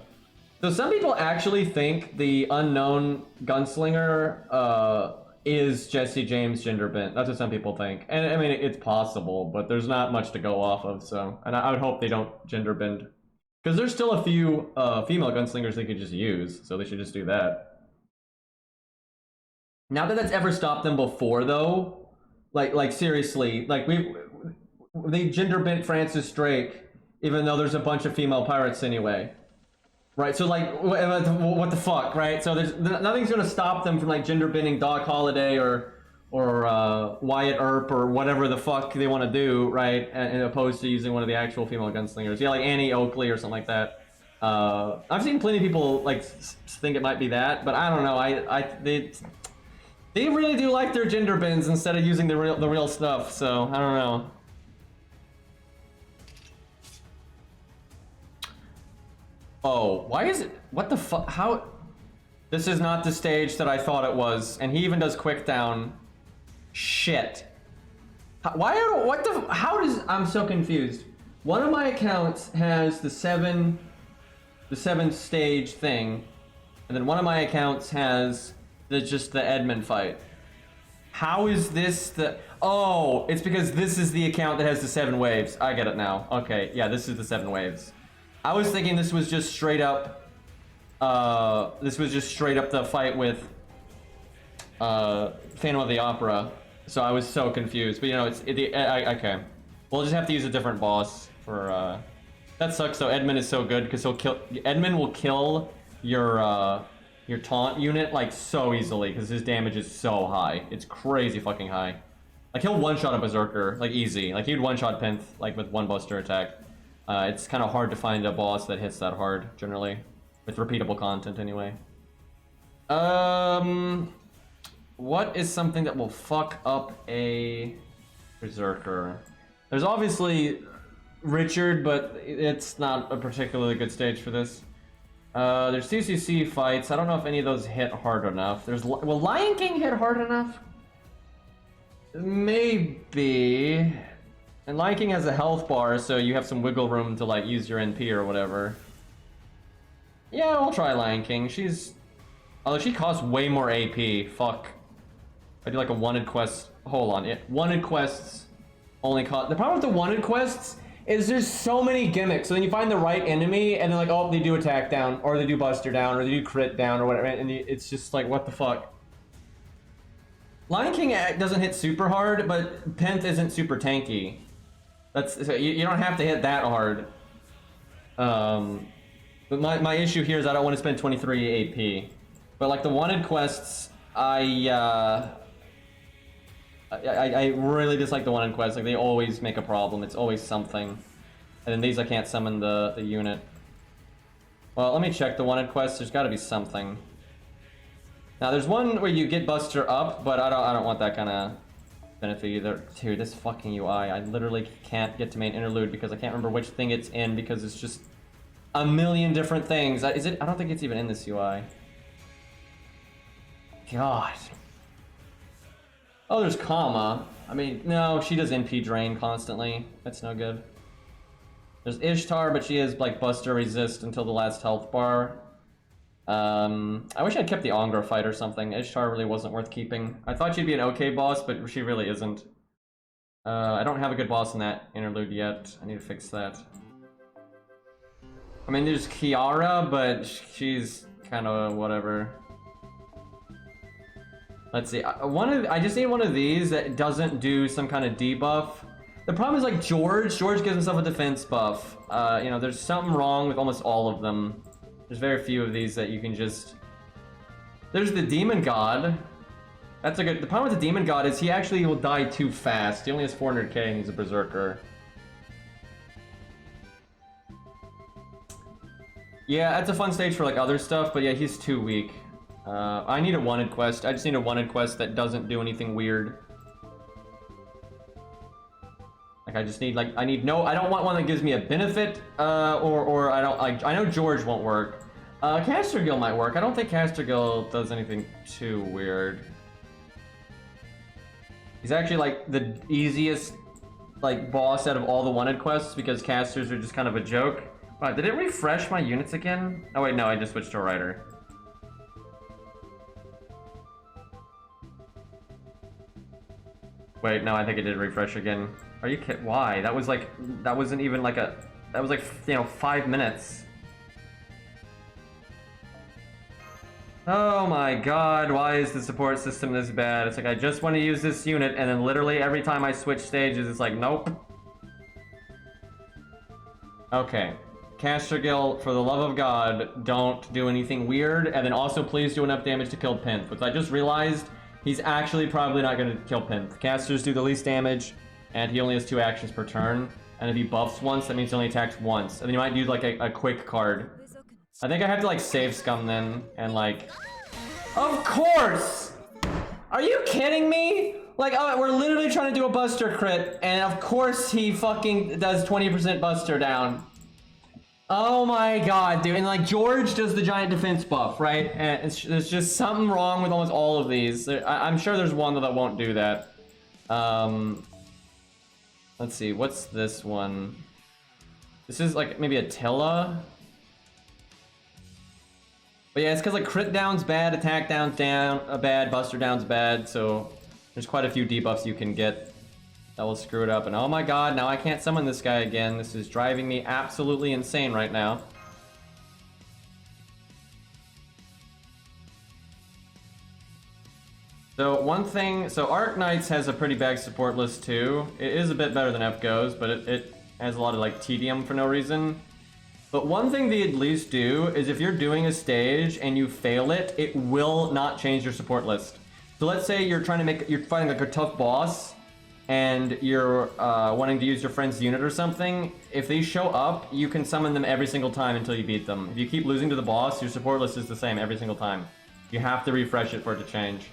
Speaker 1: So some people actually think the unknown gunslinger is Jesse James gender bent. That's what some people think, and I mean it's possible, but there's not much to go off of. So, and I would hope they don't gender bend. Because there's still a few female gunslingers they could just use, so they should just do that. Not that that's ever stopped them before, though. Like seriously, like they gender bent Francis Drake, even though there's a bunch of female pirates anyway, right? So like, what the fuck, right? So there's nothing's gonna stop them from like gender bending Doc Holliday or Wyatt Earp or whatever the fuck they want to do, right? And opposed to using one of the actual female gunslingers. Yeah, like Annie Oakley or something like that. I've seen plenty of people like think it might be that, but I don't know. They really do like their gender bends instead of using the real stuff. So I don't know. Oh, why is it? What the fuck? How? This is not the stage that I thought it was, and he even does quick down. Shit. I'm so confused. One of my accounts has the seven stage thing, and then one of my accounts has just the Edmund fight. How is this the... Oh, it's because this is the account that has the 7 waves. I get it now. Okay, yeah, this is the 7 waves. I was thinking this was just straight up... the fight with... Phantom of the Opera. So I was so confused, but you know, okay. We'll just have to use a different boss for, that sucks though. Edmund is so good, because Edmund will kill your taunt unit, like, so easily, because his damage is so high. It's crazy fucking high. Like, he'll one-shot a Berserker, like, easy. Like, he'd one-shot Pinth, like, with one Buster attack. It's kind of hard to find a boss that hits that hard, generally. With repeatable content, anyway. What is something that will fuck up a Berserker? There's obviously Richard, but it's not a particularly good stage for this. There's CCC fights. I don't know if any of those hit hard enough. Will Lion King hit hard enough? Maybe. And Lion King has a health bar, so you have some wiggle room to like use your NP or whatever. Yeah, we'll try Lion King. She's... Although she costs way more AP. Fuck. I do like a wanted quest. Hold on. Wanted quests only cost... The problem with the wanted quests is there's so many gimmicks. So then you find the right enemy, and then like, oh, they do attack down, or they do buster down, or they do crit down, or whatever, and it's just like, what the fuck? Lion King doesn't hit super hard, but Penth isn't super tanky. That's... So you don't have to hit that hard. But my issue here is I don't want to spend 23 AP. But like the wanted quests, I really dislike the wanted quests. Like they always make a problem. It's always something. And then these I can't summon the unit. Well, let me check the wanted quests. There's got to be something. Now there's one where you get Buster up, but I don't want that kind of benefit either. Dude, this fucking UI. I literally can't get to main interlude because I can't remember which thing it's in because it's just a million different things. Is it? I don't think it's even in this UI. God. Oh, there's Kama. I mean, no, she does NP drain constantly. That's no good. There's Ishtar, but she is like Buster resist until the last health bar. I wish I'd kept the Ongra fight or something. Ishtar really wasn't worth keeping. I thought she'd be an okay boss, but she really isn't. I don't have a good boss in that interlude yet. I need to fix that. I mean, there's Kiara, but she's kind of whatever. Let's see. I just need one of these that doesn't do some kind of debuff. The problem is like George. George gives himself a defense buff. You know, there's something wrong with almost all of them. There's very few of these that you can just... There's the Demon God. That's a good... The problem with the Demon God is he actually will die too fast. He only has 400k and he's a Berserker. Yeah, that's a fun stage for like other stuff, but yeah, he's too weak. I need a wanted quest. I just need a wanted quest that doesn't do anything weird. Like I just need like I don't want one that gives me a benefit, or I don't like. I know George won't work. Castergill might work. I don't think Castergill does anything too weird. He's actually like the easiest like boss out of all the wanted quests because casters are just kind of a joke. Wow, did it refresh my units again? Oh wait, no, I just switched to a rider. Wait, no, I think it did refresh again. Are you kidding? Why? That was like, that wasn't even like a, that was like, you know, 5 minutes. Oh my god, why is the support system this bad? It's like, I just want to use this unit, and then literally every time I switch stages, it's like, nope. Okay. Castergill, for the love of God, don't do anything weird, and then also please do enough damage to kill Penth, which I just realized he's actually probably not going to kill Penth. Casters do the least damage, and he only has 2 actions per turn, and if he buffs once, that means he only attacks once, and then you might do like a quick card. I think I have to like save scum then, and like... Of course! Are you kidding me? Like, oh, we're literally trying to do a Buster crit, and of course he fucking does 20% Buster down. Oh my god, dude. And like George does the giant defense buff, right? And there's just something wrong with almost all of these. I'm sure there's one that won't do that. Let's see, what's this one? This is like maybe Attila. But yeah, it's because like crit down's bad, attack down's bad, buster down's bad, so there's quite a few debuffs you can get that will screw it up. And oh my god, now I can't summon this guy again. This is driving me absolutely insane right now. So one thing, so Arc Knights has a pretty bad support list too. It is a bit better than FGO's, but it has a lot of like tedium for no reason. But one thing they at least do is if you're doing a stage and you fail it, it will not change your support list. So let's say you're fighting like a tough boss, and you're wanting to use your friend's unit or something. If they show up, you can summon them every single time until you beat them. If you keep losing to the boss, your support list is the same every single time. You have to refresh it for it to change.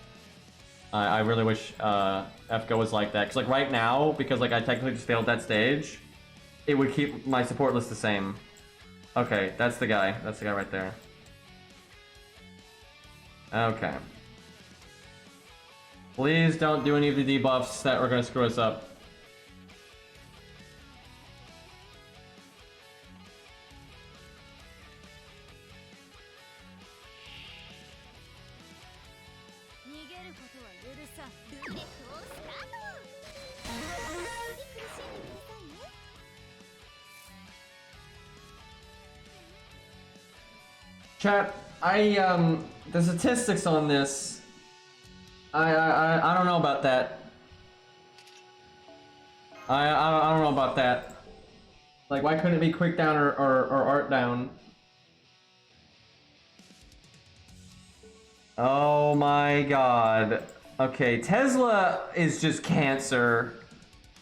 Speaker 1: I really wish FGO was like that. Because like right now, because like I technically just failed that stage, it would keep my support list the same. Okay, that's the guy. That's the guy right there. Okay. Please don't do any of the debuffs that are going to screw us up. Chat, the statistics on this, I don't know about that. I don't know about that. Like, why couldn't it be quick down or art down? Oh my god. Okay, Tesla is just cancer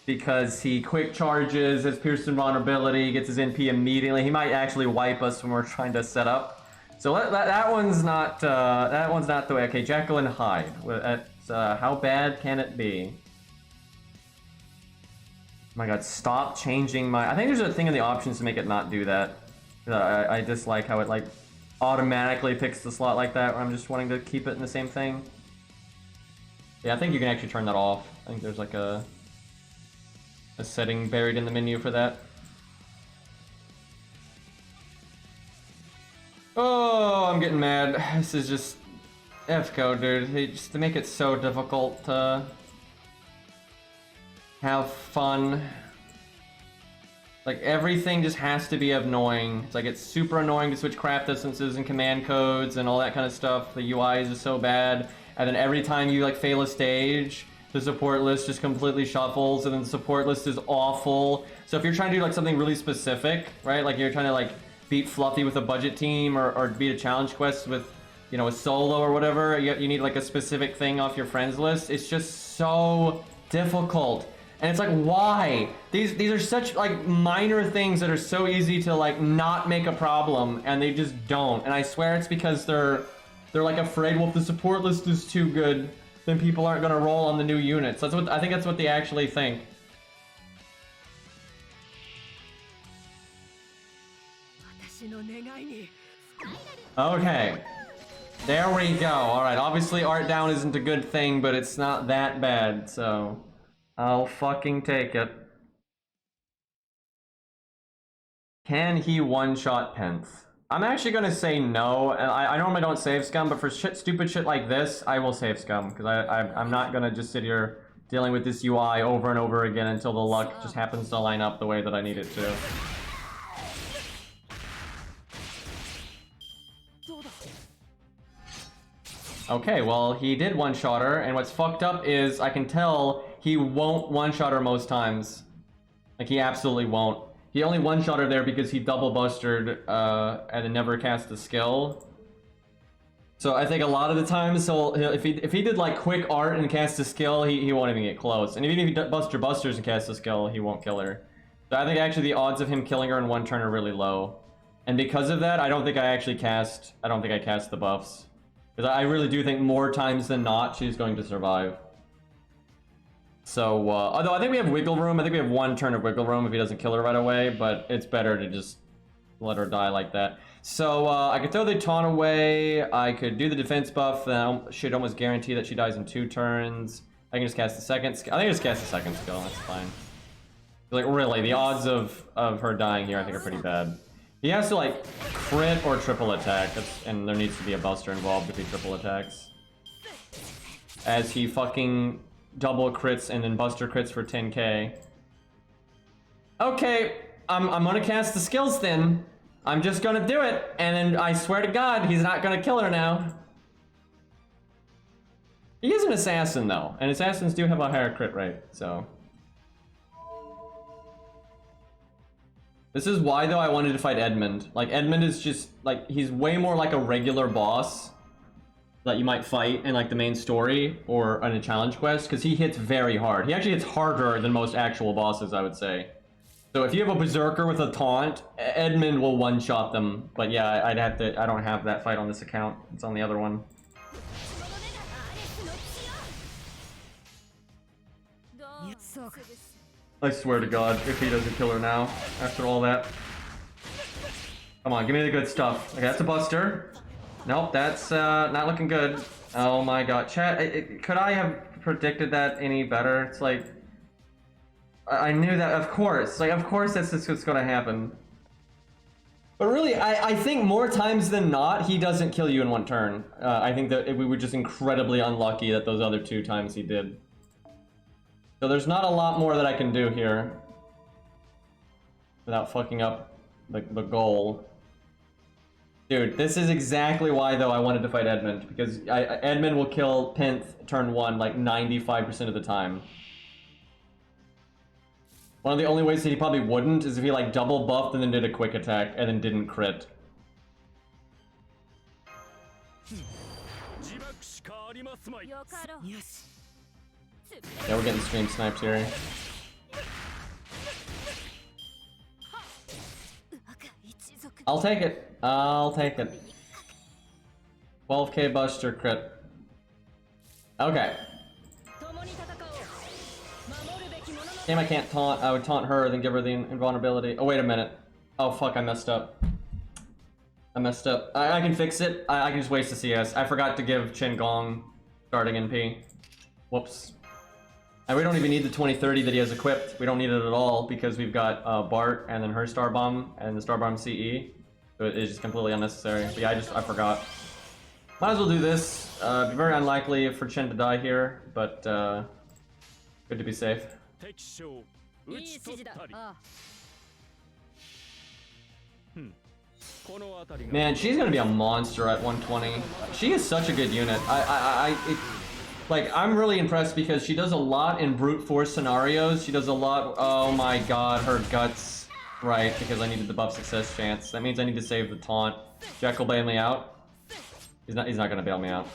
Speaker 1: because he quick charges, has piercing vulnerability, gets his NP immediately. He might actually wipe us when we're trying to set up. So that one's not the way. Okay, Jekyll and Hyde. How bad can it be? Oh my god, stop changing my... I think there's a thing in the options to make it not do that. I dislike how it like automatically picks the slot like that when I'm just wanting to keep it in the same thing. Yeah, I think you can actually turn that off. I think there's like a setting buried in the menu for that. Oh, I'm getting mad. This is just FGO, dude. Just to make it so difficult to have fun. Like, everything just has to be annoying. It's like, it's super annoying to switch craft distances and command codes and all that kind of stuff. The UI is just so bad. And then every time you like fail a stage, the support list just completely shuffles, and then the support list is awful. So if you're trying to do like something really specific, right? Like you're trying to like beat Fluffy with a budget team, or beat a challenge quest with, you know, a solo or whatever, you need like a specific thing off your friends list. It's just so difficult. And it's like, why? These are such like minor things that are so easy to like not make a problem, and they just don't. And I swear it's because they're like afraid, well, if the support list is too good, then people aren't gonna roll on the new units. That's what I think. That's what they actually think. Okay, there we go. All right, obviously art down isn't a good thing, but it's not that bad, so I'll fucking take it. Can he one-shot Penth? I'm actually gonna say no. I normally don't save scum, but for stupid shit like this, I will save scum, because I'm not gonna just sit here dealing with this UI over and over again until the luck just happens to line up the way that I need it to. Okay, well, he did one-shot her, and what's fucked up is I can tell he won't one-shot her most times. Like, he absolutely won't. He only one-shot her there because he double-bustered and then never cast a skill. So I think a lot of the times, if he did like quick art and cast a skill, he won't even get close. And even if he busters and casts a skill, he won't kill her. So I think actually the odds of him killing her in one turn are really low. And because of that, I don't think I cast the buffs. Because I really do think more times than not, she's going to survive. So, although I think we have wiggle room. I think we have one turn of wiggle room if he doesn't kill her right away, but it's better to just let her die like that. So, I could throw the taunt away. I could do the defense buff. Then I should almost guarantee that she dies in 2 turns. I can just cast the second skill. I think I just cast the second skill. That's fine. Like, really, the odds of her dying here I think are pretty bad. He has to, like, crit or triple attack, and there needs to be a buster involved if he triple attacks. As he fucking double crits and then buster crits for 10k. Okay, I'm gonna cast the skills then. I'm just gonna do it, and then I swear to God, he's not gonna kill her now. He is an assassin, though, and assassins do have a higher crit rate, so... This is why, though, I wanted to fight Edmund. Like, Edmund is just, like, he's way more like a regular boss that you might fight in, like, the main story or in a challenge quest, because he hits very hard. He actually hits harder than most actual bosses, I would say. So if you have a Berserker with a taunt, Edmund will one-shot them. But yeah, I don't have that fight on this account. It's on the other one. I swear to God, if he doesn't kill her now, after all that. Come on, give me the good stuff. Okay, that's a buster. Nope, that's not looking good. Oh my God, chat, could I have predicted that any better? It's like, I knew that, of course. Like, of course that's what's gonna happen. But really, I think more times than not, he doesn't kill you in one turn. I think that we were just incredibly unlucky that those other 2 times he did. So there's not a lot more that I can do here without fucking up the goal. Dude, this is exactly why, though, I wanted to fight Edmund, because Edmund will kill Pinth turn 1 like 95% of the time. One of the only ways that he probably wouldn't is if he like double buffed and then did a quick attack and then didn't crit. Yeah, we're getting stream sniped here. I'll take it. I'll take it. 12k buster crit. Okay. Damn, I can't taunt. I would taunt her, then give her the invulnerability. Oh, wait a minute. Oh, fuck, I messed up. I messed up. I can fix it. I can just waste the CS. I forgot to give Chen Gong starting NP. Whoops. And we don't even need the 2030 that he has equipped. We don't need it at all because we've got Bart and then her Star Bomb and the Star Bomb CE. So it is just completely unnecessary. But yeah, I forgot. Might as well do this. Be very unlikely for Chen to die here, but good to be safe. Man, she's gonna be a monster at 120. She is such a good unit. Like, I'm really impressed because she does a lot in brute force scenarios. She does a lot. Oh my god, her guts. Right, because I needed the buff success chance. That means I need to save the taunt. Jack will bail me out. He's not gonna bail me out.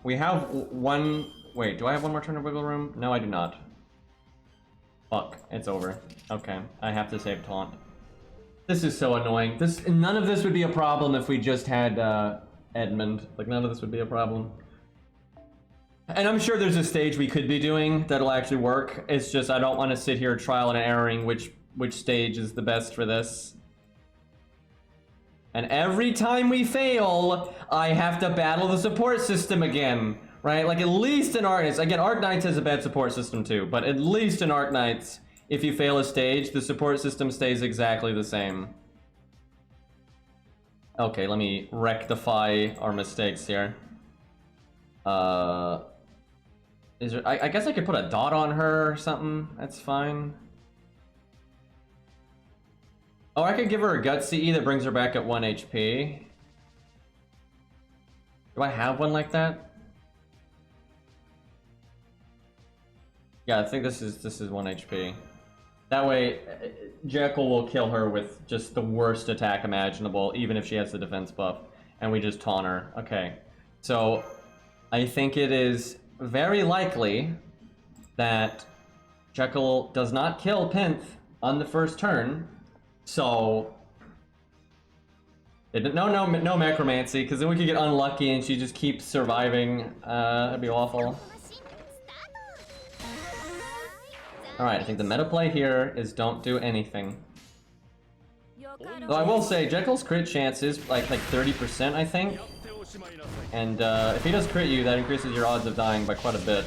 Speaker 1: We have one. Wait, do I have one more turn of wiggle room? No, I do not. Fuck, it's over. Okay, I have to save taunt. This is so annoying. None of this would be a problem if we just had Edmund. Like, none of this would be a problem. And I'm sure there's a stage we could be doing that'll actually work. It's just I don't want to sit here trial and erroring which stage is the best for this. And every time we fail, I have to battle the support system again. Right? Like, at least in Arknights. Again, Arknights has a bad support system too, but at least in Arknights, if you fail a stage, the support system stays exactly the same. Okay, let me rectify our mistakes here. Is there, I guess I could put a dot on her or something. That's fine. Oh, I could give her a gut CE that brings her back at 1 HP. Do I have one like that? Yeah, I think this is 1 HP. That way, Jekyll will kill her with just the worst attack imaginable, even if she has the defense buff, and we just taunt her. Okay, so I think it is very likely that Jekyll does not kill Pinth on the first turn, so no necromancy, because then we could get unlucky and she just keeps surviving. That'd be awful. Alright, I think the meta play here is don't do anything. Though I will say, Jekyll's crit chance is like 30%, I think. And if he does crit you, that increases your odds of dying by quite a bit.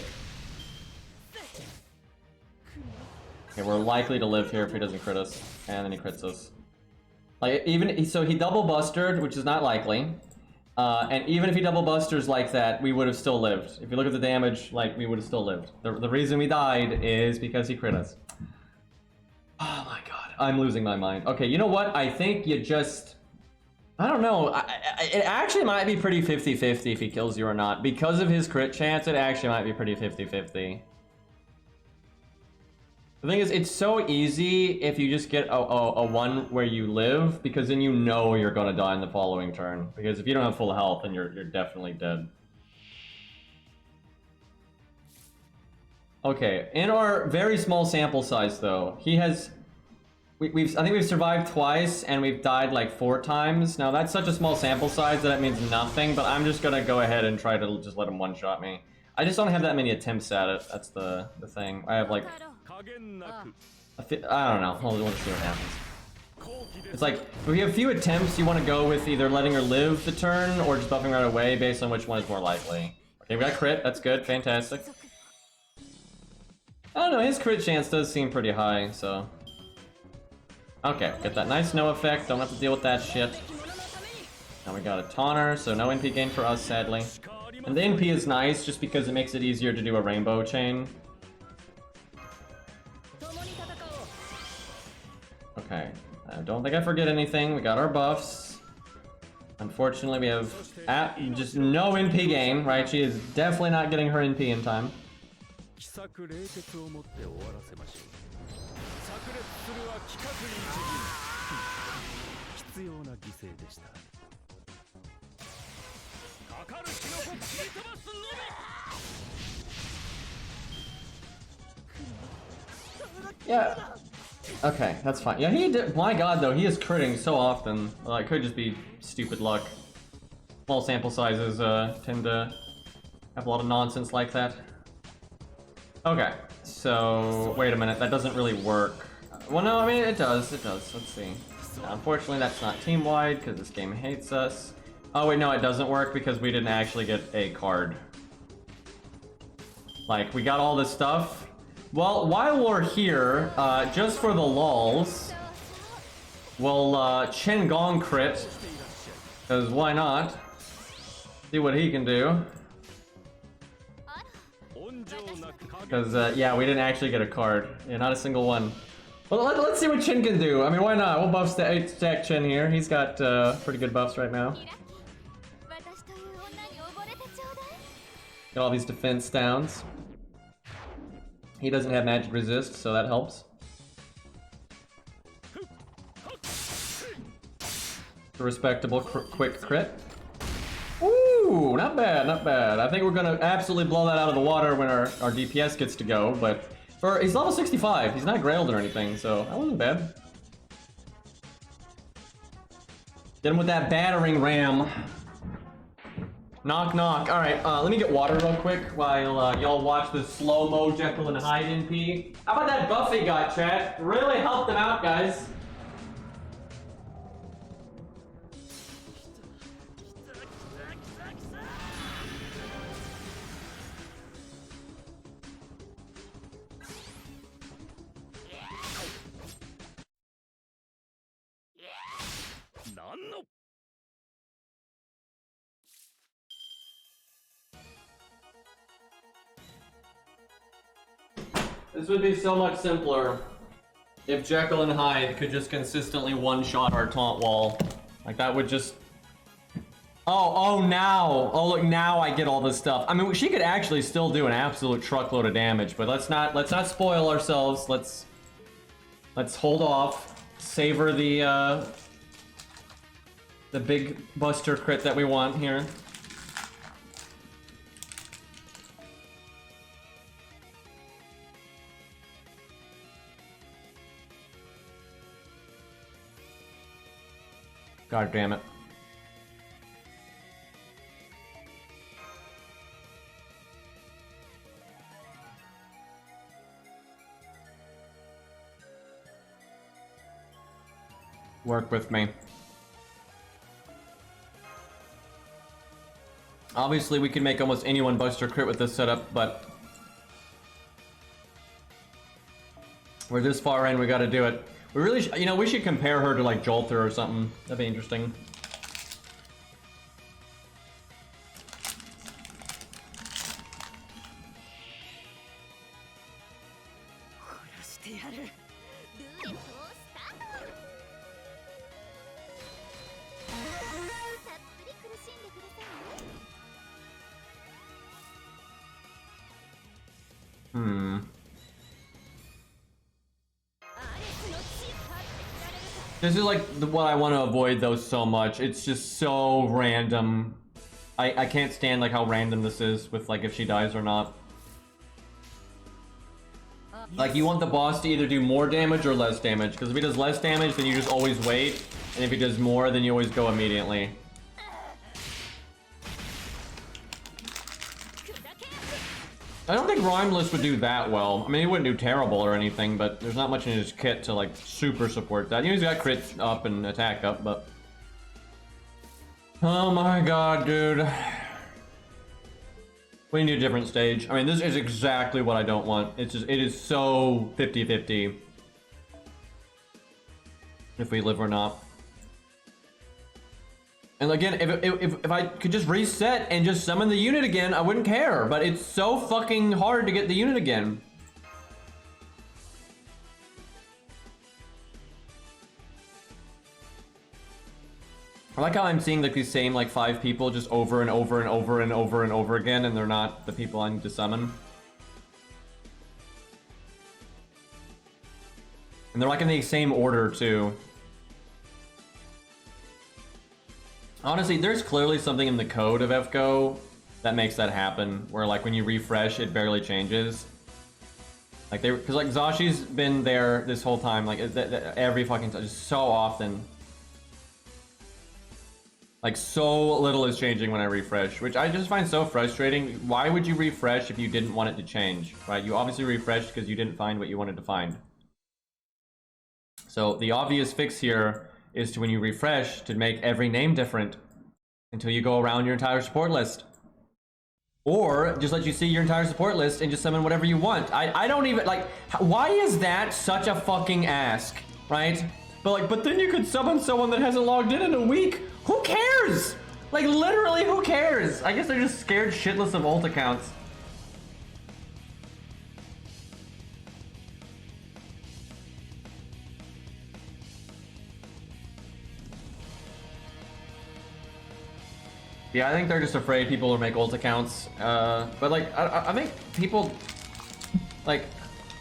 Speaker 1: Okay, we're likely to live here if he doesn't crit us. And then he crits us. Like, so he double bustered, which is not likely. And even if he double busters like that, we would have still lived. If you look at the damage, like, we would have still lived. The reason we died is because he crit us. Oh my god, I'm losing my mind. Okay, you know what? I think you just... I don't know. It actually might be pretty 50-50 if he kills you or not. Because of his crit chance, it actually might be pretty 50-50. The thing is, it's so easy if you just get a one where you live, because then you know you're gonna die in the following turn. Because if you don't have full health, then you're definitely dead. Okay, in our very small sample size, though, he has... I think we've survived twice, and we've died like 4 times. Now, that's such a small sample size that it means nothing, but I'm just gonna go ahead and try to just let him one-shot me. I just don't have that many attempts at it. That's the thing. I have like... I don't know. We'll see what happens. It's like, if we have few attempts, you want to go with either letting her live the turn or just buffing right away based on which one is more likely. Okay, we got crit. That's good. Fantastic. I don't know. His crit chance does seem pretty high, so... Okay, get that nice no effect. Don't have to deal with that shit. Now we got a taunter, so no NP gain for us, sadly. And the NP is nice just because it makes it easier to do a rainbow chain. Okay, I don't think I forget anything. We got our buffs. Unfortunately, we have just no NP gain, right? She is definitely not getting her NP in time. Yeah. Okay, that's fine. Yeah, he did. My god, though, he is critting so often. Well, it could just be stupid luck. Small sample sizes tend to have a lot of nonsense like that. Okay, so wait a minute. That doesn't really work. Well, no, I mean it does. It does. Let's see. Now, unfortunately, that's not team-wide because this game hates us. Oh wait, no, it doesn't work because we didn't actually get a card. Like, we got all this stuff. Well, while we're here, just for the lulz, we'll Chen Gong crit, because why not? See what he can do. Because, yeah, we didn't actually get a card. Yeah, not a single one. Well, let's see what Chen can do. I mean, why not? We'll buff stack Chen here. He's got pretty good buffs right now. Got all these defense downs. He doesn't have magic resist, so that helps. A respectable quick crit. Ooh, not bad, not bad. I think we're gonna absolutely blow that out of the water when our DPS gets to go, but he's level 65. He's not grailed or anything, so that wasn't bad. Get him with that battering ram. Knock, knock. Alright, let me get water real quick while y'all watch the slow-mo Jekyll and Hyde NP. How about that buff he got, chat? Really helped him out, guys. This would be so much simpler if Jekyll and Hyde could just consistently one-shot our taunt wall. Like, that would just... Oh, now! Oh, look, now I get all this stuff. I mean, she could actually still do an absolute truckload of damage, but let's not spoil ourselves. Let's hold off. Savor the big buster crit that we want here. God damn it. Work with me. Obviously, we can make almost anyone buster crit with this setup, but we're this far in, we gotta do it. We really, you know, we should compare her to like Jolter or something. That'd be interesting. This is like what I want to avoid though so much. It's just so random. I can't stand like how random this is with like if she dies or not. Like you want the boss to either do more damage or less damage, because if he does less damage then you just always wait, and if he does more then you always go immediately. I don't think Rhymeless would do that well. I mean, he wouldn't do terrible or anything, but there's not much in his kit to, like, super support that. You know, he's got crit up and attack up, but... Oh my god, dude. We need a different stage. I mean, this is exactly what I don't want. It's just, it is so 50-50. if we live or not. And again, if I could just reset and just summon the unit again, I wouldn't care. But it's so fucking hard to get the unit again. I like how I'm seeing like these same like 5 people just over and over and over and over and over again, and they're not the people I need to summon. And they're like in the same order too. Honestly, there's clearly something in the code of FGO that makes that happen, where like when you refresh, it barely changes. Like because like Zashi's been there this whole time, like every fucking time, just so often. Like so little is changing when I refresh, which I just find so frustrating. Why would you refresh if you didn't want it to change, right? You obviously refreshed because you didn't find what you wanted to find. So the obvious fix here is to, when you refresh, to make every name different until you go around your entire support list. Or just let you see your entire support list and just summon whatever you want. I don't even, like, why is that such a fucking ask, right? But then you could summon someone that hasn't logged in a week. Who cares? Like, literally, who cares? I guess they're just scared shitless of ult accounts. Yeah, I think they're just afraid people will make ult accounts. But like, I think people, like,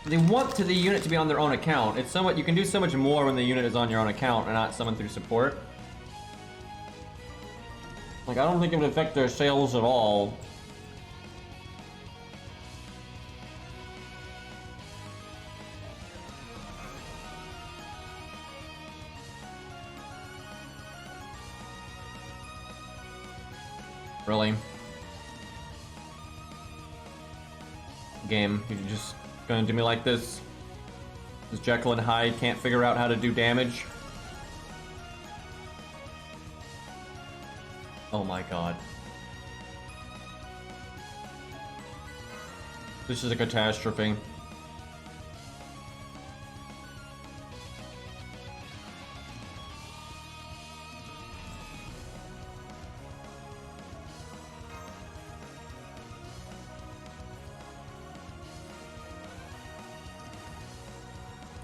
Speaker 1: they want the unit to be on their own account. It's somewhat, you can do so much more when the unit is on your own account and not summoned through support. Like, I don't think it would affect their sales at all. Really? Game, you're just gonna do me like this? This Jekyll and Hyde can't figure out how to do damage? Oh my god. This is a catastrophe.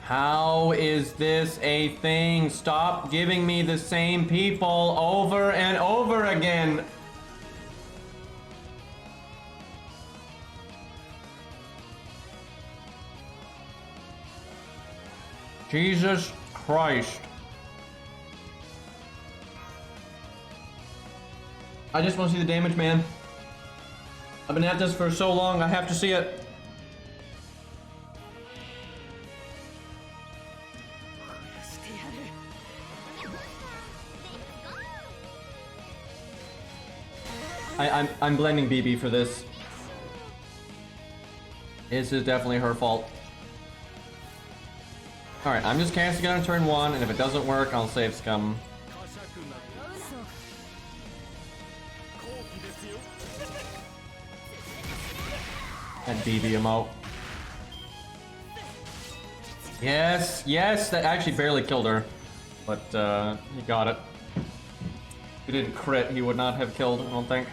Speaker 1: How is this a thing? Stop giving me the same people over and over again. Jesus Christ. I just want to see the damage, man. I've been at this for so long, I have to see it. I'm blaming BB for this. This is definitely her fault. Alright, I'm just casting it on turn 1, and if it doesn't work, I'll save scum. That BB emote. Yes, yes, that actually barely killed her. But, he got it. If he didn't crit, he would not have killed, I don't think.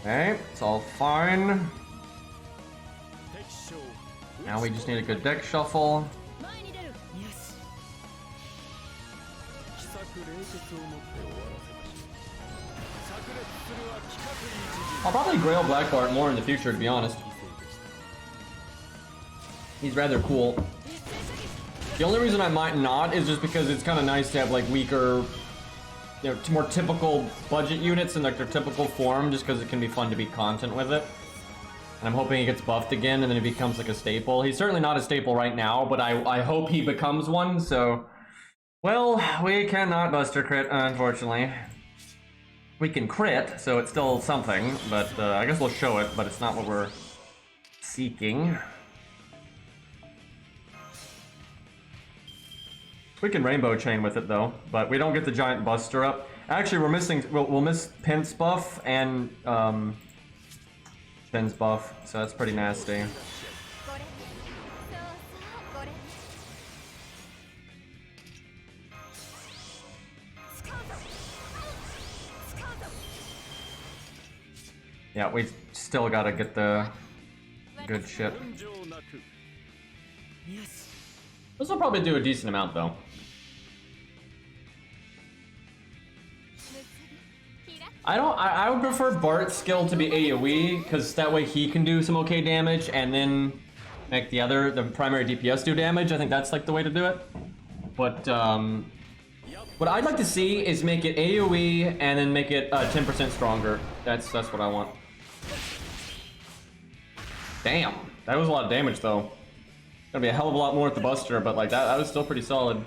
Speaker 1: Okay, it's all fine. Now we just need a good deck shuffle. I'll probably Grail Blackheart more in the future, to be honest. He's rather cool. The only reason I might not is just because it's kind of nice to have like weaker, you know, more typical budget units in like their typical form, just because it can be fun to beat content with it. And I'm hoping he gets buffed again and then it becomes like a staple. He's certainly not a staple right now, but I hope he becomes one, so... Well, we cannot Buster crit, unfortunately. We can crit, so it's still something, but I guess we'll show it, but it's not what we're seeking. We can Rainbow Chain with it though, but we don't get the giant Buster up. Actually, we're missing, we'll miss Pence buff and Shen's buff, so that's pretty nasty. Yeah, we still gotta get the good shit. This will probably do a decent amount though. I would prefer Bart's skill to be AoE, because that way he can do some okay damage and then make the primary DPS do damage. I think that's like the way to do it. But what I'd like to see is make it AoE and then make it 10% stronger. That's what I want. Damn, that was a lot of damage though. Gonna be a hell of a lot more with the Buster, but like that was still pretty solid.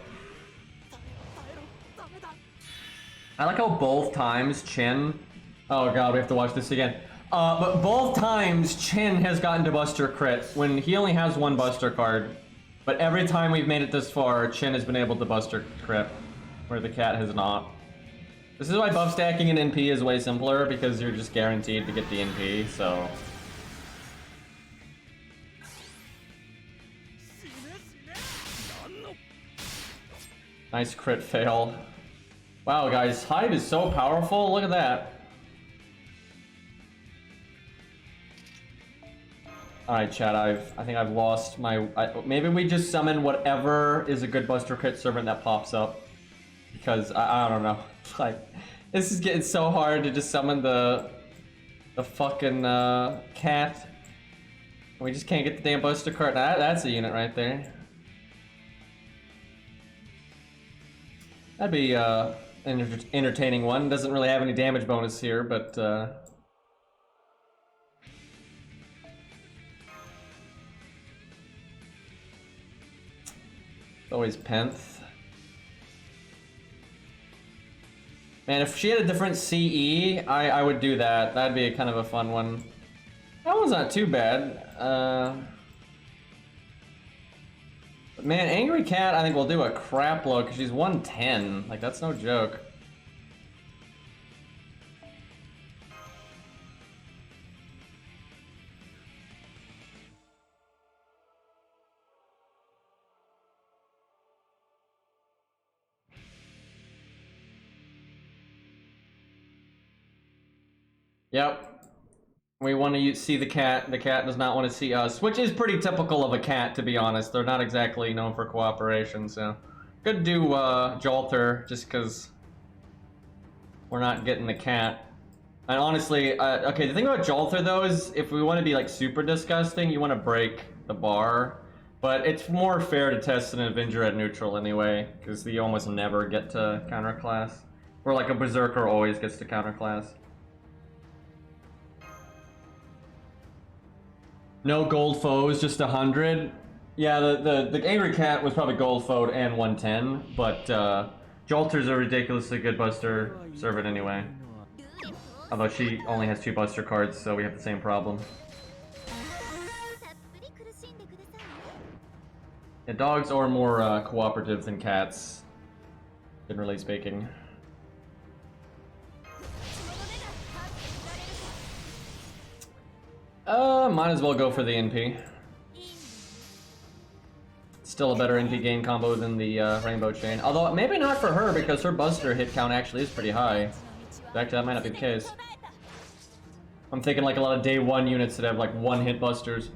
Speaker 1: I like how both times Chen... Oh god, we have to watch this again. But both times Chen has gotten to Buster crit when he only has one Buster card. But every time we've made it this far, Chen has been able to Buster crit, where the cat has not. This is why buff stacking in NP is way simpler, because you're just guaranteed to get the NP, so... Nice crit fail. Wow, guys, Hide is so powerful. Look at that. Alright, chat, I think I've lost my... maybe we just summon whatever is a good Buster crit servant that pops up. Because, I don't know. Like, this is getting so hard to just summon the fucking cat. We just can't get the damn Buster card. That's a unit right there. That'd be an entertaining one. Doesn't really have any damage bonus here, but always Penth. Man, if she had a different CE, I would do that. That'd be kind of a fun one. That one's not too bad. But man, Angry Cat, I think will do a crap load because she's 110. Like, that's no joke. Yep. We want to see the cat. The cat does not want to see us, which is pretty typical of a cat, to be honest. They're not exactly known for cooperation, so... Could do Jolter, just because we're not getting the cat. And honestly, okay, the thing about Jolter, though, is if we want to be, like, super disgusting, you want to break the bar. But it's more fair to test an Avenger at neutral anyway, because you almost never get to counterclass. Or, like, a Berserker always gets to counterclass. No gold foes, just 100. Yeah, the Angry Cat was probably gold foed and 110, but Jolter's a ridiculously good Buster servant anyway. Although she only has 2 Buster cards, so we have the same problem. Yeah, dogs are more cooperative than cats, generally speaking. Might as well go for the NP. Still a better NP gain combo than the Rainbow Chain. Although, maybe not for her, because her Buster hit count actually is pretty high. Actually, that might not be the case. I'm thinking like a lot of day 1 units that have like 1-hit Busters.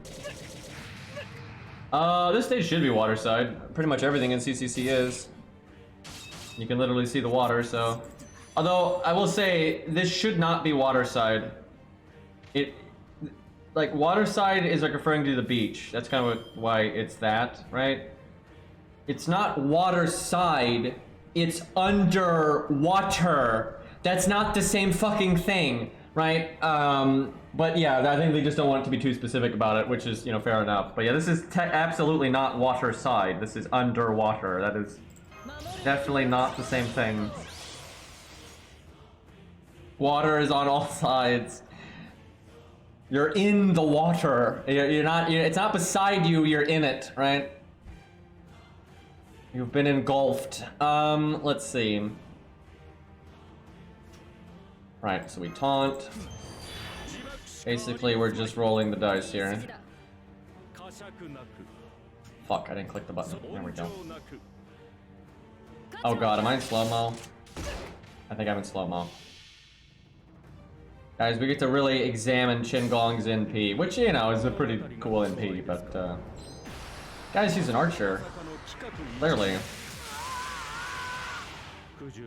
Speaker 1: This stage should be waterside. Pretty much everything in CCC is. You can literally see the water, so... Although, I will say, this should not be waterside. Like, waterside is like referring to the beach. That's kind of why it's that, right? It's not waterside, it's underwater. That's not the same fucking thing, right? But yeah, I think they just don't want it to be too specific about it, which is, you know, fair enough. But yeah, this is absolutely not waterside. This is underwater. That is definitely not the same thing. Water is on all sides. You're in the water. It's not beside you, you're in it, right? You've been engulfed. Let's see. Right, so we taunt. Basically, we're just rolling the dice here. Fuck, I didn't click the button. There we go. Oh god, am I in slow-mo? I think I'm in slow-mo. Guys, we get to really examine Qingong's NP, which, you know, is a pretty cool NP, but, guys, he's an archer. Clearly.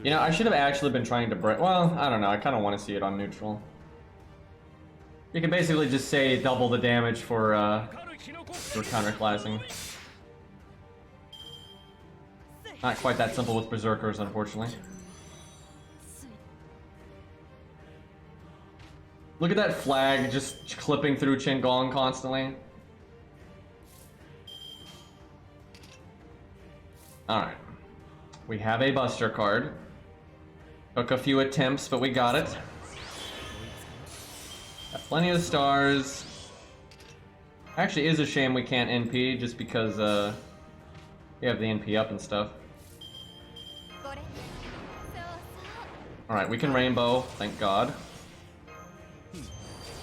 Speaker 1: You know, I should have actually been trying to break... Well, I don't know, I kind of want to see it on neutral. You can basically just say double the damage for counterclassing. Not quite that simple with Berserkers, unfortunately. Look at that flag just clipping through Qingong constantly. Alright. We have a Buster card. Took a few attempts, but we got it. Got plenty of stars. Actually, it is a shame we can't NP just because we have the NP up and stuff. Alright, we can rainbow, thank god.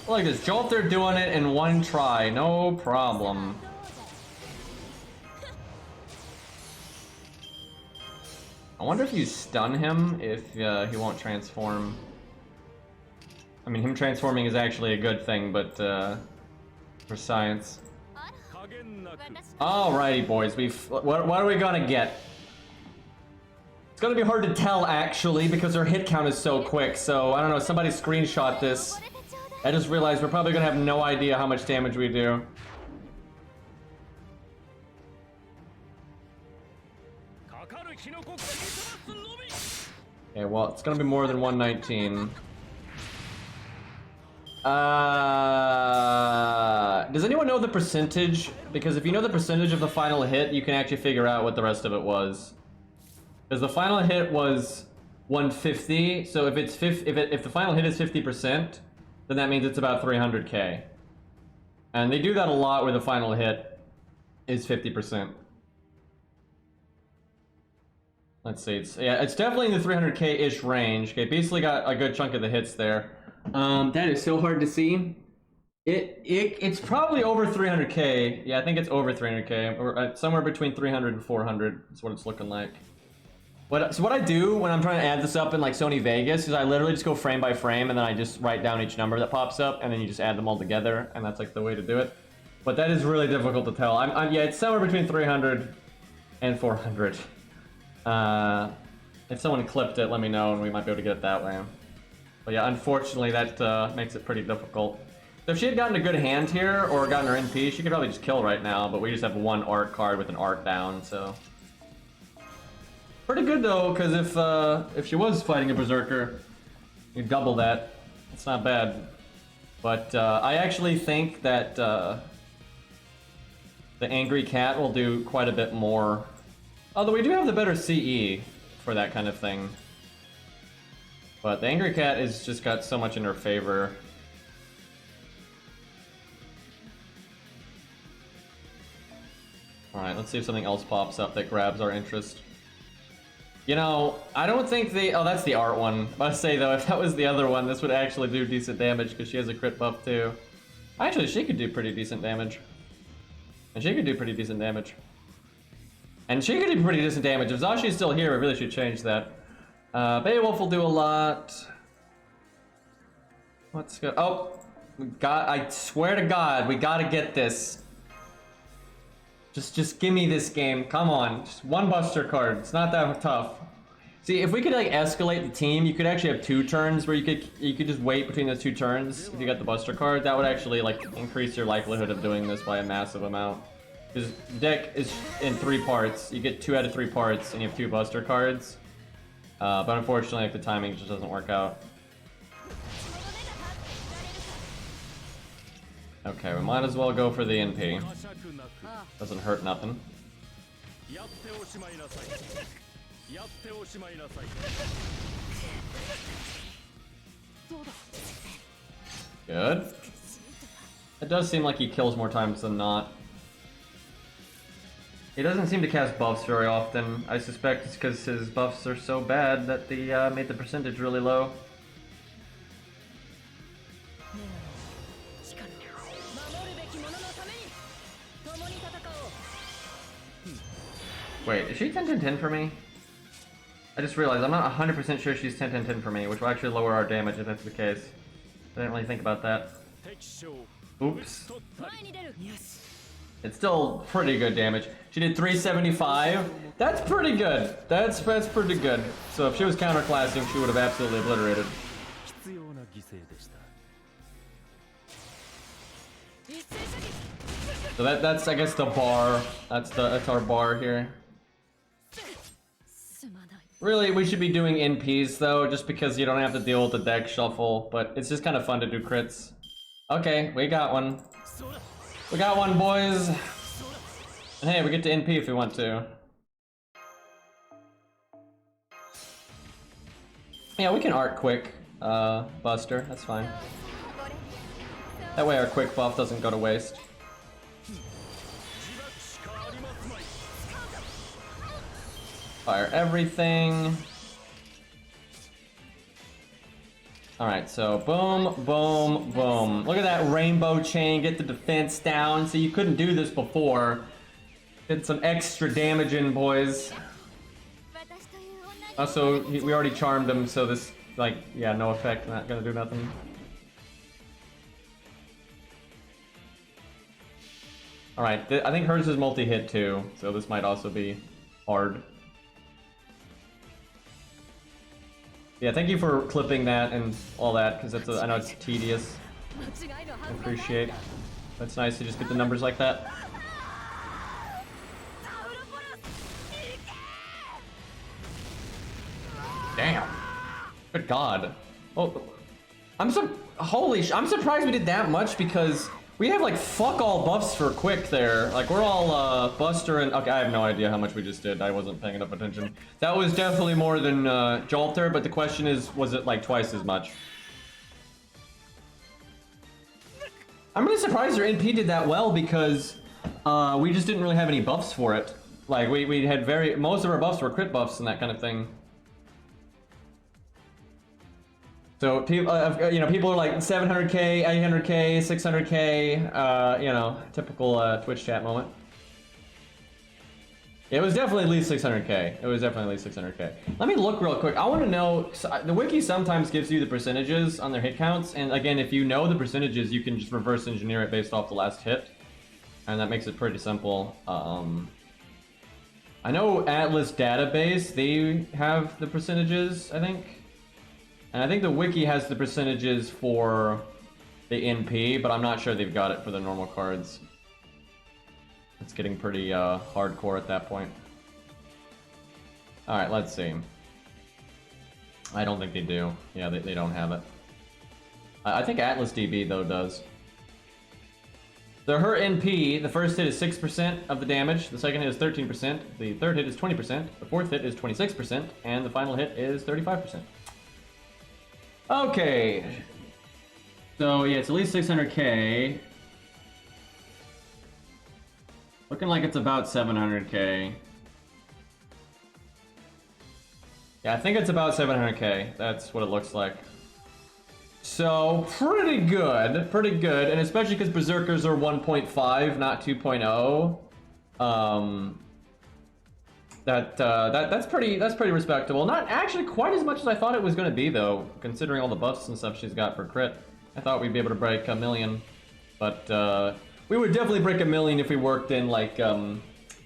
Speaker 1: Look at this, Jolter doing it in one try, no problem. I wonder if you stun him, if he won't transform. I mean, him transforming is actually a good thing, but for science. Alrighty, boys, what are we gonna get? It's gonna be hard to tell, actually, because our hit count is so quick, so I don't know, somebody screenshot this. I just realized we're probably gonna have no idea how much damage we do. Okay, well, it's gonna be more than 119. Does anyone know the percentage? Because if you know the percentage of the final hit, you can actually figure out what the rest of it was. Because the final hit was 150, so if the final hit is 50%, then that means it's about 300k. And they do that a lot where the final hit is 50%. Let's see, it's definitely in the 300k-ish range. Okay, basically got a good chunk of the hits there. That is so hard to see. It's probably over 300k. Yeah, I think it's over 300k. Or somewhere between 300 and 400 is what it's looking like. So what I do when I'm trying to add this up in like Sony Vegas is I literally just go frame by frame and then I just write down each number that pops up and then you just add them all together, and that's like the way to do it. But that is really difficult to tell. Yeah, it's somewhere between 300 and 400. If someone clipped it, let me know and we might be able to get it that way. But yeah, unfortunately that makes it pretty difficult. So if she had gotten a good hand here or gotten her NP, she could probably just kill right now, but we just have one art card with an art down, so... Pretty good though, because if she was fighting a Berserker, you'd double that. It's not bad. But I actually think that the Angry Cat will do quite a bit more. Although we do have the better CE for that kind of thing. But the Angry Cat has just got so much in her favor. Alright, let's see if something else pops up that grabs our interest. You know, I don't think oh, that's the art one. I must say though, if that was the other one, this would actually do decent damage because she has a crit buff too. Actually, she could do pretty decent damage. And she could do pretty decent damage. And she could do pretty decent damage. If Zashi's still here, we really should change that. Beowulf will do a lot. Let's go. Oh, I swear to God, we gotta get this. Just give me this game. Come on. Just one Buster card. It's not that tough. See, if we could like escalate the team, you could actually have 2 turns where you could just wait between those 2 turns if you got the Buster card. That would actually like increase your likelihood of doing this by a massive amount. Because the deck is in 3 parts. You get 2 out of 3 parts and you have 2 Buster cards. But unfortunately, like, the timing just doesn't work out. Okay, we might as well go for the NP. Doesn't hurt nothing. Good. It does seem like he kills more times than not. He doesn't seem to cast buffs very often. I suspect it's because his buffs are so bad that they made the percentage really low. Wait, is she 10-10-10 for me? I just realized I'm not 100% sure she's 10-10-10 for me, which will actually lower our damage if that's the case. I didn't really think about that. Oops. It's still pretty good damage. She did 375. That's pretty good. That's pretty good. So if she was counterclassing, she would have absolutely obliterated. So that's I guess the bar. That's our bar here. Really, we should be doing NPs though, just because you don't have to deal with the deck shuffle. But it's just kind of fun to do crits. Okay, we got one. We got one, boys. And hey, we get to NP if we want to. Yeah, we can art quick, Buster. That's fine. That way our quick buff doesn't go to waste. Fire everything. Alright, so boom, boom, boom. Look at that rainbow chain, get the defense down. So you couldn't do this before. Get some extra damage in, boys. Also, we already charmed him, so this, like, yeah, no effect, not gonna do nothing. Alright, I think hers is multi-hit too, so this might also be hard. Yeah, thank you for clipping that and all that, because I know it's tedious. I appreciate. That's nice to just get the numbers like that. Damn. Good God. Oh, I'm surprised we did that much because we have like fuck all buffs for quick there. Like we're all Buster and okay, I have no idea how much we just did. I wasn't paying enough attention. That was definitely more than Jolter, but the question is, was it like twice as much? I'm really surprised our NP did that well because we just didn't really have any buffs for it. Like we had most of our buffs were crit buffs and that kind of thing. So people, you know, people are like 700k, 800k, 600k. You know, typical Twitch chat moment. It was definitely at least 600k. It was definitely at least 600k. Let me look real quick. I want to know. The wiki sometimes gives you the percentages on their hit counts, and again, if you know the percentages, you can just reverse engineer it based off the last hit, and that makes it pretty simple. I know Atlas database, they have the percentages, I think. And I think the wiki has the percentages for the NP, but I'm not sure they've got it for the normal cards. It's getting pretty hardcore at that point. Alright, let's see. I don't think they do. Yeah, they don't have it. I think Atlas DB, though, does. So her NP, the first hit is 6% of the damage, the second hit is 13%, the third hit is 20%, the fourth hit is 26%, and the final hit is 35%. Okay, so yeah, it's at least 600k. Looking like it's about 700k. Yeah, I think it's about 700k. That's what it looks like. So, pretty good, and especially because Berserkers are 1.5, not 2.0. That's pretty respectable. Not actually quite as much as I thought it was going to be, though, considering all the buffs and stuff she's got for crit. I thought we'd be able to break 1 million, but we would definitely break 1 million if we worked in like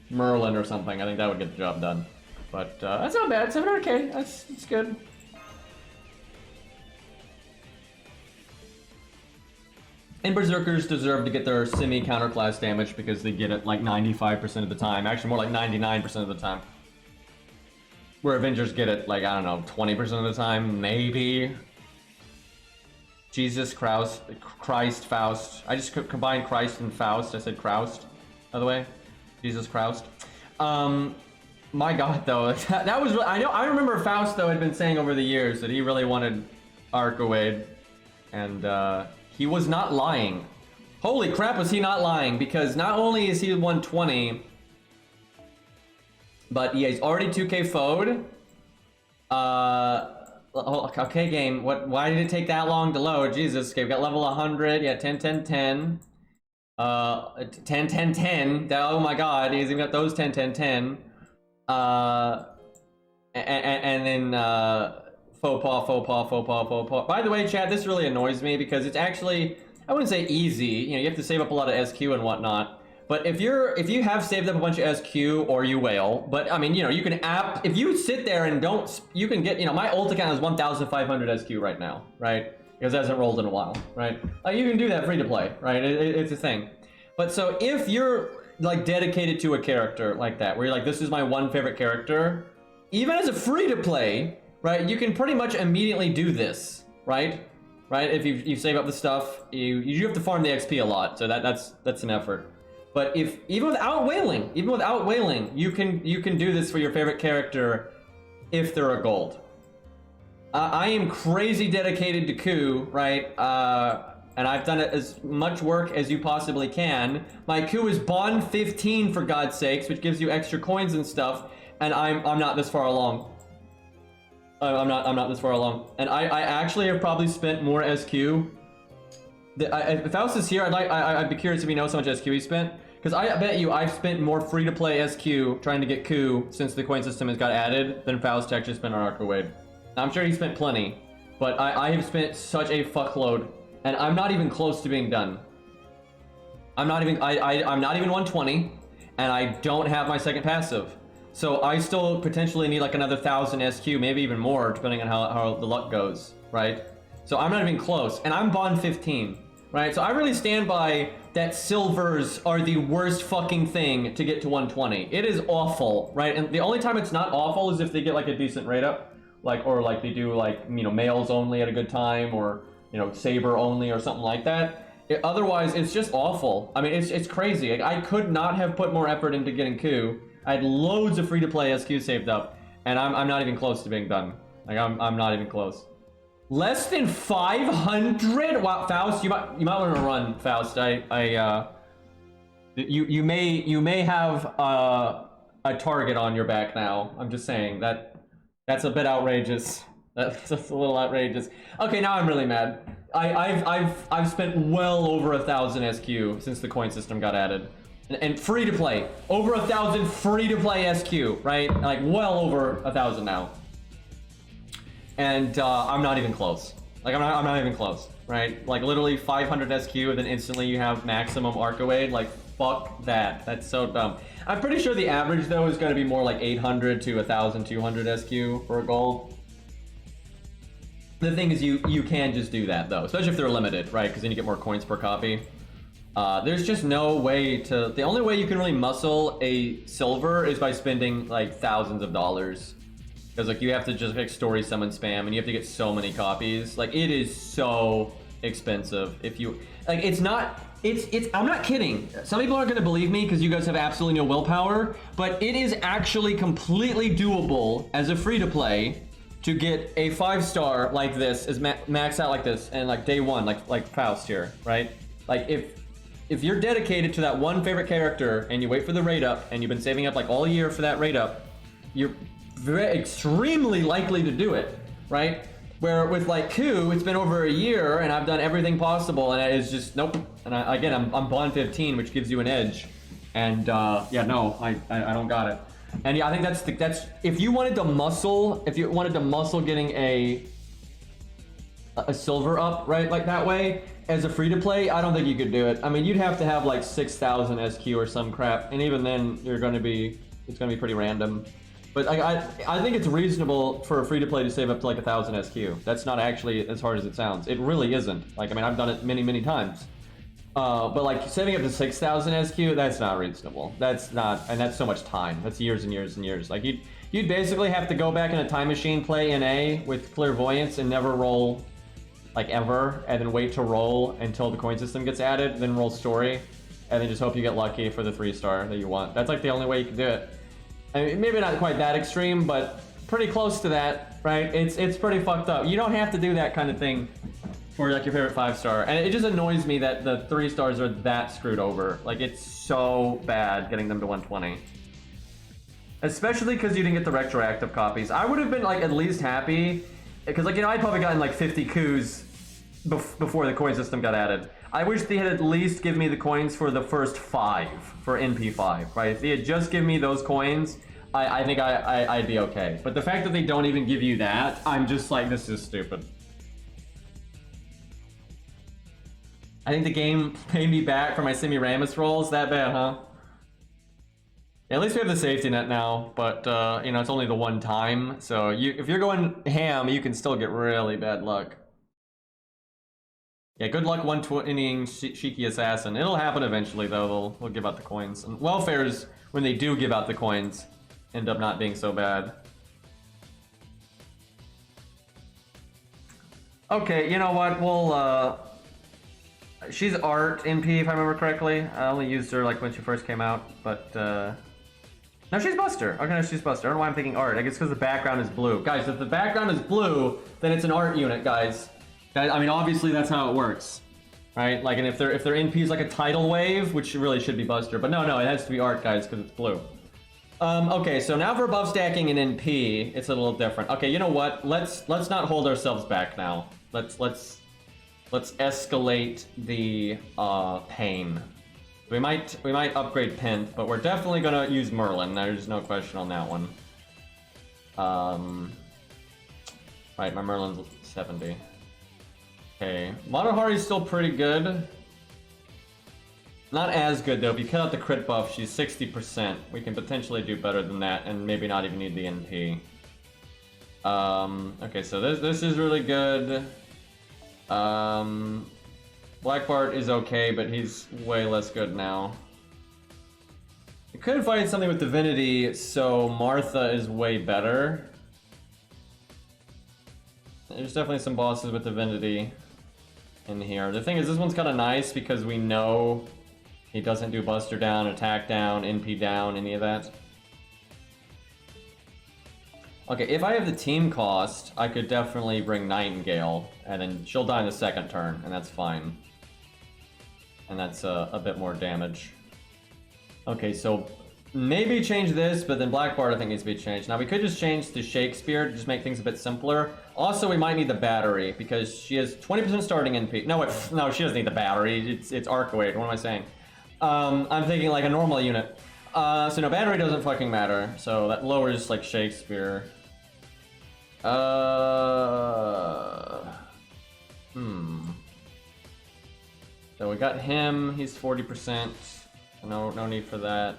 Speaker 1: Merlin or something. I think that would get the job done. But that's not bad. 700k. That's good. And Berserkers deserve to get their semi-counterclass damage because they get it like 95% of the time. Actually, more like 99% of the time. Where Avengers get it like, I don't know, 20% of the time, maybe. Jesus, Christ, Faust. I just combined Christ and Faust. I said Kraust, by the way. Jesus Kraust. My God, though, that was. I remember Faust though had been saying over the years that he really wanted Archwade, and he was not lying. Holy crap, was he not lying? Because not only is he 120, but yeah, he's already 2k foed. Okay, game. Why did it take that long to load? Jesus. Okay, we got level 100. Yeah, 10, 10, 10. 10, 10, 10. Oh my God, he's even got those 10, 10, 10. And then faux pas, faux pas, faux pas, faux pas. By the way, chat, this really annoys me because it's actually, I wouldn't say easy. You know, you have to save up a lot of SQ and whatnot. But if you have saved up a bunch of SQ or you whale, but I mean, you know, you can if you sit there and don't, you can get, you know, my ult account is 1,500 SQ right now, right? Because it hasn't rolled in a while, right? You can do that free to play, right? It's a thing. But so if you're like dedicated to a character like that, where you're like, this is my one favorite character, even as a free to play, right? You can pretty much immediately do this, right? Right? If you save up the stuff, you have to farm the XP a lot, so that's an effort. But if even without whaling, you can do this for your favorite character if they're a gold. I am crazy dedicated to coup, right? And I've done it as much work as you possibly can. My coup is Bond 15 for God's sakes, which gives you extra coins and stuff. And I'm not this far along. I'm not this far along. And I actually have probably spent more SQ. If Faust is here, I'd be curious if you know how much SQ he spent. Because I bet you I've spent more free-to-play SQ trying to get coup since the coin system has got added than Faust actually spent on Arcowade. I'm sure he spent plenty, but I have spent such a fuckload, and I'm not even close to being done. I'm not even 120, and I don't have my second passive. So I still potentially need like another 1,000 SQ, maybe even more, depending on how the luck goes, right? So I'm not even close, and I'm Bond 15, right? So I really stand by that silvers are the worst fucking thing to get to 120. It is awful, right? And the only time it's not awful is if they get like a decent rate up, or like they do like, you know, males only at a good time, or, you know, saber only or something like that. Otherwise, it's just awful. I mean, it's crazy. Like, I could not have put more effort into getting coup. I had loads of free-to-play SQ saved up, and I'm not even close to being done. Like, I'm not even close. Less than 500? Wow, Faust, you might want to run, Faust. You may have a target on your back now. I'm just saying that's a bit outrageous. That's just a little outrageous. Okay, now I'm really mad. I've spent well over 1,000 SQ since the coin system got added. And free to play. Over 1,000 free to play SQ, right? Like well over 1,000 now. And I'm not even close. Like I'm not even close, right? Like literally 500 SQ and then instantly you have maximum Arcowade. Like fuck that. That's so dumb. I'm pretty sure the average though is going to be more like 800 to 1,200 SQ for a gold. The thing is, you can just do that though, especially if they're limited, right? Because then you get more coins per copy. There's just no way to. The only way you can really muscle a silver is by spending like thousands of dollars, because like you have to just like story summon spam, and you have to get so many copies. Like it is so expensive. If you like, it's not. I'm not kidding. Some people aren't gonna believe me because you guys have absolutely no willpower, but it is actually completely doable as a free to play. To get a 5-star like this is max out like this and like day one, like Faust here, right? Like if you're dedicated to that one favorite character and you wait for the rate up and you've been saving up like all year for that rate up, you're extremely likely to do it, right? Where with like coup, it's been over a year and I've done everything possible and it's just nope. And I'm Bond 15, which gives you an edge. And yeah, no, I don't got it. And yeah, I think that's if you wanted to muscle getting a silver up, right, like that way as a free to play, I don't think you could do it. I mean, you'd have to have like 6,000 SQ or some crap, and even then it's gonna be pretty random. But I think it's reasonable for a free to play to save up to like 1,000 SQ. That's not actually as hard as it sounds. It really isn't. Like, I mean, I've done it many times. But like saving up to 6,000 SQ, that's not reasonable. That's not, and that's so much time. That's years and years and years. Like you'd basically have to go back in a time machine, play NA with clairvoyance, and never roll, like ever, and then wait to roll until the coin system gets added, then roll story, and then just hope you get lucky for the 3-star that you want. That's like the only way you can do it. I mean, maybe not quite that extreme, but pretty close to that, right? It's pretty fucked up. You don't have to do that kind of thing for like your favorite 5-star, and it just annoys me that the 3-stars are that screwed over. Like it's so bad getting them to 120, especially because you didn't get the retroactive copies. I would have been like at least happy because, like, you know, I'd probably gotten like 50 coups before the coin system got added. I wish they had at least given me the coins for the first 5 for NP5, right? If they had just given me those coins, I think I'd be okay. But the fact that they don't even give you that, I'm just like, this is stupid. I think the game paid me back for my Semiramis rolls. That bad, huh? Yeah, at least we have the safety net now, but you know, it's only the one time. So if you're going ham, you can still get really bad luck. Yeah, good luck one-twinning Shiki Assassin. It'll happen eventually, though. They'll give out the coins. And welfares, when they do give out the coins, end up not being so bad. Okay, you know what? We'll, she's art NP, if I remember correctly. I only used her, like, when she first came out, but, no, she's Buster. Okay, no, she's Buster. I don't know why I'm thinking art. I guess because the background is blue. Guys, if the background is blue, then it's an art unit, guys. I mean, obviously that's how it works, right? Like, and if their NP is like a tidal wave, which really should be Buster, but no, it has to be art, guys, because it's blue. Okay, so now for buff stacking and NP, it's a little different. Okay, you know what? Let's not hold ourselves back now. Let's escalate the pain. We might upgrade Pent, but we're definitely gonna use Merlin. There's no question on that one. Right, my Merlin's 70. Okay, Monohari's still pretty good. Not as good though. If you cut out the crit buff, she's 60%. We can potentially do better than that, and maybe not even need the NP. Okay, so this is really good. Black Bart is okay, but he's way less good now. I could find something with Divinity, so Martha is way better. There's definitely some bosses with Divinity in here. The thing is, this one's kind of nice because we know he doesn't do Buster down, attack down, NP down, any of that. Okay, if I have the team cost, I could definitely bring Nightingale, and then she'll die in the second turn, and that's fine. And that's a bit more damage. Okay, so maybe change this, but then Black Bart I think needs to be changed. Now we could just change to Shakespeare to just make things a bit simpler. Also, we might need the battery because she has 20% starting NP. No, wait, no, she doesn't need the battery. It's Arcuate. What am I saying? I'm thinking like a normal unit. So no, battery doesn't fucking matter. So that lowers like Shakespeare. So we got him. He's 40%. No need for that.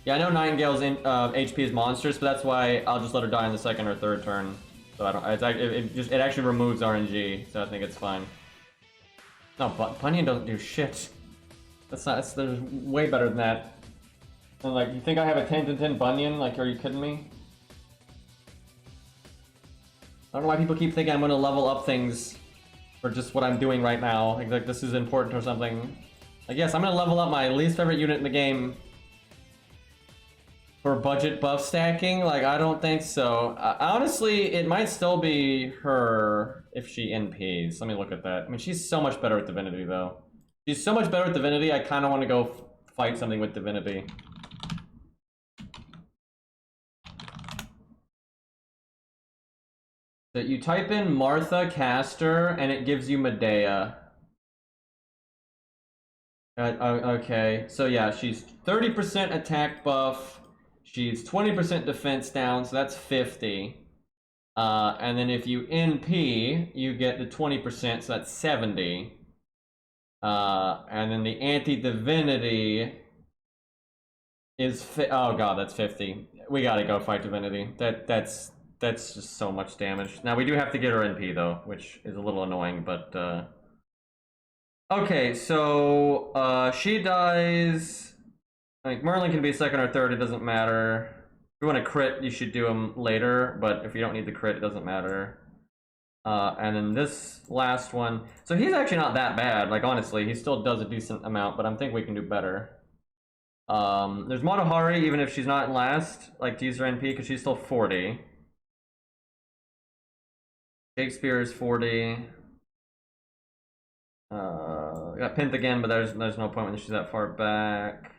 Speaker 1: Yeah, I know Nightingale's HP is monstrous, but that's why I'll just let her die in the second or third turn. So I don't. It actually removes RNG, so I think it's fine. No, but Bunyan doesn't do shit. That's not. There's way better than that. And like, you think I have a 10-10 Bunyan? Like, are you kidding me? I don't know why people keep thinking I'm gonna level up things for just what I'm doing right now. Like this is important or something. Like, yes, I'm gonna level up my least favorite unit in the game for budget buff stacking. Like, I don't think so. Honestly, it might still be her if she NPs. Let me look at that. I mean, she's so much better at Divinity, though. She's so much better at Divinity, I kind of want to go fight something with Divinity. So you type in Martha Caster, and it gives you Medea. Okay, so yeah, she's 30% attack buff. She's 20% defense down, so that's 50. And then if you NP, you get the 20%, so that's 70. And then the anti-divinity is oh god, that's 50. We gotta go fight Divinity. That's just so much damage. Now we do have to get her NP though, which is a little annoying, but okay, so she dies. Like, Merlin can be second or third, it doesn't matter. If you want to crit, you should do him later, but if you don't need the crit, it doesn't matter. And then this last one, so he's actually not that bad. Like, honestly, he still does a decent amount, but I think we can do better. There's Monohari, even if she's not in last, like, to use her NP, because she's still 40. Shakespeare is 40. Got Pint again, but there's no point when she's that far back.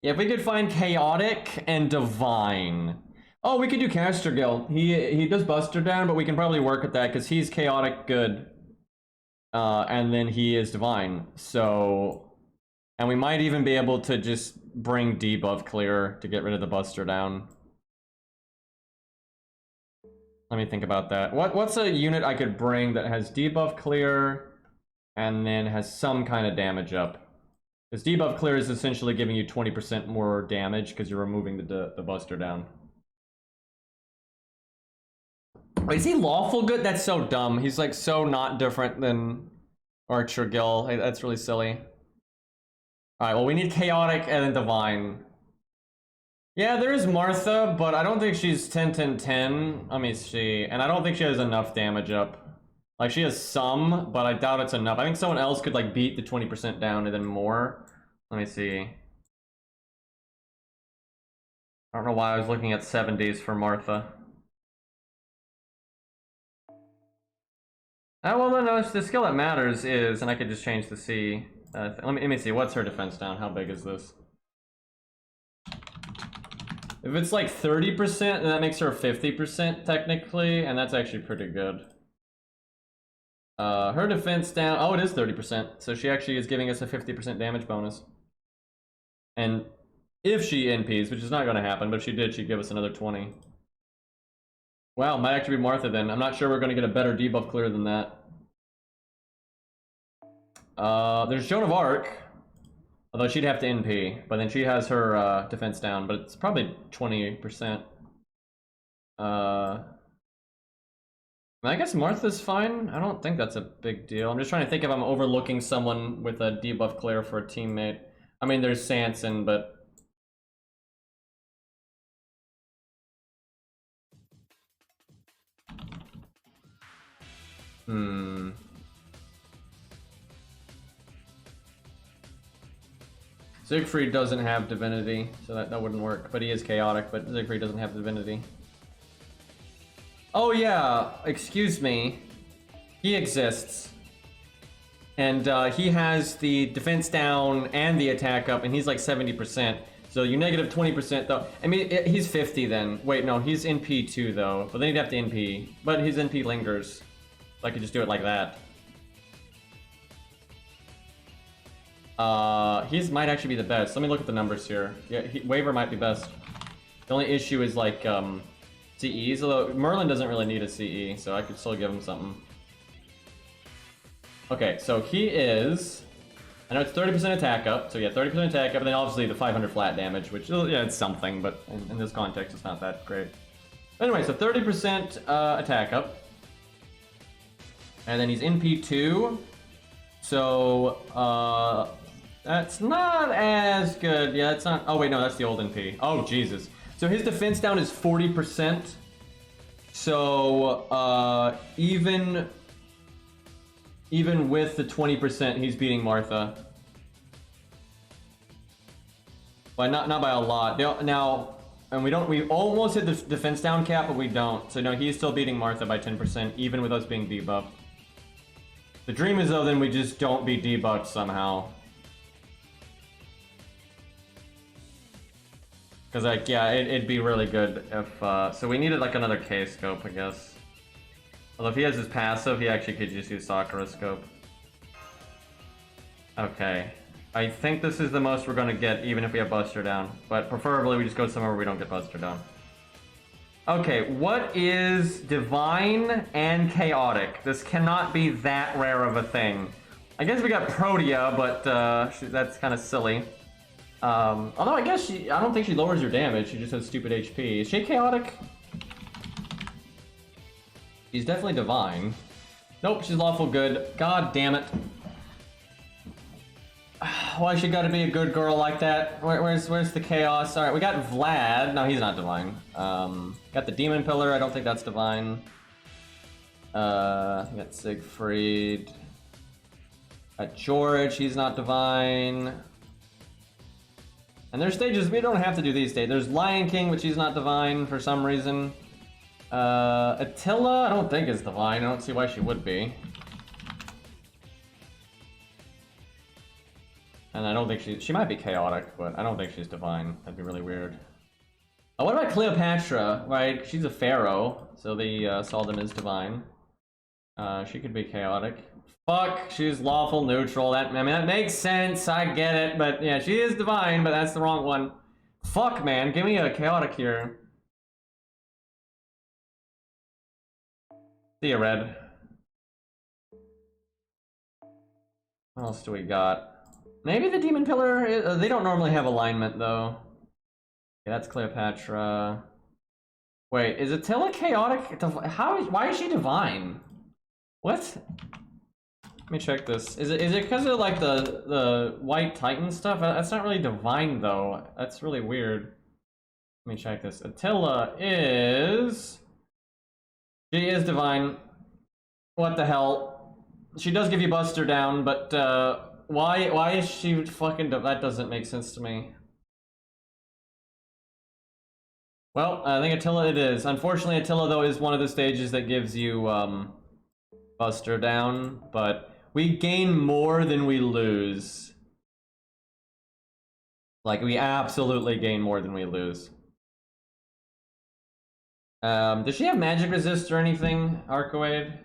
Speaker 1: Yeah, if we could find Chaotic and Divine. Oh, we could do Castergill. He does Buster down, but we can probably work at that because he's Chaotic good. and then he is divine. So, and we might even be able to just bring debuff clear to get rid of the Buster down. Let me think about that. What's a unit I could bring that has debuff clear and then has some kind of damage up? Because debuff clear is essentially giving you 20% more damage because you're removing the Buster down. Wait, is he lawful good? That's so dumb. He's like so not different than Archer Gil. Hey, that's really silly. Alright, well we need chaotic and then divine. Yeah, there is Martha, but I don't think she's 10-10-10. Let me see. And I don't think she has enough damage up. Like, she has some, but I doubt it's enough. I think someone else could, like, beat the 20% down and then more. Let me see. I don't know why I was looking at 70s for Martha. Oh, well, no, the skill that matters is, and I could just change the C. Let me see. What's her defense down? How big is this? If it's like 30%, then that makes her 50% technically, and that's actually pretty good. Her defense down, oh, it is 30%, so she actually is giving us a 50% damage bonus. And if she NPs, which is not going to happen, but if she did, she'd give us another 20. Wow, might actually be Martha then. I'm not sure we're going to get a better debuff clear than that. There's Joan of Arc. Although she'd have to NP, but then she has her defense down, but it's probably 20%. I guess Martha's fine. I don't think that's a big deal. I'm just trying to think if I'm overlooking someone with a debuff clear for a teammate. I mean, there's Sanson, but... Siegfried doesn't have divinity, so that wouldn't work. But he is chaotic, but Siegfried doesn't have divinity. Oh yeah, excuse me. He exists. And he has the defense down and the attack up, and he's like 70%. So you negative 20% though. I mean, he's 50 then. Wait, no, he's NP too though. But then he'd have to NP. But his NP lingers. So I could just do it like that. His might actually be the best. Let me look at the numbers here. Yeah, Waver might be best. The only issue is like CEs, although Merlin doesn't really need a CE, so I could still give him something. Okay, so he is... I know it's 30% attack up, so yeah, 30% attack up, and then obviously the 500 flat damage, which, yeah, it's something, but in this context, it's not that great. Anyway, so 30% attack up. And then he's NP2. So, that's not as good. Yeah, that's not... Oh, wait, no, that's the old NP. Oh, Jesus. So his defense down is 40%. So, even with the 20%, he's beating Martha. But not by a lot. Now, and we almost hit the defense down cap, but we don't. So, no, he's still beating Martha by 10%, even with us being debuffed. The dream is, though, then we just don't be debuffed somehow. Because, like, yeah, it'd be really good if, so we needed, like, another K-scope, I guess. Although if he has his passive, he actually could just use Sakura scope. Okay. I think this is the most we're gonna get, even if we have Buster down. But preferably we just go somewhere where we don't get Buster down. Okay, what is Divine and Chaotic? This cannot be that rare of a thing. I guess we got Protea, but that's kind of silly. Although I guess I don't think she lowers your damage, she just has stupid HP. Is she Chaotic? She's definitely Divine. Nope, she's Lawful Good. God damn it. Why she gotta be a good girl like that? Where's the chaos? Alright, we got Vlad. No, he's not divine. Got the Demon Pillar. I don't think that's divine. Got Siegfried. Got George. He's not divine. And there's stages. We don't have to do these stages. There's Lion King, which he's not divine for some reason. Attila, I don't think is divine. I don't see why she would be. And I don't think she might be chaotic, but I don't think she's divine. That'd be really weird. What about Cleopatra, right? She's a pharaoh, so the Soldan is divine. She could be chaotic. Fuck, she's lawful neutral. That, I mean, that makes sense. I get it, but yeah, she is divine, but that's the wrong one. Fuck, man, give me a chaotic here. See ya, red. What else do we got? Maybe the demon pillar. They don't normally have alignment though. Yeah, that's Cleopatra. Wait, is Attila chaotic? Why is she divine? What? Let me check this. Is it because of like the white titan stuff? That's not really divine though. That's really weird. Let me check this. Attila is... She is divine. What the hell? She does give you Buster down, but why is she fucking that doesn't make sense to me. Well, I think Attila it is. Unfortunately, Attila though is one of the stages that gives you Buster down, but we gain more than we lose. Like, we absolutely gain more than we lose. Does she have magic resist or anything, Arcoade?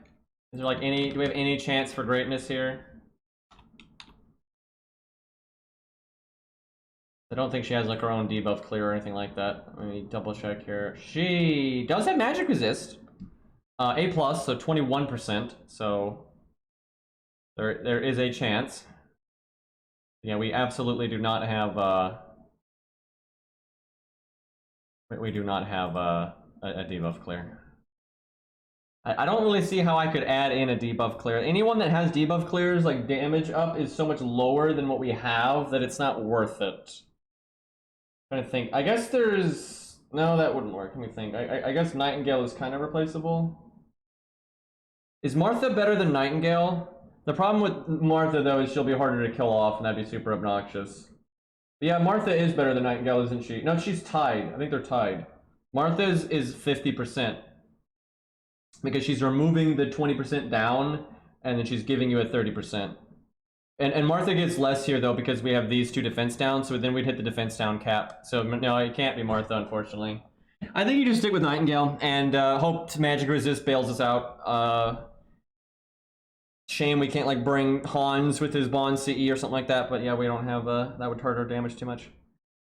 Speaker 1: Is there like any, do we have any chance for greatness here? I don't think she has like her own debuff clear or anything like that. Let me double check here. She does have magic resist. A+, so 21%, so there is a chance. Yeah, we absolutely do not have we do not have a debuff clear. I don't really see how I could add in a debuff clear. Anyone that has debuff clears, like damage up, is so much lower than what we have that it's not worth it. I'm trying to think. I guess there's... No, that wouldn't work. Let me think. I guess Nightingale is kind of replaceable. Is Martha better than Nightingale? The problem with Martha, though, is she'll be harder to kill off, and that'd be super obnoxious. But yeah, Martha is better than Nightingale, isn't she? No, she's tied. I think they're tied. Martha's is 50%. Because she's removing the 20% down, and then she's giving you a 30%. And Martha gets less here, though, because we have these two defense down, so then we'd hit the defense down cap. So, no, it can't be Martha, unfortunately. I think you just stick with Nightingale, and hope Magic Resist bails us out. Shame we can't, like, bring Hans with his Bond CE or something like that, but yeah, we don't have, that would hurt our damage too much.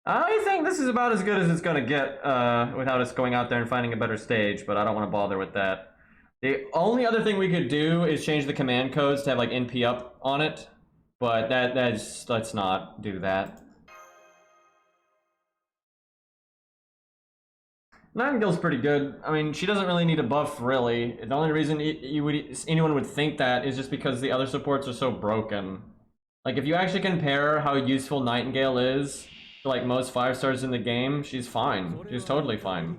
Speaker 1: I think this is about as good as it's gonna get, without us going out there and finding a better stage, but I don't want to bother with that. The only other thing we could do is change the command codes to have, like, NP up on it, but let's not do that. Nightingale's pretty good. I mean, she doesn't really need a buff, really. The only reason anyone would think that is just because the other supports are so broken. Like, if you actually compare how useful Nightingale is to, like, most 5-stars in the game, she's fine. She's totally fine.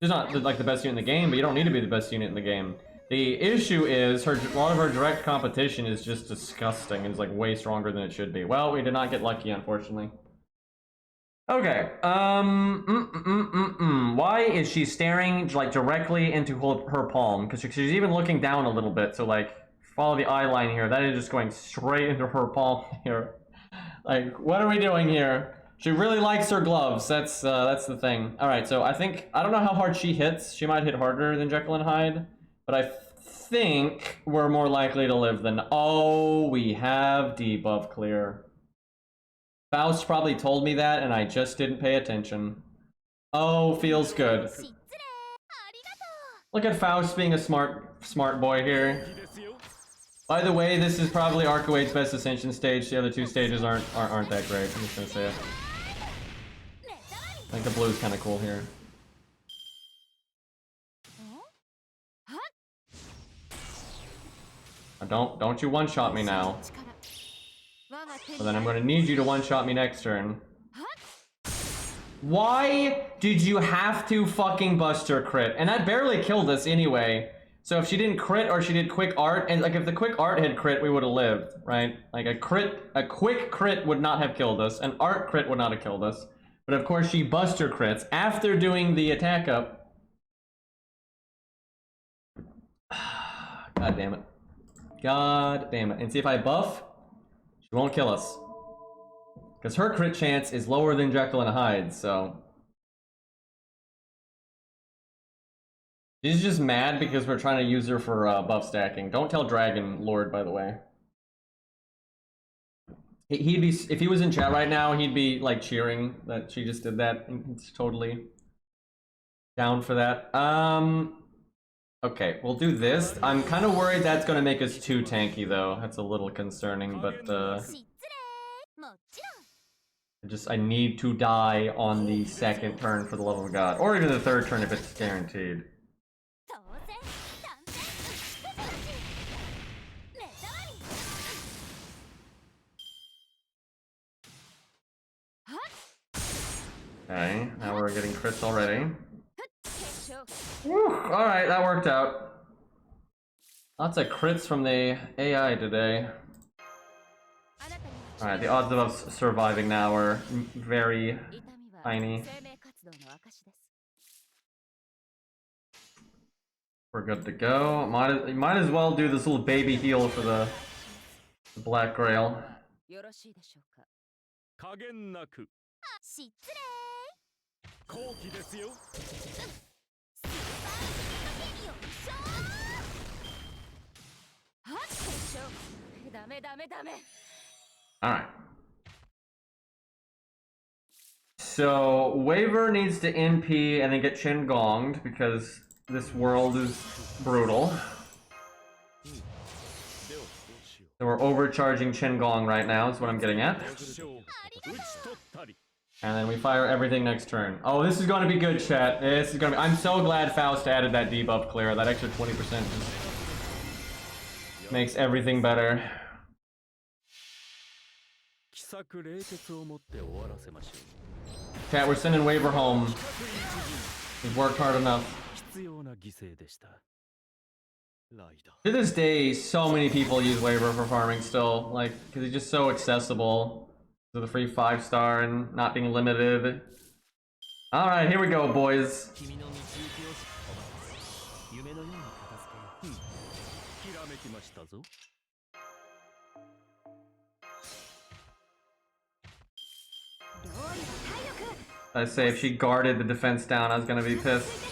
Speaker 1: She's not, like, the best unit in the game, but you don't need to be the best unit in the game. The issue is, a lot of her direct competition is just disgusting and is, like, way stronger than it should be. Well, we did not get lucky, unfortunately. Okay, why is she staring, like, directly into her palm? Because she's even looking down a little bit, so, like, follow the eye line here. That is just going straight into her palm here. Like, what are we doing here? She really likes her gloves. That's the thing. All right, so I don't know how hard she hits. She might hit harder than Jekyll and Hyde, but I think we're more likely to live than... Oh, we have debuff clear. Faust probably told me that, and I just didn't pay attention. Oh, feels good. Look at Faust being a smart boy here. By the way, this is probably Arcoade's best Ascension stage. The other two stages aren't that great. I'm just gonna say it. I think the blue's kind of cool here. Don't you one-shot me now. But then I'm going to need you to one-shot me next turn. Why did you have to fucking Buster crit? And that barely killed us anyway. So if she didn't crit or she did quick art, and like if the quick art had crit, we would have lived, right? Like a quick crit would not have killed us. An art crit would not have killed us. But of course she Buster crits after doing the attack up. God damn it. God damn it. And see if I buff, she won't kill us. Because her crit chance is lower than Jekyll and Hyde, so... She's just mad because we're trying to use her for buff stacking. Don't tell Dragon Lord, by the way. He'd be, if he was in chat right now, he'd be like cheering that she just did that. It's totally down for that. Okay, we'll do this. I'm kind of worried that's gonna make us too tanky though. That's a little concerning, but I need to die on the second turn for the love of God, or even the third turn if it's guaranteed. Okay, now we're getting crits already. Alright, that worked out. Lots of crits from the AI today. Alright, the odds of us surviving now are very tiny. We're good to go. Might as well do this little baby heal for the Black Grail. Alright. So, Waver needs to NP and then get Chin Gonged because this world is brutal. So we're overcharging Chin Gong right now, is what I'm getting at. And then we fire everything next turn. Oh, this is going to be good, chat. This is going to be... I'm so glad Faust added that debuff clear. That extra 20% just makes everything better. Chat, we're sending Waver home. He's worked hard enough. To this day, so many people use Waver for farming still. Like, because he's just so accessible. To the free 5-star and not being limited. Alright, here we go, boys. I say if she guarded the defense down, I was gonna be pissed.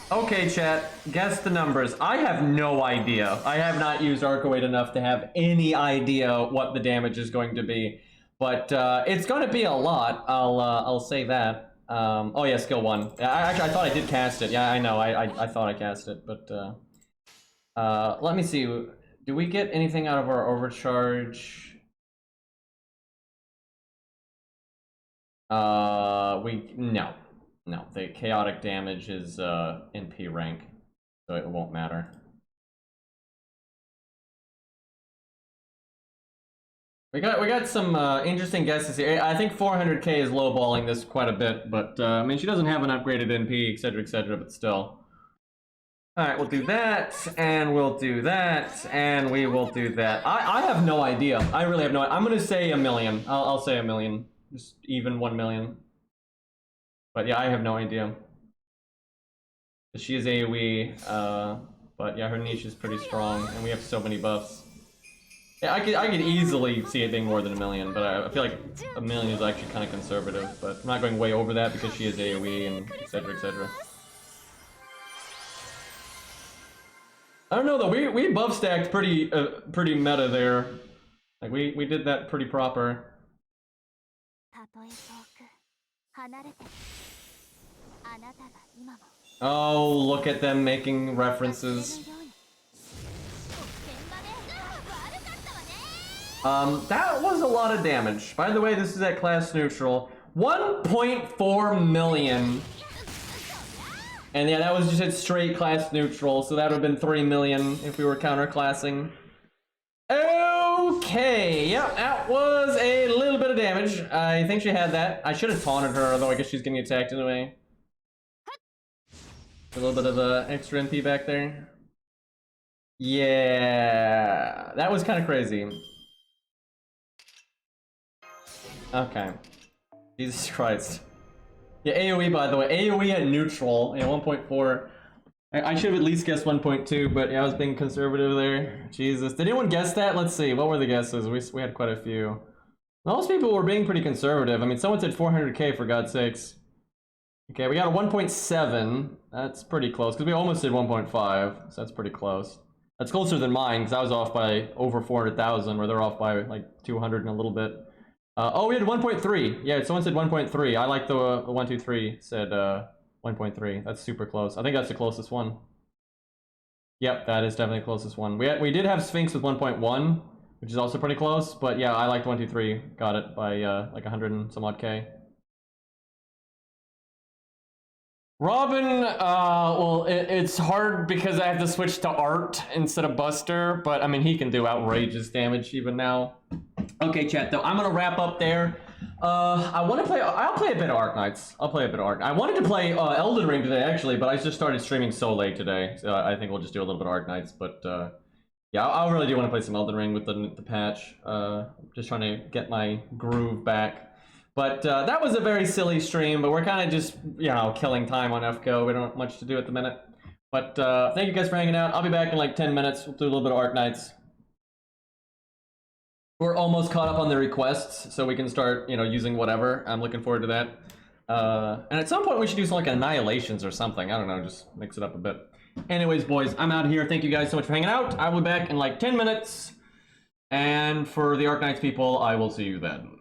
Speaker 1: Okay, chat, guess the numbers. I have no idea. I have not used Arco 8 enough to have any idea what the damage is going to be. But it's going to be a lot. I'll say that. Oh yeah, skill 1. I thought I did cast it. Yeah, I know. I thought I cast it, but let me see. Do we get anything out of our overcharge? No. No, the chaotic damage is NP rank, so it won't matter. We got some interesting guesses here. I think 400k is lowballing this quite a bit, but I mean, she doesn't have an upgraded NP, etc., but still. Alright, we'll do that, and we'll do that, and we will do that. I have no idea. I really have no idea. I'm gonna say 1 million. I'll say 1 million. Just even 1 million. But yeah, I have no idea. She is AoE, but yeah, her niche is pretty strong, and we have so many buffs. Yeah, I could easily see it being more than 1 million, but I feel like 1 million is actually kind of conservative. But I'm not going way over that because she is AoE and etc. I don't know though. We buff stacked pretty meta there. Like we did that pretty proper. Oh, look at them making references. That was a lot of damage. By the way, this is at class neutral. 1.4 million. And yeah, that was just at straight class neutral, so that would have been 3 million if we were counterclassing. Okay, yep, that was a little bit of damage. I think she had that. I should have taunted her, although I guess she's getting attacked anyway. A little bit of extra MP back there. Yeah, that was kind of crazy. Okay. Jesus Christ. Yeah, AoE, by the way. AoE at neutral. Yeah, 1.4. I should have at least guessed 1.2, but yeah, I was being conservative there. Jesus. Did anyone guess that? Let's see. What were the guesses? We had quite a few. Most people were being pretty conservative. I mean, someone said 400k, for God's sakes. Okay, we got a 1.7. That's pretty close, because we almost did 1.5, so that's pretty close. That's closer than mine, because I was off by over 400,000, where they're off by like 200 and a little bit. Oh, we had 1.3. Yeah, someone said 1.3. I like the 123 said 1.3. That's super close. I think that's the closest one. Yep, that is definitely the closest one. We did have Sphinx with 1.1, which is also pretty close, but yeah, I liked 123. Got it by like 100 and some odd K. Robin, well, it's hard because I have to switch to Art instead of Buster, but I mean, he can do outrageous damage even now. Okay, chat, though, I'm gonna wrap up there. I'll play a bit of Arknights. I'll play a bit of Ark. I wanted to play Elden Ring today, actually, but I just started streaming so late today, so I think we'll just do a little bit of Arknights, but yeah, I really do want to play some Elden Ring with the patch. Just trying to get my groove back. But that was a very silly stream, but we're kind of just, you know, killing time on FGO. We don't have much to do at the minute. But thank you guys for hanging out. I'll be back in like 10 minutes. We'll do a little bit of Arknights. We're almost caught up on the requests, so we can start, you know, using whatever. I'm looking forward to that. And at some point we should do some like Annihilations or something. I don't know, just mix it up a bit. Anyways, boys, I'm out here. Thank you guys so much for hanging out. I will be back in like 10 minutes. And for the Arknights people, I will see you then.